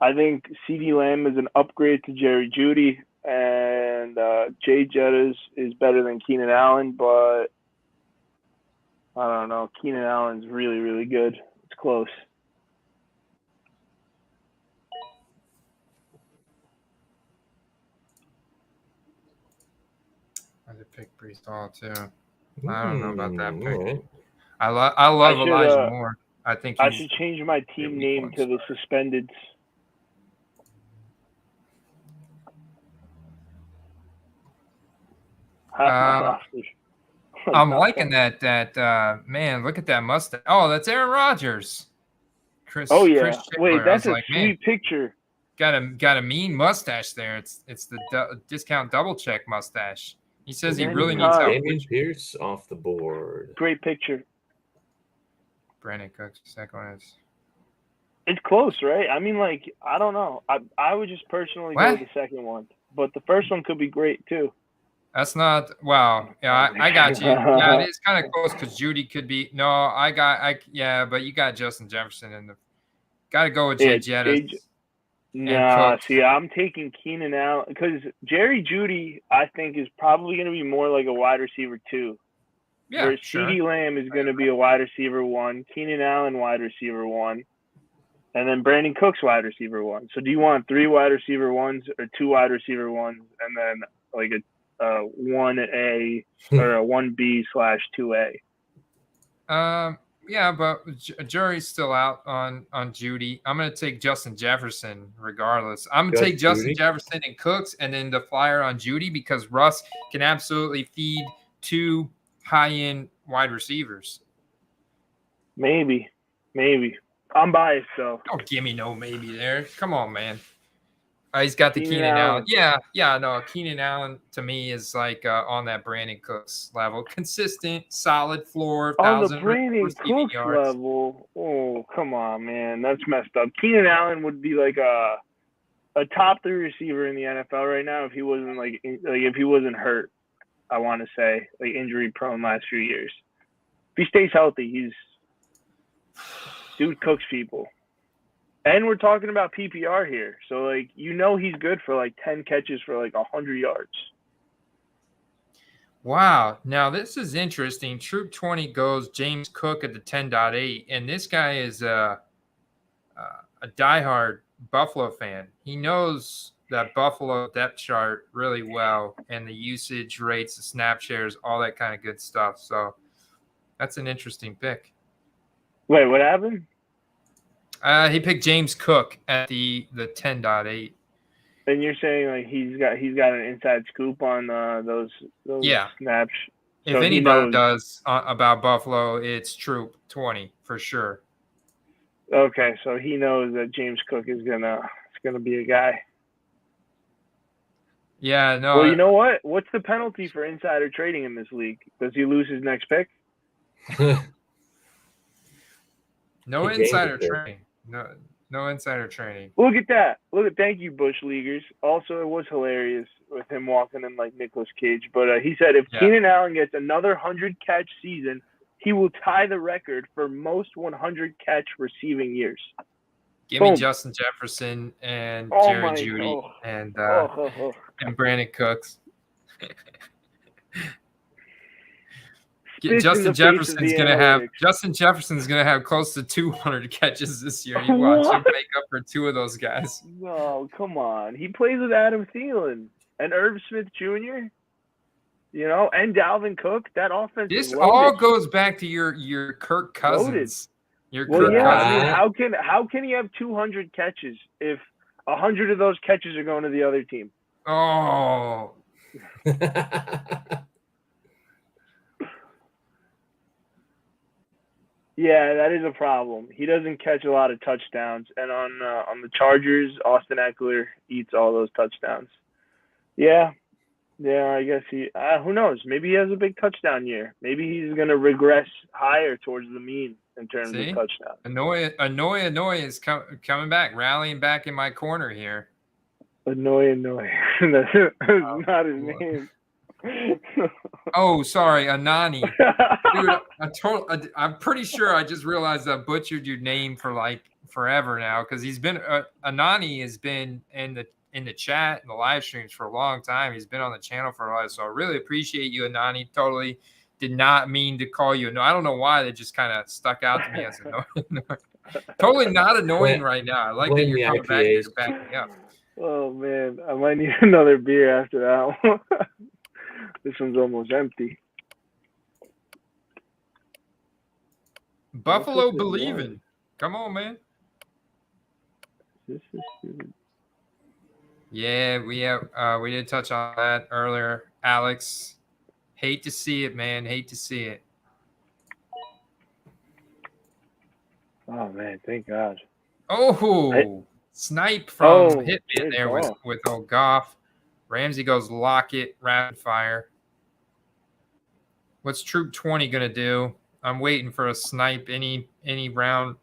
I think CeeDee Lamb is an upgrade to Jerry Jeudy, and Jay Jettas is better than Keenan Allen, but I don't know. Keenan Allen's really, really good. It's close. I did pick Brees Hall too. I don't know about that pick. Right. I love Elijah Moore. I think I should change my team name to the Suspendeds. I'm liking that. Man, look at that mustache. Oh, that's Aaron Rodgers. Chris Wait, that's a sweet picture. Got a mean mustache there. It's the discount double check mustache. He says he really needs help. Dameon Pierce off the board. Great picture. Brandon Cooks, second one is. It's close, right? I mean, like, I don't know. I would just personally go with the second one, but the first one could be great too. That's not wow. Yeah, I got you. Yeah, it is kind of close because Judy could be. No, but you got Justin Jefferson in the. Got to go with Jay Jettas. Nah, see, I'm taking Keenan Allen because Jerry Jeudy, I think, is probably going to be more like a wide receiver 2. Yeah, where CeeDee Lamb is going to be a wide receiver 1, Keenan Allen wide receiver 1, and then Brandon Cooks wide receiver 1. So do you want 3 wide receiver 1s or 2 wide receiver 1s and then like a 1A or a 1B/2A? Yeah, but jury's still out on Judy. I'm going to take Justin Jefferson regardless. I'm going to take Justin Jefferson and Cooks and then the flyer on Judy because Russ can absolutely feed 2 high-end wide receivers. Maybe. I'm biased, so. Don't give me no maybe there. Come on, man. He's got the Keenan Allen. Yeah, no. Keenan Allen to me is like on that Brandon Cooks level. Consistent, solid floor. On the Brandon Cooks level, oh, come on, man. That's messed up. Keenan Allen would be like a top 3 receiver in the NFL right now if he wasn't hurt. I want to say like injury prone last few years. he stays healthy, dude cooks people. And we're talking about PPR here. So, like, he's good for, like, 10 catches for, like, 100 yards. Wow. Now, this is interesting. Troop 20 goes James Cook at the 10.8, and this guy is a diehard Buffalo fan. He knows that Buffalo depth chart really well and the usage rates, the snap shares, all that kind of good stuff. So that's an interesting pick. Wait, what happened? He picked James Cook at the 10.8. And you're saying like he's got an inside scoop on those snaps. If anybody does about Buffalo, it's Troop 20 for sure. Okay, so he knows that James Cook is gonna be a guy. Yeah, no. Well, you know what? What's the penalty for insider trading in this league? Does he lose his next pick? No insider trading. No insider trading. Look at that. Thank you, Bush Leaguers. Also, it was hilarious with him walking in like Nicolas Cage. But he said if Keenan Allen gets another 100-catch season, he will tie the record for most 100-catch receiving years. Give me Justin Jefferson and Jerry Jeudy and Brandon Cooks. Justin Jefferson's gonna have close to 200 catches this year. You watch him make up for two of those guys. No, come on. He plays with Adam Thielen and Irv Smith Jr. And Dalvin Cook. That offense. This all goes back to your Kirk Cousins. Cousins. I mean, how can he have 200 catches if 100 of those catches are going to the other team? Oh. Yeah, that is a problem. He doesn't catch a lot of touchdowns, and on the Chargers, Austin Eckler eats all those touchdowns. Yeah, I guess who knows? Maybe he has a big touchdown year. Maybe he's going to regress higher towards the mean in terms of touchdowns. Annoy is coming back, rallying back in my corner here. Annoy. That's not his name. Oh, sorry, Anani. Dude, I'm pretty sure I just realized I butchered your name for like forever now because he's been Anani has been in the chat and the live streams for a long time. He's been on the channel for a while, so I really appreciate you, Anani. Totally did not mean to call you. No, I don't know why that just kind of stuck out to me as annoying. Totally not annoying right now. I like that you're coming back and you're backing up. Oh man, I might need another beer after that one. This one's almost empty. Buffalo believing. Come on, man. This is stupid. Yeah, we did touch on that earlier. Alex, hate to see it, man. Hate to see it. Oh man, thank God. Oh, snipe from Hitman there with old Goff. Ramsey goes Lockett, rapid fire. What's Troop 20 gonna do? I'm waiting for a snipe any round,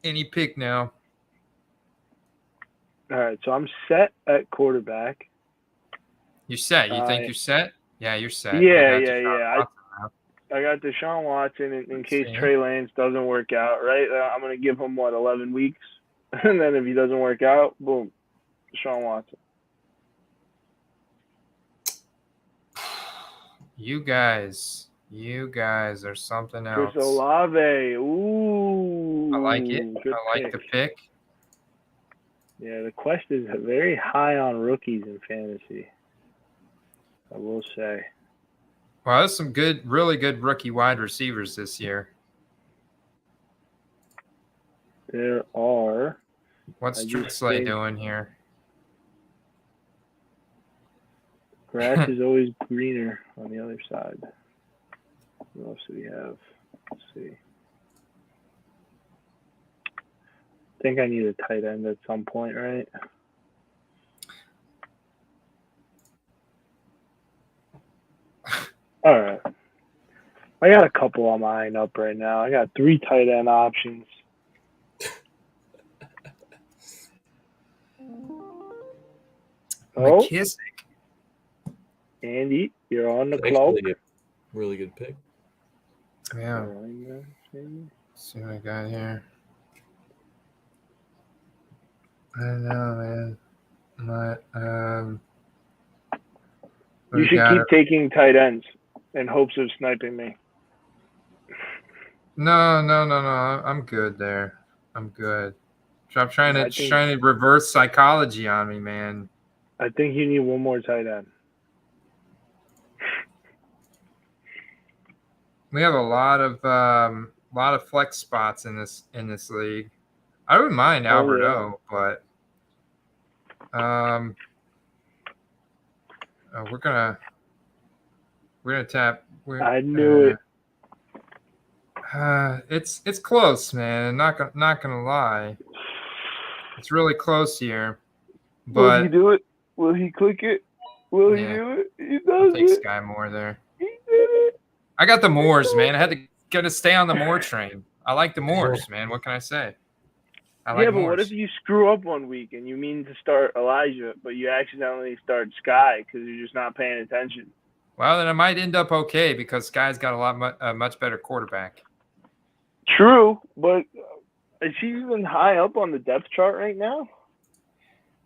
any pick now. All right, so I'm set at quarterback. You're set. You think you're set? Yeah, you're set. Yeah. I got Deshaun Watson in case Trey Lance doesn't work out, right? I'm going to give him, 11 weeks? And then if he doesn't work out, boom, Deshaun Watson. You guys are something else. Chris Olave. Ooh. I like it. I like the pick. Yeah, the Quest is very high on rookies in fantasy, I will say. Well, there's some really good rookie wide receivers this year. There are. What's Trixley doing here? Grass is always greener on the other side. What else do we have? Let's see. I think I need a tight end at some point, right? All right. I got a couple on my line up right now. I got 3 tight end options. McKissick. Andy, you're on the clock. Really good pick. Yeah. Carolina, maybe? Let's see what I got here. I don't know, man. What You we should got? keep taking tight ends in hopes of sniping me. No. I'm good there. I'm good. I'm trying I to think- trying to reverse psychology on me, man. I think you need one more tight end. We have a lot of flex spots in this league. I wouldn't mind Oh, Alberto, but we're gonna tap. I knew it. It's close, man. Not gonna lie. It's really close here. Will he But do it? Will he click it? Will he Yeah. do it? He I'll does take it. Sky Moore there. He did it. I got the Moors, man. I had to gotta stay on the Moore train. I like the Moors, man. What can I say? I like Yeah, but Moors. what if you screw up one week and you mean to start Elijah, but you accidentally start Sky because you're just not paying attention? Well, then I might end up okay because Sky's got a much better quarterback. True, but is he even high up on the depth chart right now?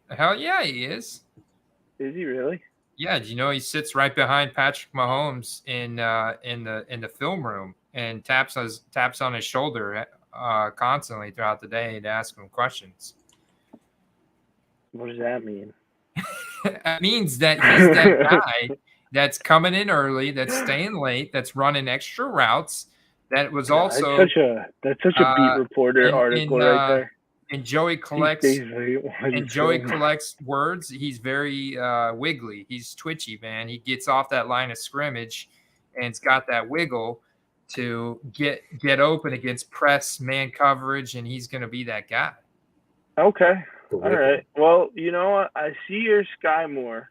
Hell yeah, he is. Is he really? Yeah, do you know he sits right behind Patrick Mahomes in the film room and taps on his shoulder constantly throughout the day to ask him questions. What does that mean? It means that he's that guy that's coming in early, that's staying late, that's running extra routes. That was also that's such a beat reporter article right there. And Joey collects He stays late while he's filming. collects words. He's very wiggly. He's twitchy, man. He gets off that line of scrimmage and it's got that wiggle to get open against press man coverage, and he's going to be that guy. Okay. All right. Well, you know what? I see your Sky Moore.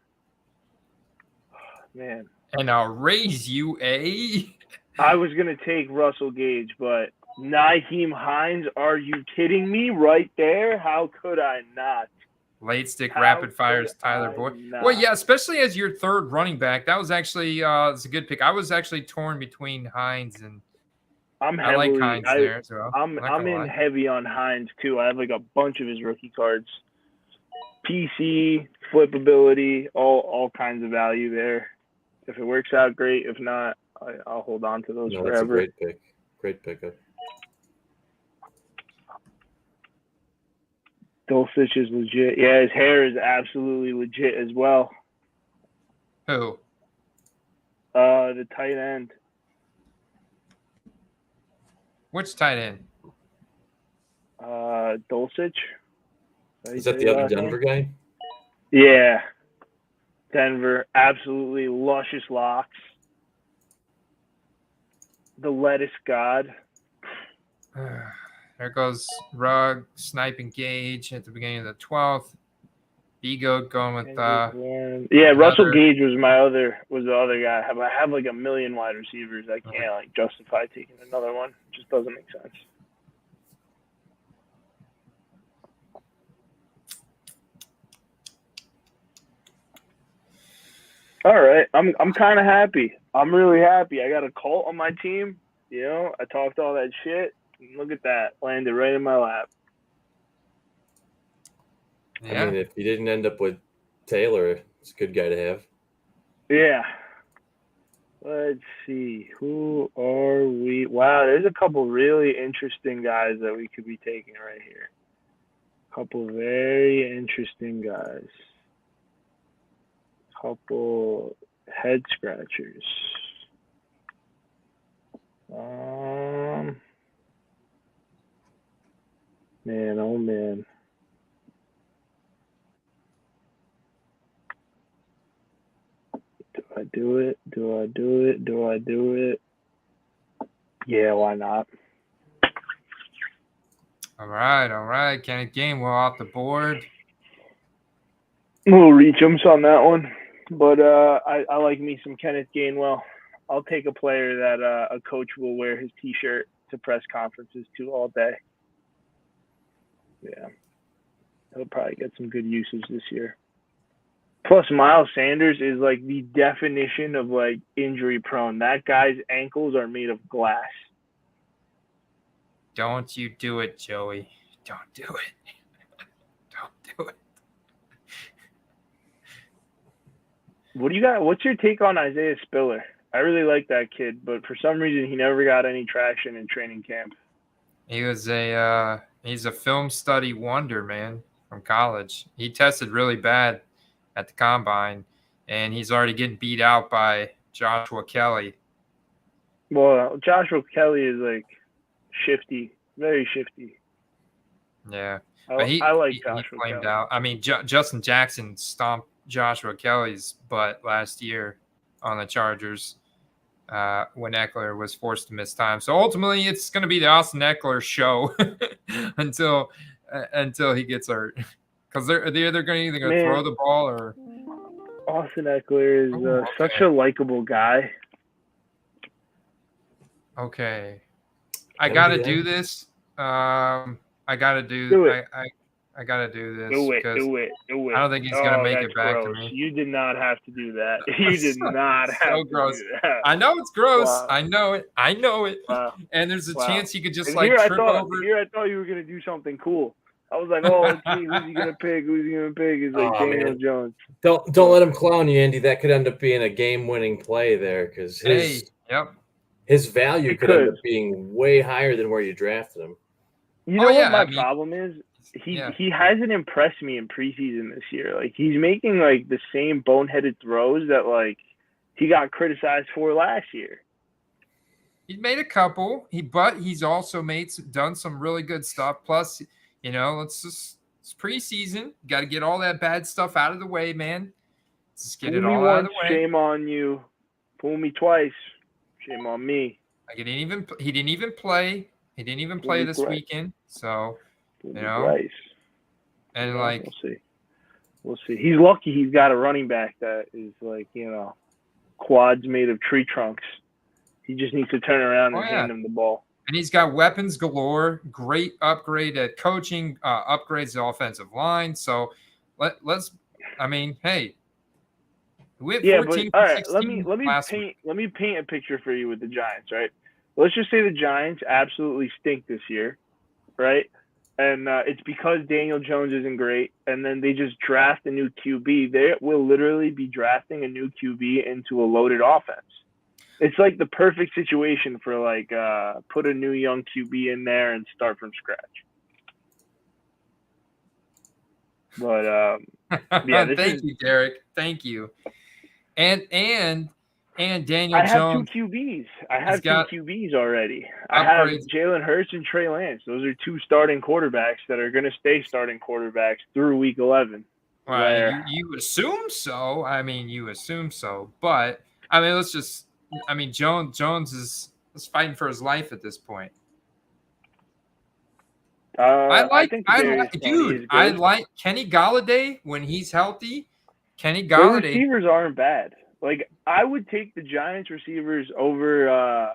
Man. And I'll raise you a. I was going to take Russell Gage, but Nyheim Hines, are you kidding me right there? How could I not? Late stick rapid fires Tyler Boyd. Well, yeah, especially as your third running back. That was actually it's a good pick. I was actually torn between Hines and I like Hines there as well. I'm in heavy on Hines too. I have like a bunch of his rookie cards. PC, flippability, all kinds of value there. If it works out, great. If not, I'll hold on to those forever. That's a great pick. Great pickup. Dulcich is legit. Yeah, his hair is absolutely legit as well. Who? The tight end. Which tight end? Dulcich. Is that the other Denver guy? Yeah. Denver, absolutely luscious locks. The lettuce god. There goes Rugg, sniping Gage at the beginning of the 12th. B-Goat going with Russell Gage was the other guy. I have like a million wide receivers. I can't like justify taking another one. It just doesn't make sense. All right, I'm kind of happy. I'm really happy. I got a Colt on my team. You know, I talked all that shit. Look at that, landed right in my lap. Yeah. I mean, if you didn't end up with Taylor, it's a good guy to have. Yeah. Let's see. Who are we? Wow, there's a couple really interesting guys that we could be taking right here. A couple very interesting guys. Couple head scratchers. Man, oh man. Do I do it? Do I do it? Do I do it? Yeah, why not? All right. Kenneth Gainwell off the board. We'll reach him on that one. But I like me some Kenneth Gainwell. I'll take a player that a coach will wear his T-shirt to press conferences to all day. Yeah. He'll probably get some good usage this year. Plus, Miles Sanders is like the definition of like injury prone. That guy's ankles are made of glass. Don't you do it, Joey. Don't do it. Don't do it. What do you got? What's your take on Isaiah Spiller? I really like that kid, but for some reason he never got any traction in training camp. He's a film study wonder, man, from college. He tested really bad at the combine, and he's already getting beat out by Joshua Kelly. Well, Joshua Kelly is like shifty, very shifty. Yeah, I like he Joshua flamed Kelly. out. I mean, Justin Jackson stomped Joshua Kelly's butt last year on the Chargers when Eckler was forced to miss time. So ultimately, it's going to be the Austin Eckler show until he gets hurt, because they're either going to throw the ball or. Austin Eckler is such a likable guy. Okay, I got to do this. I got to Do it. I got to do this. Do it. I don't think he's going to make it back gross. to me. You did not have to do that. You did not have to gross. do that. I know it's gross. Wow. I know it. Wow. And there's a chance he could just Here trip over. Here I thought you were going to do something cool. I was like, oh, who's he going to pick? Who's he going to pick? It's like Daniel Jones. Don't let him clown you, Andy. That could end up being a game-winning play there, because his value could end up being way higher than where you drafted him. You know what my problem is? He hasn't impressed me in preseason this year. Like, he's making like the same boneheaded throws that like he got criticized for last year. He's made a couple. But he's also done some really good stuff. Plus, it's preseason. Got to get all that bad stuff out of the way, man. Let's just get it all out of the way. Shame on you. Fool me twice. Shame on me. He didn't even play. He didn't even play this weekend. So, Right. And we'll see. He's lucky he's got a running back that is like, quads made of tree trunks. He just needs to turn around and hand him the ball. And he's got weapons galore. Great upgrade at coaching. Upgrades the offensive line. So let's. I mean, hey. We had 14 all right. Let me paint a picture for you with the Giants, right? Let's just say the Giants absolutely stink this year, right? And it's because Daniel Jones isn't great, and then they just draft a new QB. They will literally be drafting a new QB into a loaded offense. It's like the perfect situation for like put a new young QB in there and start from scratch. But thank you, Derek. Thank you. And Daniel Jones. I have two QBs. I have two QBs already. I have Jalen Hurts and Trey Lance. Those are two starting quarterbacks that are going to stay starting quarterbacks through Week 11. Well, you assume so. I mean, But I mean, Jones is fighting for his life at this point. I like Kenny Golladay when he's healthy. Kenny Golladay. The receivers aren't bad. Like, I would take the Giants receivers over.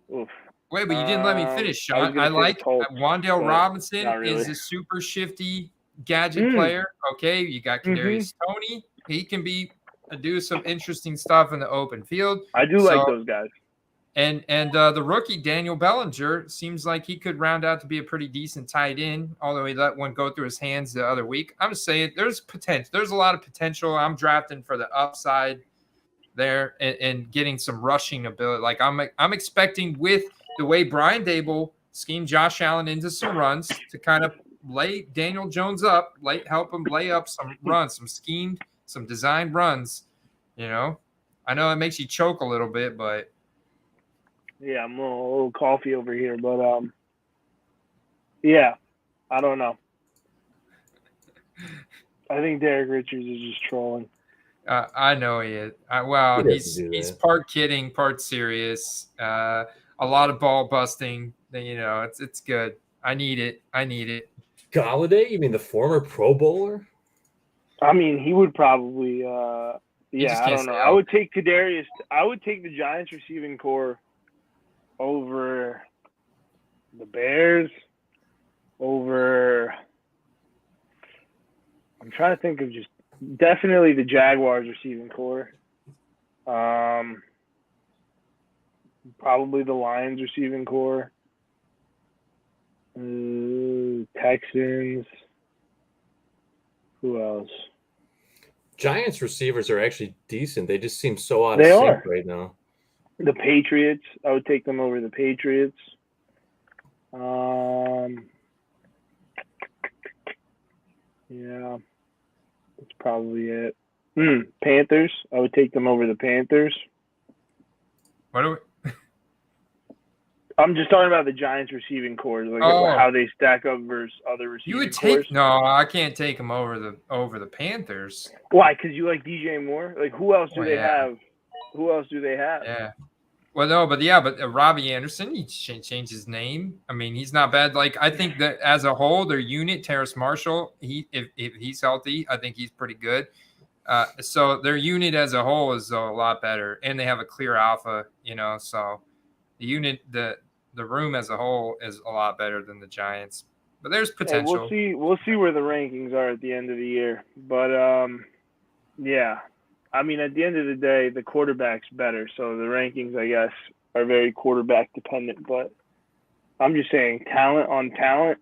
Wait, but you didn't let me finish, Sean. I like Wan'Dale Robinson is a super shifty gadget player. Okay, you got Kadarius Toney. He can do some interesting stuff in the open field. I do like those guys. And the rookie Daniel Bellinger seems like he could round out to be a pretty decent tight end, although he let one go through his hands the other week. I'm just saying there's potential. There's a lot of potential. I'm drafting for the upside there and getting some rushing ability. Like I'm expecting, with the way Brian Dable schemed Josh Allen into some runs, to kind of lay Daniel Jones up, help him lay up some runs, some schemed, some designed runs. I know it makes you choke a little bit, but. Yeah, I'm a little coffee over here, but yeah, I don't know. I think Derek Richards is just trolling. I know he is. He's part kidding, part serious. A lot of ball busting. It's good. I need it. Golladay? You mean the former Pro Bowler? I mean, he would probably. I don't know. I would take Kadarius. I would take the Giants receiving core over the Bears, I'm trying to think of just Definitely the Jaguars receiving core. Probably the Lions receiving core. Texans. Who else? Giants receivers are actually decent. They just seem so out They of are. sync right now. The Patriots. I would take them over the Patriots. Yeah, that's probably it. Panthers. I would take them over the Panthers. What do we? I'm just talking about the Giants receiving cores, like how they stack up versus other receiving You would cores. take no, I can't take them over the Panthers. Why? Because you like DJ Moore. Like who else do they yeah. have? Who else do they have? Yeah. Well, no, but Robbie Anderson, he changed his name. I mean, he's not bad. Like I think that as a whole, their unit, Terrace Marshall, if he's healthy, I think he's pretty good. So their unit as a whole is a lot better, and they have a clear alpha. So the unit, the room as a whole is a lot better than the Giants. But there's potential. Hey, we'll see where the rankings are at the end of the year. But yeah. I mean, at the end of the day, the quarterback's better. So the rankings, I guess, are very quarterback dependent. But I'm just saying, talent on talent.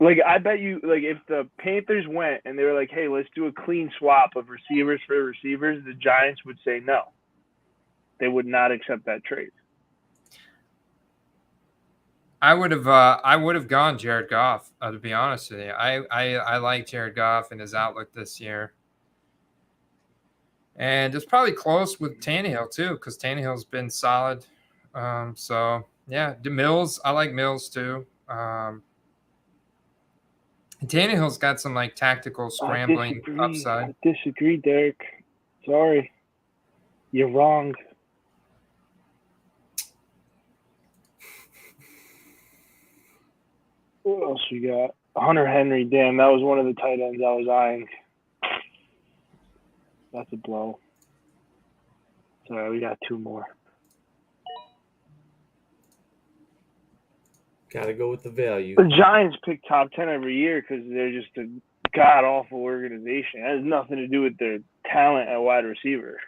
Like, I bet you, like, if the Panthers went and they were like, hey, let's do a clean swap of receivers for receivers, the Giants would say no. They would not accept that trade. I would have gone Jared Goff, to be honest with you. I like Jared Goff and his outlook this year. And it's probably close with Tannehill too, because Tannehill's been solid. So yeah, Mills, I like Mills too. Tannehill's got some like tactical scrambling upside. I disagree, Derek. Sorry, you're wrong. What else we got? Hunter Henry. Damn, that was one of the tight ends I was eyeing. That's a blow. Sorry, we got two more. Got to go with the value. The Giants pick top 10 every year because they're just a god-awful organization. It has nothing to do with their talent at wide receiver.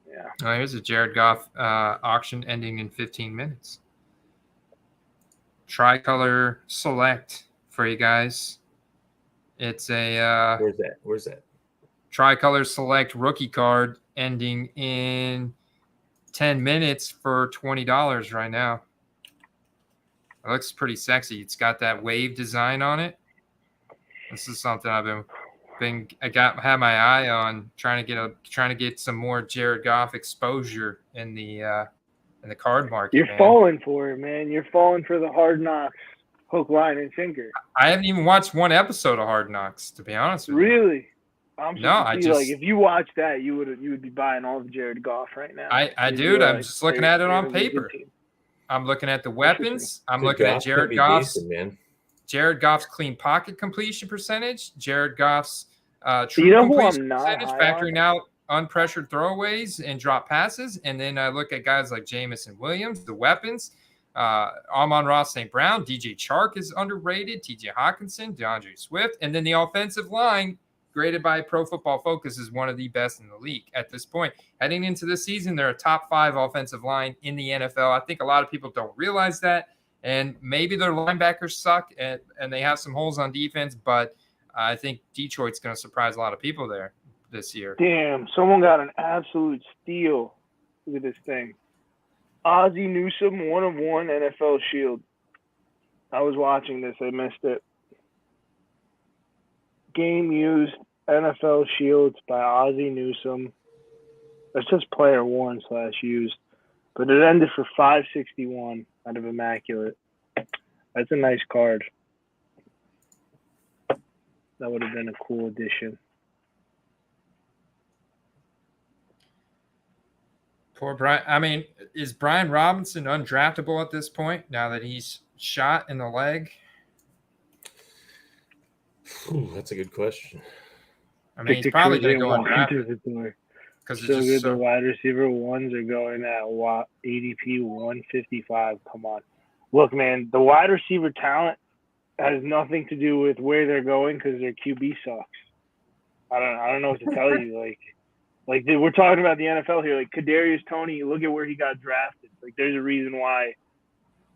Yeah. Oh, here's a Jared Goff auction ending in 15 minutes. Tricolor select for you guys. It's a Where's that? Tricolor select rookie card ending in 10 minutes for $20 right now. It looks pretty sexy. It's got that wave design on it. This is something I've had my eye on, trying to get some more Jared Goff exposure in the card market. You're falling for it, man. You're falling for the Hard Knocks hook, line, and sinker. I haven't even watched one episode of Hard Knocks, to be honest with you. Really? Like if you watch that, you would be buying all of Jared Goff right now. I'm just looking at it on paper. I'm looking at the weapons. I'm looking at Jared Goff's Jared Goff's clean pocket completion percentage, Jared Goff's true completion percentage, factoring out unpressured throwaways and drop passes. And then I look at guys like Jamison Williams, the weapons, Amon-Ra St. Brown, DJ Chark is underrated, TJ Hawkinson, DeAndre Swift, and then the offensive line, graded by Pro Football Focus, is one of the best in the league at this point. Heading into this season, they're a top 5 offensive line in the NFL. I think a lot of people don't realize that, and maybe their linebackers suck and they have some holes on defense, but I think Detroit's going to surprise a lot of people there this year. Damn, someone got an absolute steal. Look at this thing. Ozzie Newsome, 1 of 1 NFL Shield. I was watching this. I missed it. Game used NFL Shields by Ozzie Newsome. It says player 1/used, but it ended for 561 out of Immaculate. That's a nice card. That would have been a cool addition. Poor Brian. I mean, is Brian Robinson undraftable at this point now that he's shot in the leg? Ooh, that's a good question. I mean, he's probably going to go undrafted. Because it's just the wide receiver ones are going at ADP 155. Come on. Look, man, the wide receiver talent has nothing to do with where they're going because their QB sucks. I don't know what to tell you. We're talking about the NFL here. Like Kadarius Toney, look at where he got drafted. Like there's a reason why.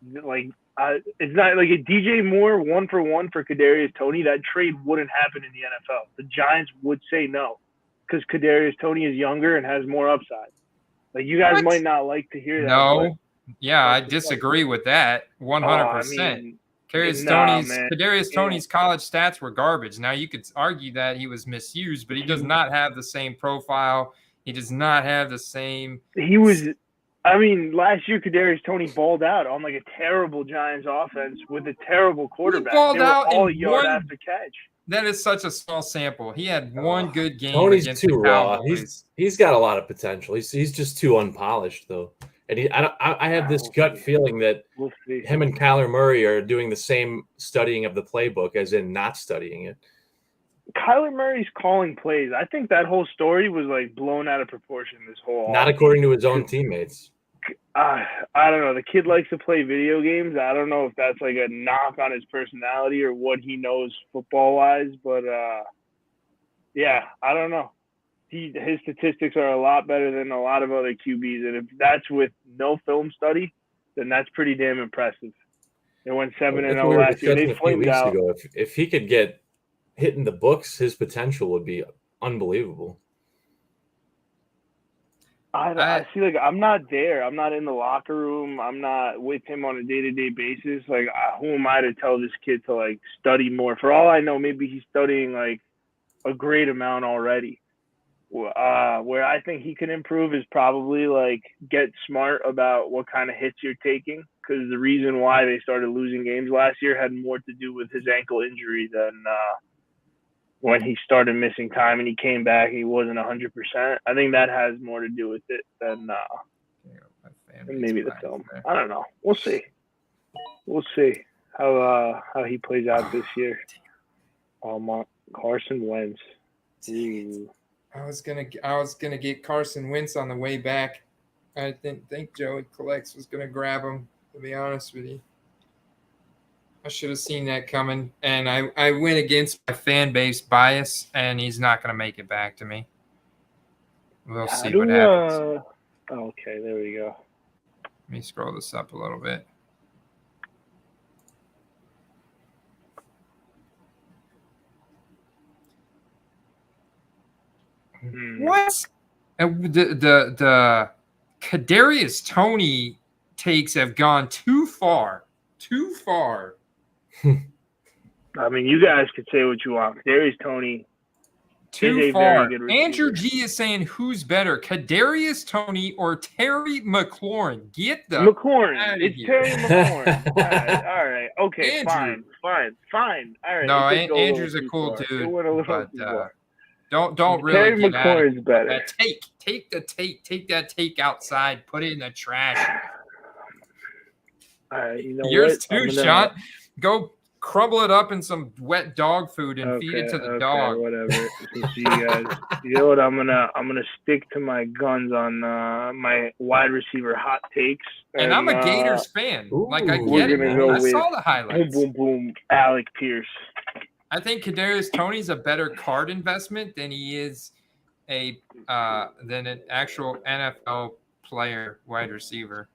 It's not like a DJ Moore 1-for-1 for Kadarius Toney. That trade wouldn't happen in the NFL. The Giants would say no because Kadarius Toney is younger and has more upside. Like you guys might not like to hear that. No, yeah, I disagree with that 100%. Kadarius Toney's college stats were garbage. Now you could argue that he was misused, but he does not have the same profile. He does not have the same. Last year Kadarius Toney balled out on like a terrible Giants offense with a terrible quarterback. He balled out all in yard after catch. That is such a small sample. He had one good game Tony's too raw. Cowboys. He's got a lot of potential. He's just too unpolished though. And I have this gut feeling that him and Kyler Murray are doing the same studying of the playbook as in not studying it. Kyler Murray's calling plays. I think that whole story was like blown out of proportion. This whole not according to his own teammates. I don't know. The kid likes to play video games. I don't know if that's like a knock on his personality or what he knows football wise, but yeah, I don't know. His statistics are a lot better than a lot of other QBs, and if that's with no film study, then that's pretty damn impressive. They went 7-0 last year. They flamed out. If he could get hit in the books, his potential would be unbelievable. I see. Like I'm not there. I'm not in the locker room. I'm not with him on a day-to-day basis. Like who am I to tell this kid to like study more? For all I know, maybe he's studying like a great amount already. Where I think he can improve is probably like get smart about what kind of hits you're taking, because the reason why they started losing games last year had more to do with his ankle injury than when he started missing time and he came back, he wasn't 100%. I think that has more to do with it than maybe the film. I don't know. We'll see. We'll see how he plays out this year. Carson Wentz. Ooh. I was gonna get Carson Wentz on the way back. I didn't think Joey Collects was gonna grab him, to be honest with you. I should have seen that coming, and I went against my fan base bias, and he's not gonna make it back to me. We'll see what happens. Okay, there we go. Let me scroll this up a little bit. What? The Kadarius Toney takes have gone too far. Too far. I mean, you guys could say what you want. Kadarius Toney too far. Andrew G is saying who's better, Kadarius Toney or Terry McLaurin? Get the McLaurin. It's here. Terry McLaurin. All right. Okay. Andrew. Fine. All right. No, Andrew's a cool dude, but don't really. Terry McLaurin's better. Take that take outside. Put it in the trash. All right. You know yours what? too, Sean. Go crumble it up in some wet dog food and feed it to the dog. Whatever. So see you guys. You know what? I'm gonna stick to my guns on my wide receiver hot takes. And I'm a Gators fan. Like I get it. I saw the highlights. Boom. Alec Pierce. I think Kadarius Toney's a better card investment than he is than an actual NFL player wide receiver.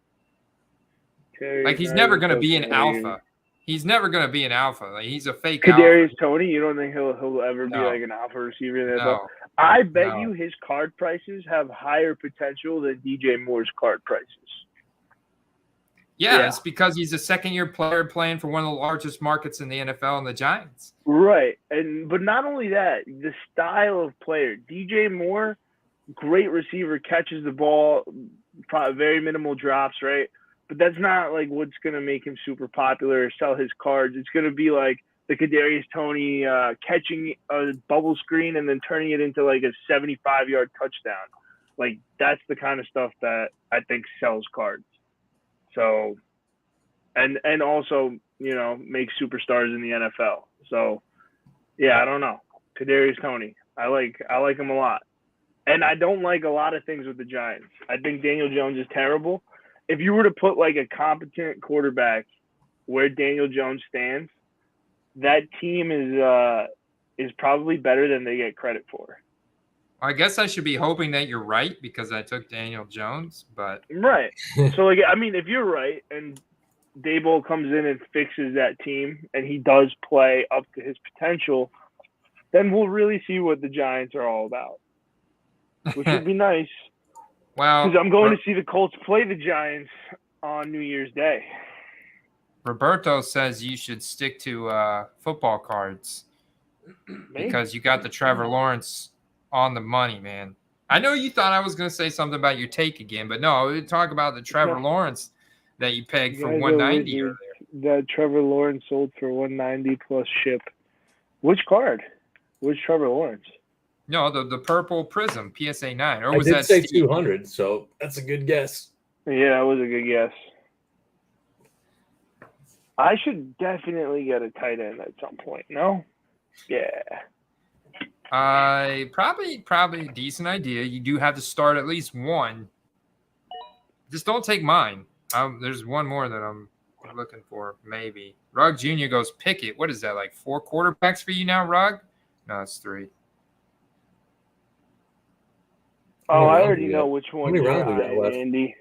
Like he's never going to be an alpha. He's never going to be an alpha. Like he's a fake Kadarius alpha. Toney, you don't think he'll ever be like an alpha receiver? No. I bet you his card prices have higher potential than DJ Moore's card prices. Yeah, it's because he's a second-year player playing for one of the largest markets in the NFL and the Giants. Right. But not only that, the style of player. DJ Moore, great receiver, catches the ball, probably very minimal drops, right? But that's not like what's going to make him super popular or sell his cards. It's going to be like the Kadarius Toney catching a bubble screen and then turning it into like a 75-yard touchdown. Like that's the kind of stuff that I think sells cards. So, and also, you know, make superstars in the NFL. So, yeah, I don't know. Kadarius Toney, I like him a lot. And I don't like a lot of things with the Giants. I think Daniel Jones is terrible. If you were to put like a competent quarterback where Daniel Jones stands, that team is probably better than they get credit for. I guess I should be hoping that you're right because I took Daniel Jones, but Right. So, like, I mean, if you're right and Daboll comes in and fixes that team and he does play up to his potential, then we'll really see what the Giants are all about, which would be nice. well, Because I'm going to see the Colts play the Giants on New Year's Day. Roberto says you should stick to football cards because you got the Trevor Lawrence on the money, man. I know you thought I was going to say something about your take again, but no, we talk about the Trevor Lawrence that you pegged for 190 earlier. That Trevor Lawrence sold for 190 plus ship. Which card? Which Trevor Lawrence? No, the purple prism PSA 9. Or I was did that say Steve? 200, so that's a good guess. Yeah, that was a good guess. I should definitely get a tight end at some point. No? Yeah. Probably a decent idea. You do have to start at least one. Just don't take mine. There's one more that I'm looking for, maybe. Rugg Jr. goes Pickett. What is that, like 4 quarterbacks for you now, Rugg? No, it's 3. Oh, I already know which one you're rounds we got eyeing, left? Andy.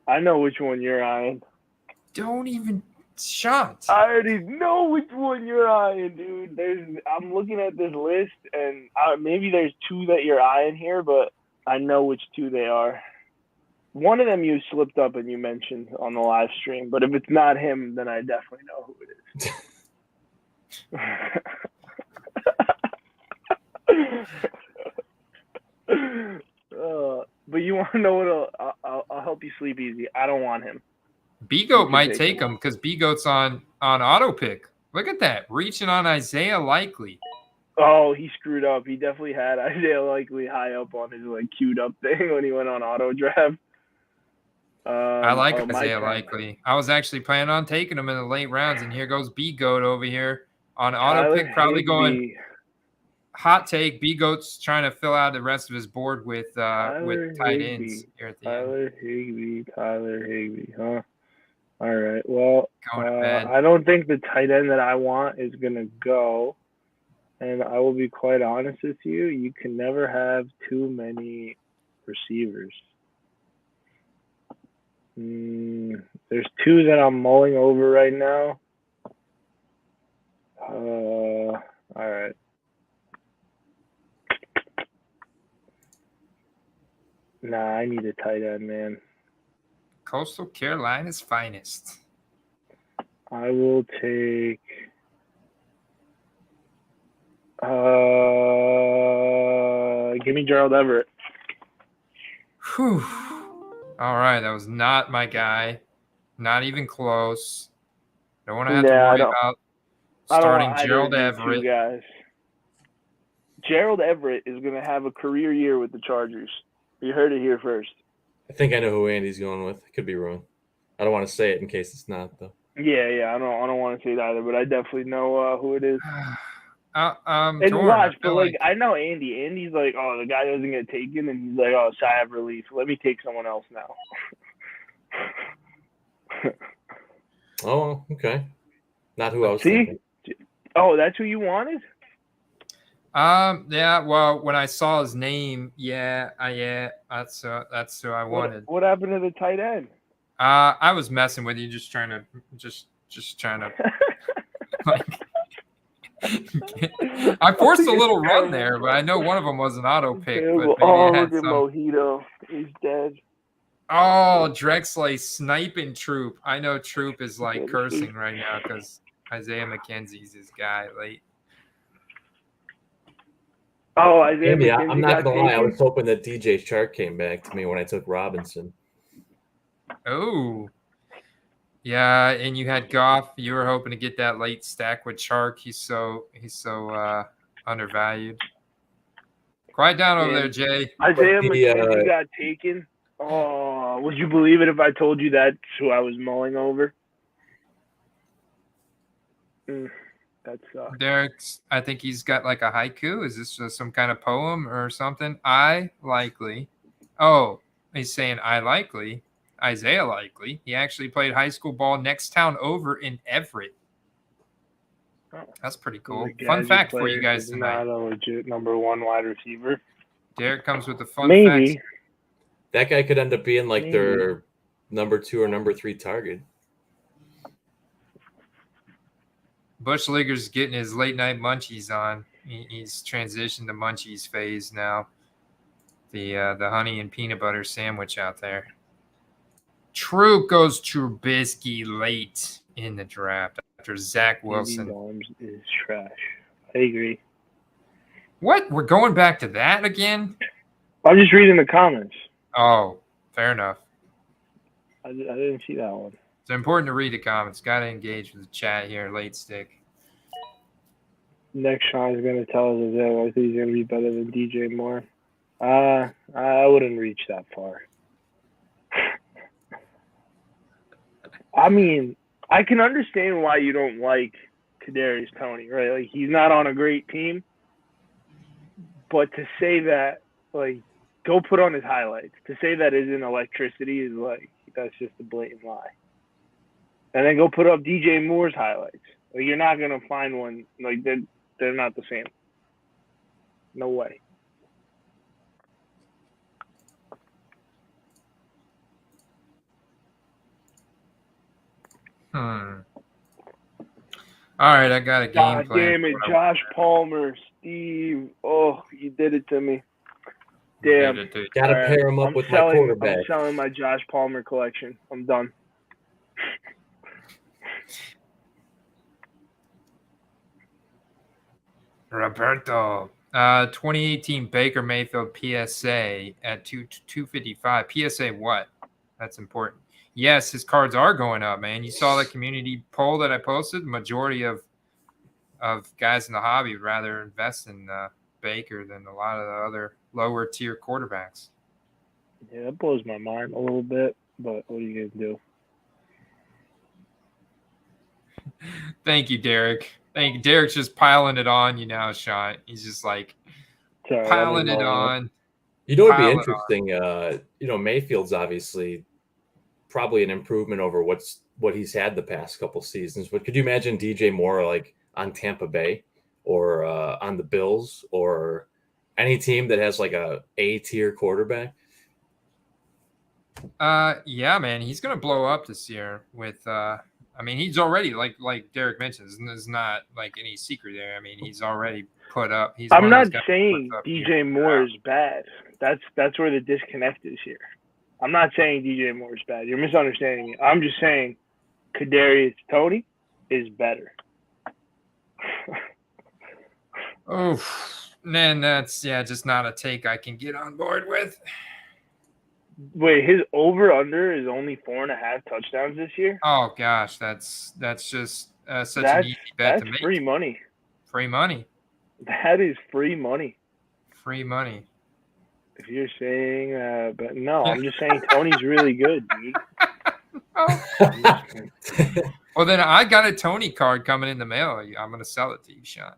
I know which one you're eyeing. Don't even shot. I already know which one you're eyeing, dude. I'm looking at this list, and maybe there's 2 that you're eyeing here, but I know which 2 they are. One of them you slipped up and you mentioned on the live stream, but if it's not him, then I definitely know who it is. But you want to know what? I'll help you sleep easy. I don't want him. B-Goat might take him because B-Goat's on auto pick. Look at that. Reaching on Isaiah Likely. Oh, he screwed up. He definitely had Isaiah Likely high up on his like queued up thing when he went on auto draft. I like Isaiah Likely. I was actually planning on taking him in the late rounds, and here goes B-Goat over here on auto pick, probably going hot take. B-Goat's trying to fill out the rest of his board with tight ends here at the end. Tyler Higbee, huh? All right. Well, Going to bed. I don't think the tight end that I want is going to go. And I will be quite honest with you. You can never have too many receivers. There's 2 that I'm mulling over right now. All right. Nah, I need a tight end, man. Coastal Carolina's finest. I will take give me Gerald Everett. Whew. All right, that was not my guy. Not even close. Don't want to have to worry about starting Gerald Everett. Guys. Gerald Everett is going to have a career year with the Chargers. You heard it here first. I think I know who Andy's going with. I could be wrong. I don't want to say it in case it's not, though. Yeah. I don't want to say it either, but I definitely know who it is. And watch, but I know Andy. Andy's like, oh, the guy doesn't get taken, and he's like, oh, sigh of relief. Let me take someone else now. Oh, okay. Not who I was thinking. Oh, that's who you wanted? Yeah. Well, when I saw his name, that's who I wanted. What happened to the tight end? I was messing with you, just trying to like. I forced a little run there, but I know one of them was an auto pick. But look at Mojito. He's dead. Oh, Drexley sniping Troop. I know Troop is like cursing right now because Isaiah McKenzie's his guy late. Oh, Isaiah Andy, McKenzie I'm not going to lie. I was hoping that DJ Shark came back to me when I took Robinson. Oh. Yeah, and you had Goff. You were hoping to get that late stack with Chark. He's so undervalued. Quiet down over there, Jay. Isaiah McKenzie got taken. Oh, would you believe it if I told you that's who I was mulling over? That sucks. Derek, I think he's got like a haiku. Is this just some kind of poem or something? I likely. Oh, he's saying I likely. Isaiah Likely. He actually played high school ball next town over in Everett. That's pretty cool. The Fun gadget fact for you player guys is tonight. not a legit number 1 wide receiver. Derek comes with the fun Maybe. facts. That guy could end up being like Maybe. their number 2 or number 3 target. Bush Leaguer's getting his late night munchies on. He's transitioned to munchies phase now. The honey and peanut butter sandwich out there. Troop goes Trubisky late in the draft after Zach Wilson. Domes is trash. I agree. What? We're going back to that again? I'm just reading the comments. Oh, fair enough. I didn't see that one. It's important to read the comments. Got to engage with the chat here, late stick. Next, Sean's going to tell us that I think he's going to be better than DJ Moore. I wouldn't reach that far. I mean, I can understand why you don't like Kadarius Toney, right? Like, he's not on a great team. But to say that, like, go put on his highlights. To say that isn't electricity is like, that's just a blatant lie. And then go put up DJ Moore's highlights. Like, you're not going to find one. Like, they're not the same. No way. All right, I got a game God plan. damn it, Josh Palmer, Steve. Oh, you did it to me. Damn. Got to pair him up with my quarterback. I'm selling my Josh Palmer collection. I'm done. Roberto. 2018 Baker Mayfield PSA at 255. PSA what? That's important. Yes, his cards are going up, man. You saw the community poll that I posted. Majority of guys in the hobby would rather invest in Baker than a lot of the other lower tier quarterbacks. Yeah, that blows my mind a little bit, but what are you going to do? Thank you, Derek. Thank you. Derek's just piling it on you now, Sean. He's just like piling it on. You know, it'd be interesting. Mayfield's obviously probably an improvement over what he's had the past couple seasons. But could you imagine DJ Moore like on Tampa Bay or on the Bills or any team that has like a tier quarterback? Yeah, man, he's gonna blow up this year with I mean, he's already like Derek mentioned, there's not like any secret there. I mean, he's already put up. I'm not saying DJ Moore is bad. That's where the disconnect is here. I'm not saying DJ Moore is bad. You're misunderstanding me. I'm just saying Kadarius Toney is better. Oh, man, that's just not a take I can get on board with. Wait, his over/under is only 4.5 touchdowns this year? Oh gosh, that's just such an easy bet to make. That's free money. Free money. That is free money. Free money. If you're saying, but no, I'm just saying Tony's really good, dude. Well, then I got a Tony card coming in the mail. I'm going to sell it to you, Sean.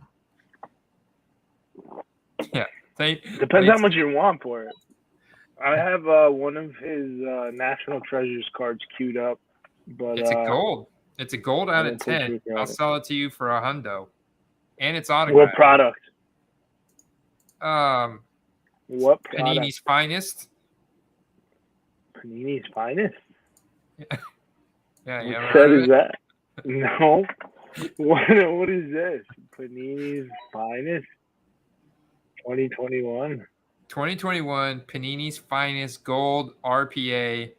Yeah. Depends how much you want for it. I have one of his National Treasures cards queued up, but it's a gold. It's a gold out of 10. I'll sell it to you for $100, and it's autographed. What product? What product? Panini's Finest. Panini's Finest? Yeah. What set is that? No. What is this? Panini's Finest? 2021. 2021 Panini's Finest Gold RPA.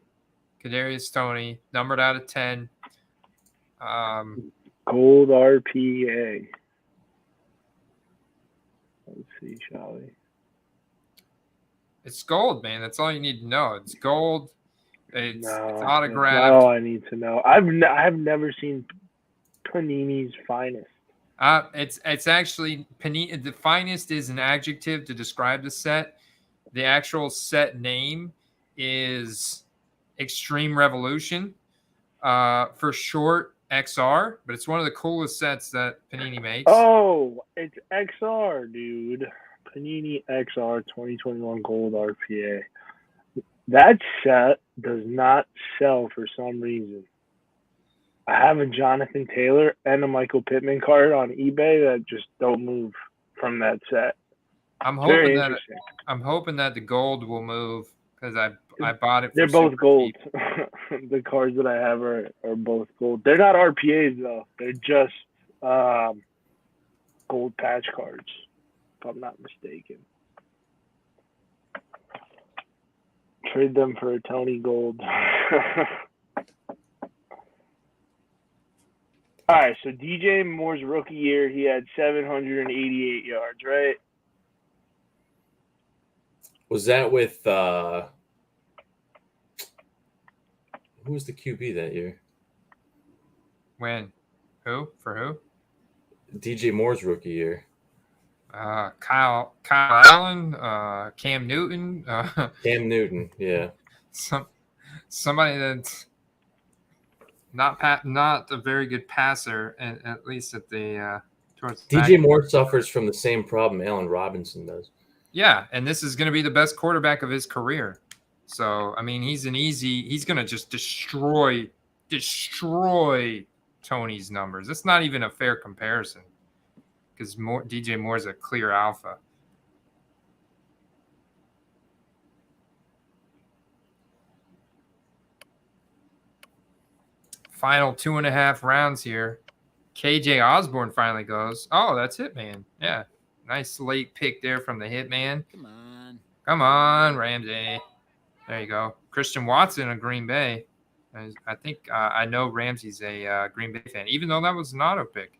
Kadarius Toney, numbered out of 10. Gold RPA. Let's see, shall we? It's gold, man. That's all you need to know. It's gold. It's autographed. That's not all I need to know. I've never seen Panini's Finest. It's actually Panini. The Finest is an adjective to describe the set. The actual set name is Extreme Revolution, for short XR. But it's one of the coolest sets that Panini makes. Oh, it's XR, dude. Panini XR 2021 Gold RPA. That set does not sell for some reason. I have a Jonathan Taylor and a Michael Pittman card on eBay that just don't move from that set. I'm Very hoping that the gold will move because I bought it. They're for both gold. cheap. The cards that I have are both gold. They're not RPAs though. They're just gold patch cards, if I'm not mistaken. Trade them for a Tony Gold. All right, so DJ Moore's rookie year, he had 788 yards, right? Was that with who was the QB that year? When? Who? For who? DJ Moore's rookie year. Kyle Allen, Cam Newton. Cam Newton, yeah. Somebody that's not a very good passer, and at least at the towards the DJ back. Moore suffers from the same problem Allen Robinson does. Yeah, and this is going to be the best quarterback of his career. So I mean, he's going to just destroy Tony's numbers. It's not even a fair comparison because DJ Moore is a clear alpha. Final 2.5 rounds here. KJ Osborne finally goes. Oh, that's Hitman. Yeah. Nice late pick there from the Hitman. Come on, Ramsey. There you go. Christian Watson of Green Bay. I think I know Ramsey's a Green Bay fan, even though that was an auto pick.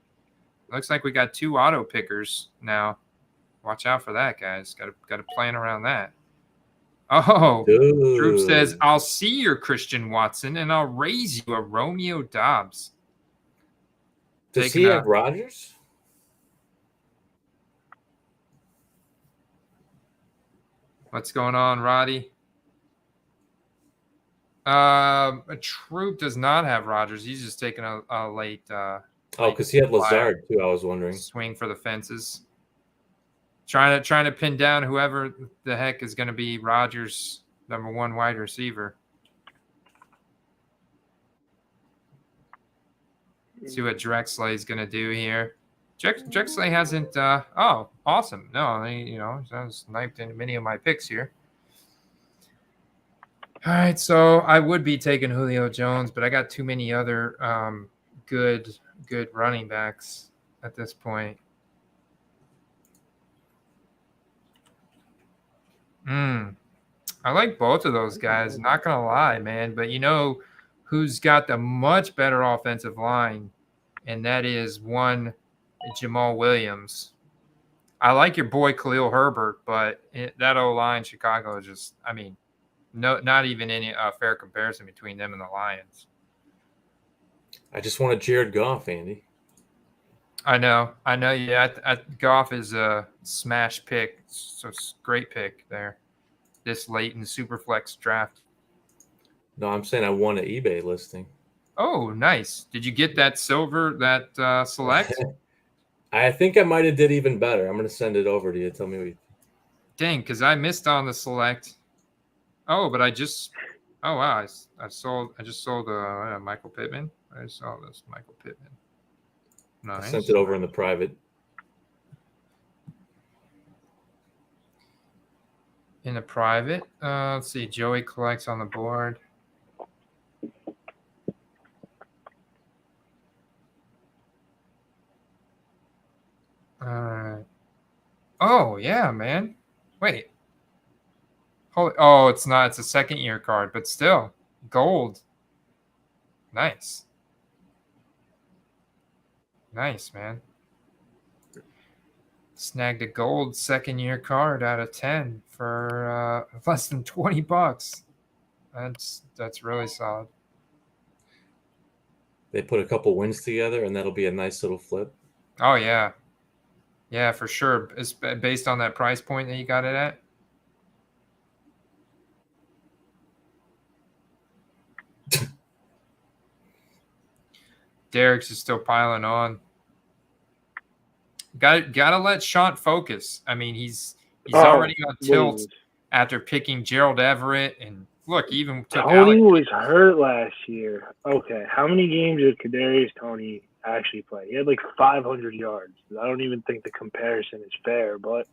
Looks like we got 2 auto pickers now. Watch out for that, guys. Got to plan around that. Oh, Drew says, I'll see your Christian Watson and I'll raise you a Romeo Dobbs. Does he have Rodgers? What's going on, Roddy? A Troop does not have Rodgers. He's just taking a late. Because he had Lazard too. I was wondering. Swing for the fences. Trying to pin down whoever the heck is going to be Rodgers' number 1 wide receiver. See what Drexler is going to do here. Drexler hasn't. Oh, awesome! No, he sniped in many of my picks here. All right, so I would be taking Julio Jones, but I got too many other good running backs at this point. I like both of those guys, not going to lie, man. But you know who's got the much better offensive line, and that is one Jamal Williams. I like your boy Khalil Herbert, but that O-line Chicago is just, I mean, not even any fair comparison between them and the Lions. I just wanted Jared Goff, Andy. I know. Yeah, Goff is a smash pick. So great pick there. This late in Superflex draft. No, I'm saying I won an eBay listing. Oh, nice. Did you get that silver, that select? I think I might have did even better. I'm going to send it over to you. Tell me what you think. Dang, because I missed on the select. Oh, but I just – oh, wow. I just sold Michael Pittman. I saw this Michael Pittman. Nice. I sent it over in the private. In the private. Let's see. Joey collects on the board. Oh, yeah, man. Wait. Oh, it's not. It's a second-year card, but still. Gold. Nice. Nice, man. Snagged a gold second-year card out of 10 for less than $20. That's really solid. They put a couple wins together, and that'll be a nice little flip. Oh, yeah. Yeah, for sure. It's based on that price point that you got it at. Derek's is still piling on. Gotta let Shant focus. I mean, he's already on tilt after picking Gerald Everett and Look, he even took Tony Alec. was hurt last year. Okay, how many games did Kadarius Toney actually play? He had like 500 yards. I don't even think the comparison is fair, but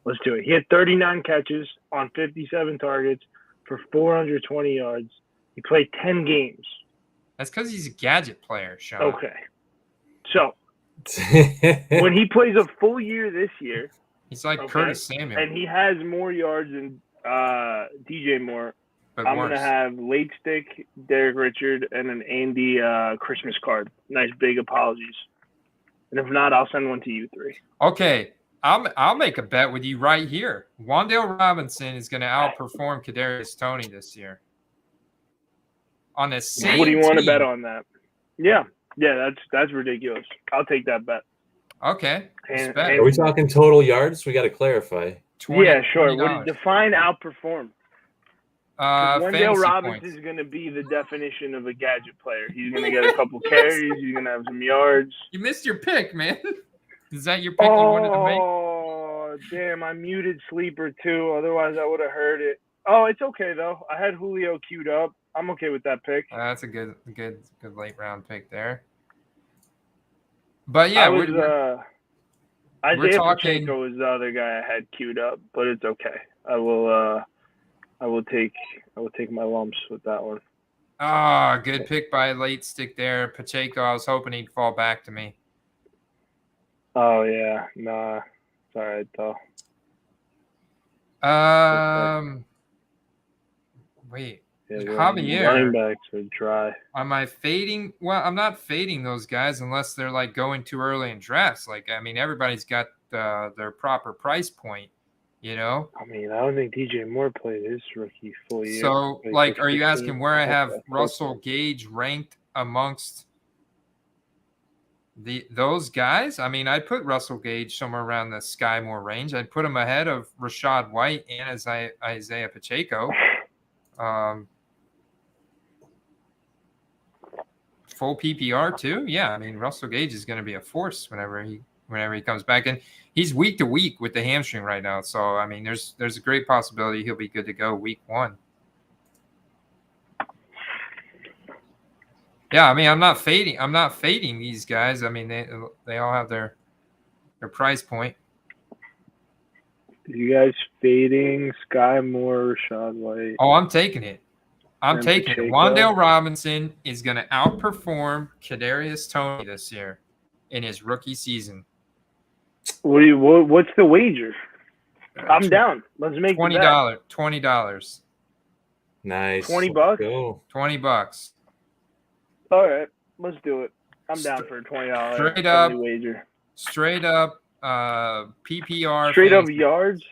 let's do it. He had 39 catches on 57 targets for 420 yards. He played 10 games. That's because he's a gadget player, Sean. Okay. So, when he plays a full year this year, He's like Curtis Samuel, and he has more yards than DJ Moore, but I'm worse. going to have late stick, Derek Richard, and an Andy Christmas card. Nice big apologies. And if not, I'll send one to you three. Okay, I'll make a bet with you right here. Wan'Dale Robinson is going to outperform Kadarius Toney this year. On the same What do you want to team. bet on that? Yeah, that's ridiculous. I'll take that bet. Okay. And- Are we talking total yards? We got to clarify. 20, Yeah, sure. $20. Define outperform. Wendell Fantasy Robinson points. is going to be the definition of a gadget player. He's going to get a couple carries. He's going to have some yards. You missed your pick, man. Is that your pick you wanted to make? Oh, damn. I muted Sleeper, too. Otherwise, I would have heard it. Oh, it's okay, though. I had Julio queued up. I'm okay with that pick. That's a good late round pick there. But yeah, Isaiah talking- Pacheco is the other guy I had queued up, but it's okay. I will take my lumps with that one. Good pick by late stick there. Pacheco, I was hoping he'd fall back to me. Oh yeah, nah, it's all right though. Wait. Yeah, Javier. running backs are dry. Am I fading? Well, I'm not fading those guys unless they're like going too early in drafts. Like, I mean, everybody's got their proper price point, you know? I mean, I don't think DJ Moore played his rookie full year. So, like, are you 15? asking where I have Okay. Russell Gage ranked amongst those guys? I mean, I'd put Russell Gage somewhere around the Sky Moore range. I'd put him ahead of Rashad White and Isaiah Pacheco. Full PPR too. Yeah, I mean Russell Gage is going to be a force whenever he comes back, and he's week to week with the hamstring right now. So I mean, there's a great possibility he'll be good to go week 1. Yeah, I mean I'm not fading these guys. I mean they all have their price point. You guys fading Sky Moore, Rashad White? Oh, I'm taking it. I'm And taking it. Pacheco. Wan'Dale Robinson is going to outperform Kadarius Toney this year in his rookie season. What's the wager? I'm down. Let's make the bet. $20. Nice. $20? Let's go. $20. All right, let's do it. I'm down for a $20 Straight up. wager. Straight up PPR. Straight up fantasy. yards.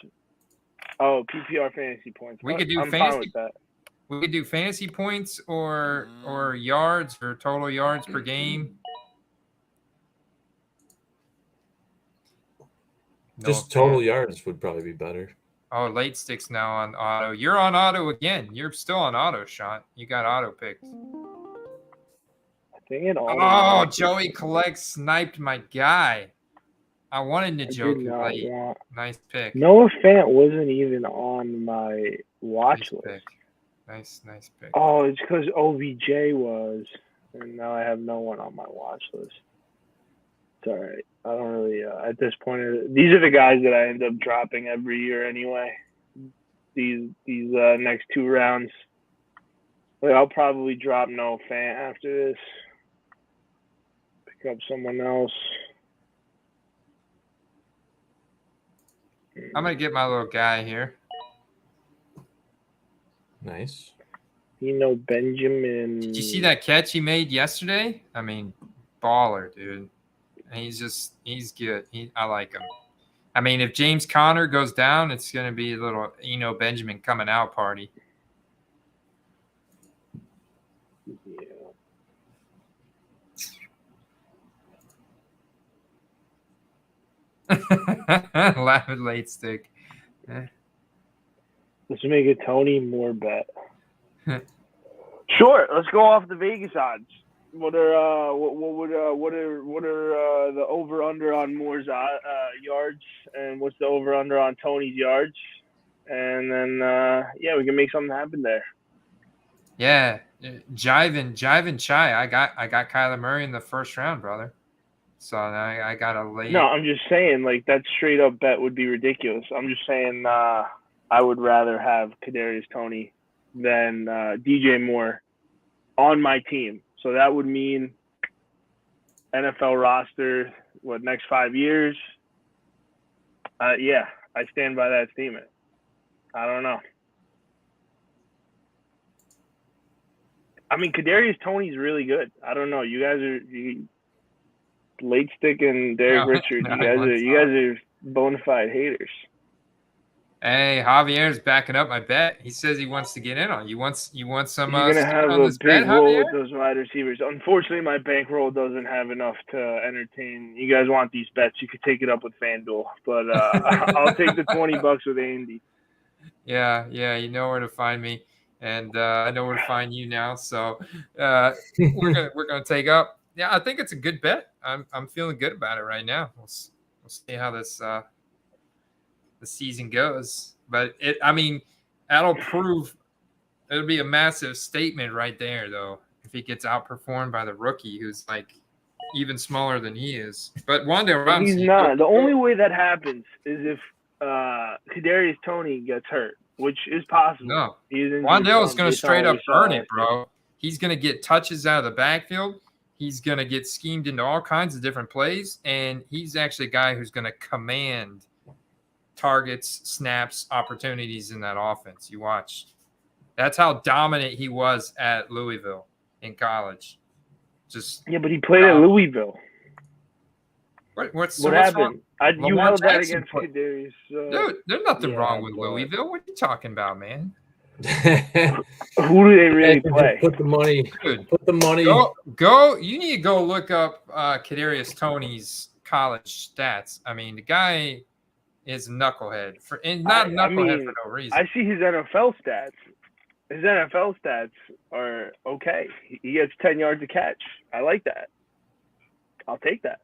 Oh, PPR fantasy points. We could do I'm fantasy- fine with that. We could do fantasy points or yards or total yards per game. No Just total offense. yards would probably be better. Oh, late sticks now on auto. You're on auto again. You're still on auto, Sean. You got auto picked. Dang it, Oh, Joey Collect sniped my guy. I wanted I did Njoku not late. want. Nice pick. Noah Fant wasn't even on my watch Nice list. pick. Nice pick. Oh, it's because OBJ was, and now I have no one on my watch list. It's all right. I don't really, at this point, these are the guys that I end up dropping every year anyway. These next 2 rounds. Like, I'll probably drop Noah Fant after this. Pick up someone else. I'm going to get my little guy here. Nice. Benjamin. Did you see that catch he made yesterday? I mean, baller, dude. And he's good. I like him. I mean, if James Conner goes down, it's going to be a little Benjamin coming out party. Laugh at late stick. Let's make a Tony Moore bet. Sure, let's go off the Vegas odds. What are the over under on Moore's yards, and what's the over under on Tony's yards, and then we can make something happen there. Yeah, Jivin Chai. I got Kyler Murray in the first round, brother. So I got a late. No, I'm just saying, like, that straight up bet would be ridiculous. I'm just saying, I would rather have Kadarius Toney than DJ Moore on my team. So that would mean NFL roster, next 5 years? Yeah, I stand by that statement. I don't know. I mean, Kadarius Toney's really good. I don't know. You guys are Late Stick and Derek Richard. You guys are bona fide haters. Hey, Javier's backing up my bet. He says he wants to get in on. You want some? You're gonna have on a this big bet, roll Javier? with those wide receivers. Unfortunately, my bankroll doesn't have enough to entertain. You guys want these bets? You could take it up with FanDuel, but I'll take the $20 with Andy. Yeah, you know where to find me, and I know where to find you now. So we're gonna take up. Yeah, I think it's a good bet. I'm feeling good about it right now. We'll see how this the season goes, but that'll prove it'll be a massive statement right there, though, if he gets outperformed by the rookie who's like even smaller than he is. But Wan'Dale Robinson, he's not. The only way that happens is if Kadarius Toney gets hurt, which is possible. No, Wan'Dale is going to straight up burn it, bro. He's going to get touches out of the backfield. He's going to get schemed into all kinds of different plays, and he's actually a guy who's going to command targets, snaps, opportunities in that offense. You watch. That's how dominant he was at Louisville in college. Yeah, but he played at Louisville. What happened? You held that Jackson against Kadarius. Dude, there's nothing wrong with Louisville. What are you talking about, man? Who do they really play? Put the money. Dude, put the money. Go. You need to go look up Kadarius Toney's college stats. I mean, the guy is a knucklehead for no reason. I see his NFL stats. His NFL stats are okay. He gets 10 yards a catch. I like that. I'll take that.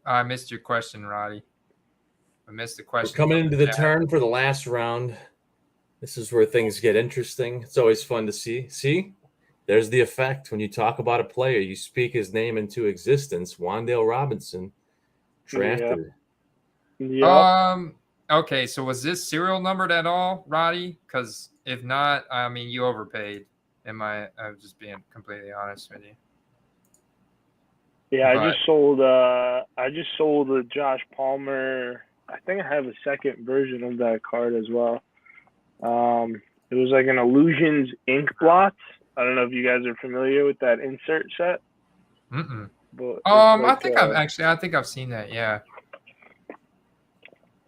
I missed your question, Roddy. I missed the question. We're coming into the turn for the last round. This is where things get interesting. It's always fun to see. See, there's the effect when you talk about a player. You speak his name into existence. Wan'Dale Robinson, drafted. Yeah. Okay, so was this serial numbered at all, Roddy? Because if not, I mean, you overpaid. I'm just being completely honest with you. Yeah, I just sold a Josh Palmer. I think I have a second version of that card as well. It was like an Illusions ink blot. I don't know if you guys are familiar with that insert set. Mm-mm. But I think I've seen that. Yeah.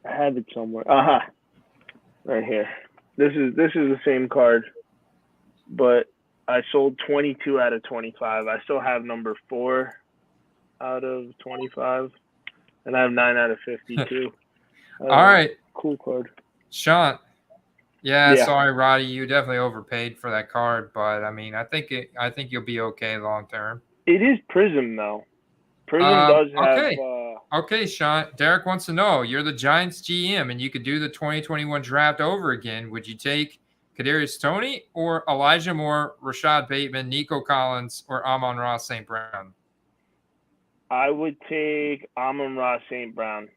I had it somewhere. Right here. This is the same card, but I sold 22 out of 25. I still have number 4 out of 25, and I have 9 out of 52. All right. Cool card. Sean. Yeah, sorry, Roddy. You definitely overpaid for that card, but I mean, I think you'll be okay long term. It is Prism though. Prism does have. Okay, Sean. Derek wants to know: you're the Giants GM, and you could do the 2021 draft over again. Would you take Kadarius Toney or Elijah Moore, Rashad Bateman, Nico Collins, or Amon-Ra St. Brown? I would take Amon-Ra St. Brown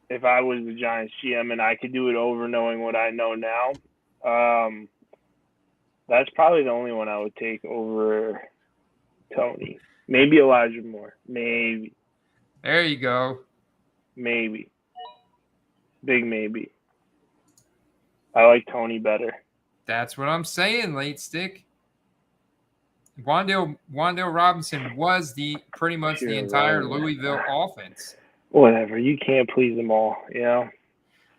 if I was the Giants GM and I could do it over knowing what I know now. That's probably the only one I would take over Toney. Maybe Elijah Moore. Maybe. There you go. Maybe. Big maybe. I like Toney better. That's what I'm saying, Late Stick. Wan'Dale Robinson was pretty much the entire Louisville offense. Whatever. You can't please them all, you know?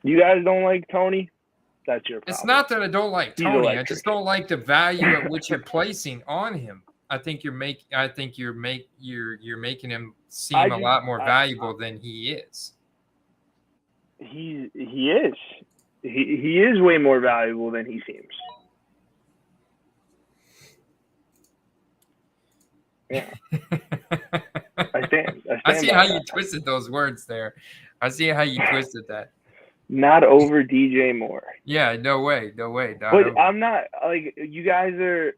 You guys don't like Toney? That's your problem. It's not that I don't like Toney. I just don't like the value at which you're placing on him. I think you're making him seem a lot more valuable than he is. He is. He is way more valuable than he seems. Yeah. I stand. I see how you twisted those words there. I see how you twisted that. Not over DJ Moore. Yeah, no way. But I'm not like you guys are.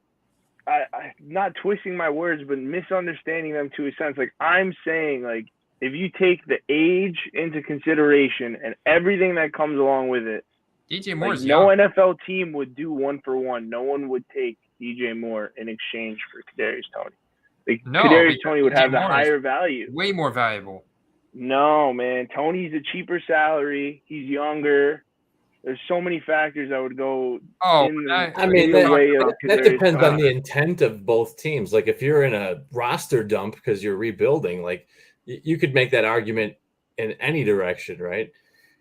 I'm not twisting my words, but misunderstanding them to a sense. Like I'm saying, like if you take the age into consideration and everything that comes along with it, DJ Moore's no young. NFL team would do 1-for-1. No one would take DJ Moore in exchange for Kadarius Toney. Like No, Kadarius because Toney would DJ have the Moore is higher value. way more valuable. No, man. Tony's a cheaper salary. He's younger. There's so many factors that would go Oh, in I mean, the way of that Kadarius depends on Toney. the intent of both teams. Like if you're in a roster dump because you're rebuilding, like you could make that argument in any direction, right?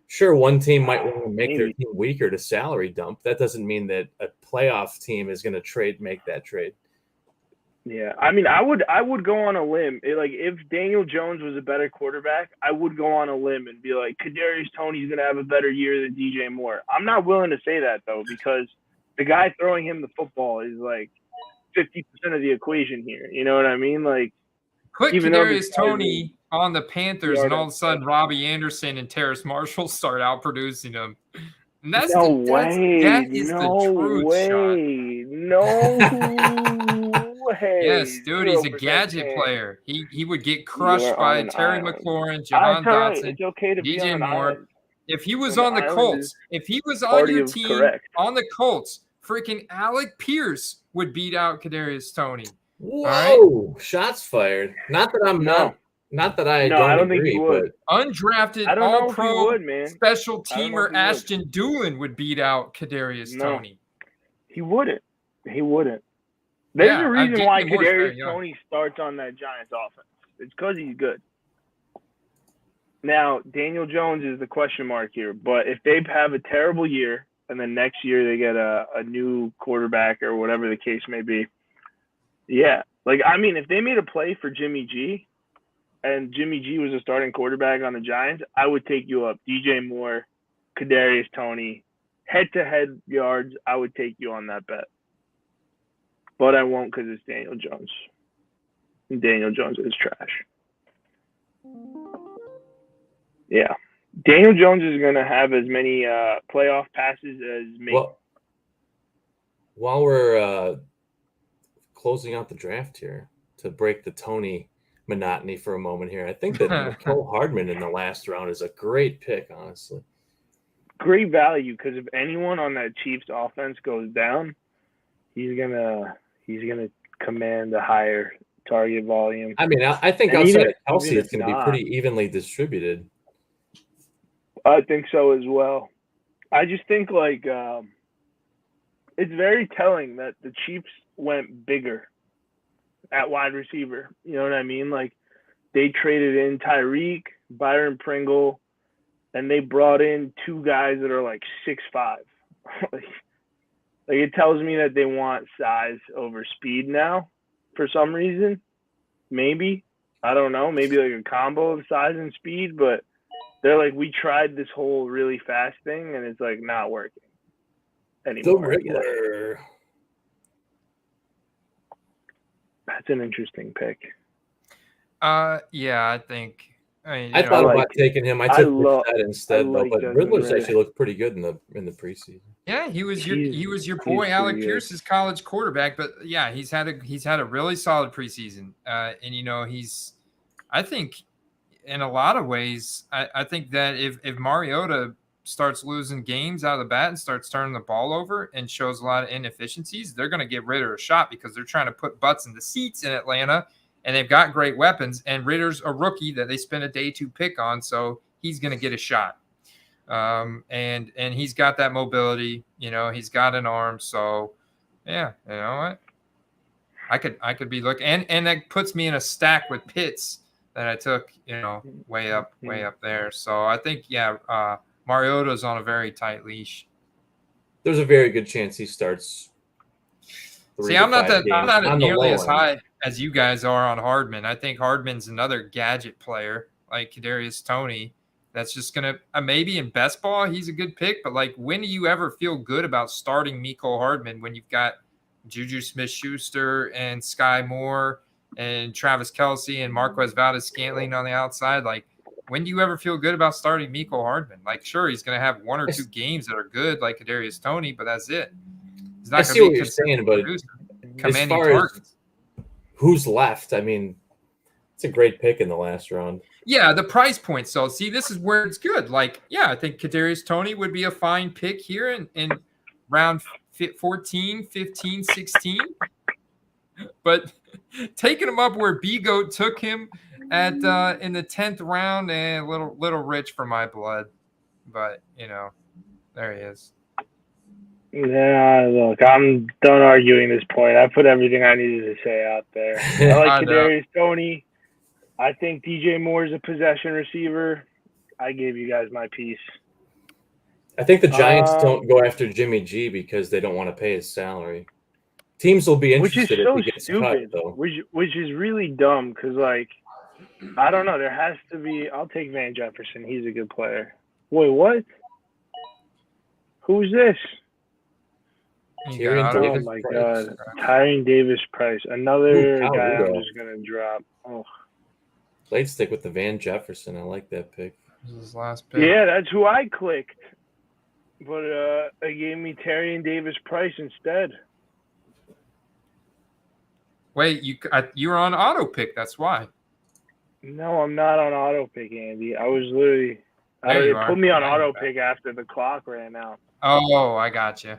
Sure, one team might want to make their team weaker to salary dump. That doesn't mean that a playoff team is going to make that trade. Yeah, I mean, I would go on a limb. Like if Daniel Jones was a better quarterback, I would go on a limb and be like, Kadarius Toney's gonna have a better year than DJ Moore. I'm not willing to say that though, because the guy throwing him the football is like 50% of the equation here. You know what I mean? Like put even though Kadarius Toney on the Panthers, and all of a sudden Yeah. Robbie Anderson and Terrace Marshall start out producing him. And that's no the way, that is no the truth, Sean. way, no way. Yes, dude, he's a 0% gadget chance. player. He would get crushed You're by on an Terry island. McLaurin, It's Jahan all right. Dotson, It's okay to be DJ on an Moore. island. If he was When on the the island Colts, is if he was on party your of team correct. on the Colts, freaking Alec Pierce would beat out Kadarius Toney. Whoa! Right? Shots fired. Not that I'm not that I don't think agree, he would. but Undrafted I don't know if he All-Pro would, man. special I don't know teamer if he would. Ashton Doolin would beat out Kadarius Toney. He wouldn't. He wouldn't. There's Yeah, a reason why DJ Moore's very Kadarius young. Toney starts on that Giants offense. It's because he's good. Now, Daniel Jones is the question mark here, but if they have a terrible year and then next year they get a new quarterback or whatever the case may be, yeah. Like, I mean, if they made a play for Jimmy G and Jimmy G was a starting quarterback on the Giants, I would take you up. DJ Moore, Kadarius Toney, head-to-head yards, I would take you on that bet. But I won't because it's Daniel Jones. And Daniel Jones is trash. Yeah. Daniel Jones is going to have as many playoff passes as me. Well, while we're closing out the draft here, to break the Toney monotony for a moment here, I think that Mecole Hardman in the last round is a great pick, honestly. Great value, because if anyone on that Chiefs offense goes down, he's gonna command a higher target volume. I mean, I think And outside even- of Kelsey, even it's going to if be pretty evenly distributed. I think so as well. I just think like it's very telling that the Chiefs went bigger at wide receiver. You know what I mean? Like they traded in Tyreek, Byron Pringle, and they brought in two guys that are like 6'5". Like it tells me that they want size over speed now for some reason. Maybe. I don't know. Maybe like a combo of size and speed, but they're like, we tried this whole really fast thing and it's like not working anymore. The Riddler. That's an interesting pick. Yeah, I think. I thought about taking him. I took Brissett instead, like but Desmond Riddler's Ridder. actually looked pretty good in the preseason. Yeah, he was your boy he's Alec pretty good. Pierce's college quarterback, but yeah, he's had a really solid preseason. And I think in a lot of ways, I think that if Mariota starts losing games out of the bat and starts turning the ball over and shows a lot of inefficiencies, they're going to give Ridder a shot because they're trying to put butts in the seats in Atlanta. And they've got great weapons, and Ritter's a rookie that they spent a day 2 pick on, so he's going to get a shot. And he's got that mobility, he's got an arm, so yeah, you know what? I could be looking, and that puts me in a stack with Pitts that I took, way up there. So I think Mariota's on a very tight leash. There's a very good chance he starts. See, I'm not nearly as end. high as you guys are on Hardman. I think Hardman's another gadget player like Kadarius Toney. That's just gonna maybe in best ball he's a good pick, but like when do you ever feel good about starting Mecole Hardman when you've got Juju Smith-Schuster and Sky Moore and Travis Kelce and Marquez Valdez-Scantling on the outside? Like when do you ever feel good about starting Mecole Hardman? Like, sure, he's going to have one or two games that are good, like Kadarius Toney, but that's it. He's not I going see to what be you're saying, but commanding as far as targets. who's left, I mean, it's a great pick in the last round. Yeah, the price point. So, see, this is where it's good. Like, yeah, I think Kadarius Toney would be a fine pick here in round 14, 15, 16. But taking him up where B-Goat took him at in the 10th round, and a little rich for my blood. But, there he is. Yeah, look, I'm done arguing this point. I put everything I needed to say out there. I like Kadarius Toney. I think DJ Moore is a possession receiver. I gave you guys my piece. I think the Giants don't go after Jimmy G because they don't want to pay his salary. Teams will be interested if he gets cut, though. Which is really dumb because, like, I don't know. There has to be – I'll take Van Jefferson. He's a good player. Wait, what? Who's this? Oh, my God. Tyrion Davis-Price. Another guy I'm just going to drop. Oh. Played stick with the Van Jefferson. I like that pick. This is his last pick. Yeah, that's who I clicked. But it gave me Tyrion Davis-Price instead. Wait, you were on auto pick. That's why. No, I'm not on auto pick, Andy. I was literally – it put me on auto pick after the clock ran out. Oh, I got you.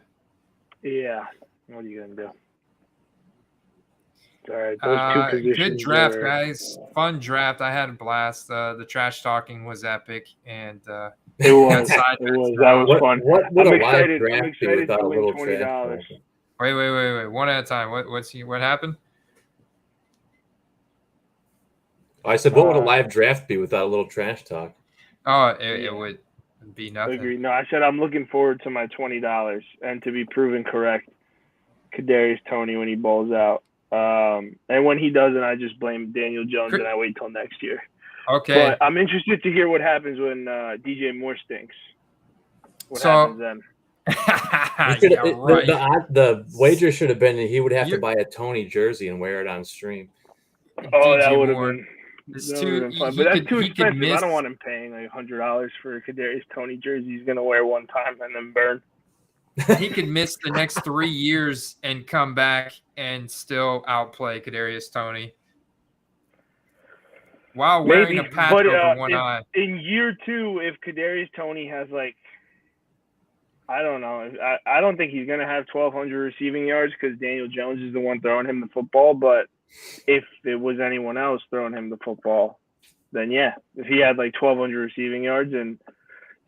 Yeah. What are you going to do? All right, those two positions. Good draft, guys. Fun draft. I had a blast. The trash talking was epic, and it was. That was fun. What I'm a excited. live draft I'm excited without to a win little $20. Wait. One at a time. What happened? I said, what would a live draft be without a little trash talk? Oh, it would be nothing. Agreed. No, I said I'm looking forward to my $20 and to be proven correct. Kadarius Toney when he balls out. And when he doesn't, I just blame Daniel Jones and I wait till next year. Okay. But I'm interested to hear what happens when DJ Moore stinks. What happens then? The wager should have been he would have to buy a Toney jersey and wear it on stream. Oh, that would have been. It's too fun. But that's too expensive. I don't want him paying like $100 for a Kadarius Toney jersey he's going to wear one time and then burn. He could miss the next 3 years and come back and still outplay Kadarius Toney while wearing a patch over one eye. In year 2, if Kadarius Toney has I don't know. I don't think he's going to have 1,200 receiving yards because Daniel Jones is the one throwing him the football. But if it was anyone else throwing him the football, then yeah. If he had 1,200 receiving yards and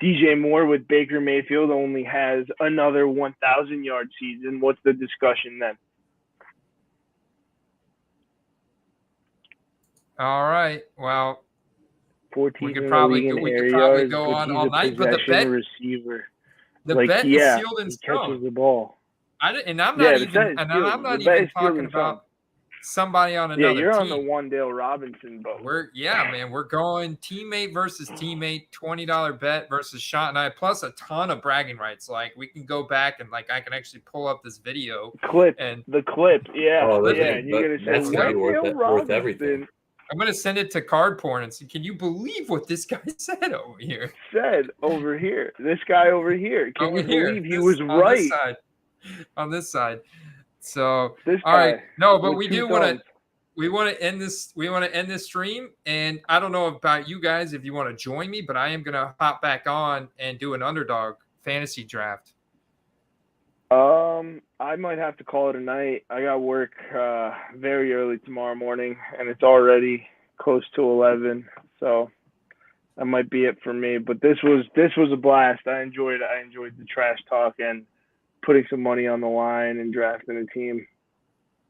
DJ Moore with Baker Mayfield only has another 1,000-yard season, what's the discussion then? All right. Well, we could probably go on all night, but the bet receiver. The bet is sealed in stone. Catches the ball. I'm not even talking about somebody on another team. Yeah, you're on the Wan'Dale Robinson boat. We're going teammate versus teammate, $20 bet versus Sean and I, plus a ton of bragging rights. We can go back and I can actually pull up this video clip. Yeah. And you're gonna say worth everything. I'm going to send it to Card Porn and say, can you believe what this guy said over here? This guy over here. Can you believe he was right? On this side. So, this all right. No, but we want to end this. We want to end this stream. And I don't know about you guys if you want to join me, but I am going to hop back on and do an underdog fantasy draft. I might have to call it a night. I got work very early tomorrow morning, and it's already close to 11. So that might be it for me. But this was a blast. I enjoyed the trash talk and putting some money on the line and drafting a team.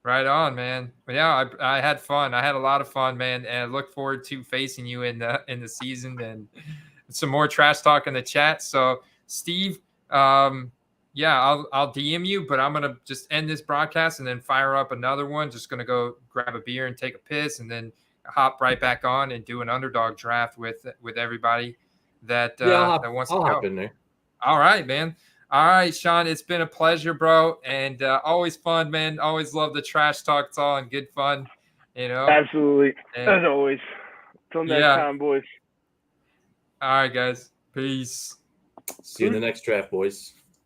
Right on, man. But yeah, I had fun. I had a lot of fun, man, and I look forward to facing you in the season and some more trash talk in the chat. So, Steve, yeah, I'll DM you, but I'm gonna just end this broadcast and then fire up another one. Just gonna go grab a beer and take a piss, and then hop right back on and do an underdog draft with everybody that wants to go. Hop in there. All right, man. All right, Sean, it's been a pleasure, bro, and always fun, man. Always love the trash talk. It's all in good fun, Absolutely, as always. Till next time, boys. All right, guys. Peace. See you in the next draft, boys.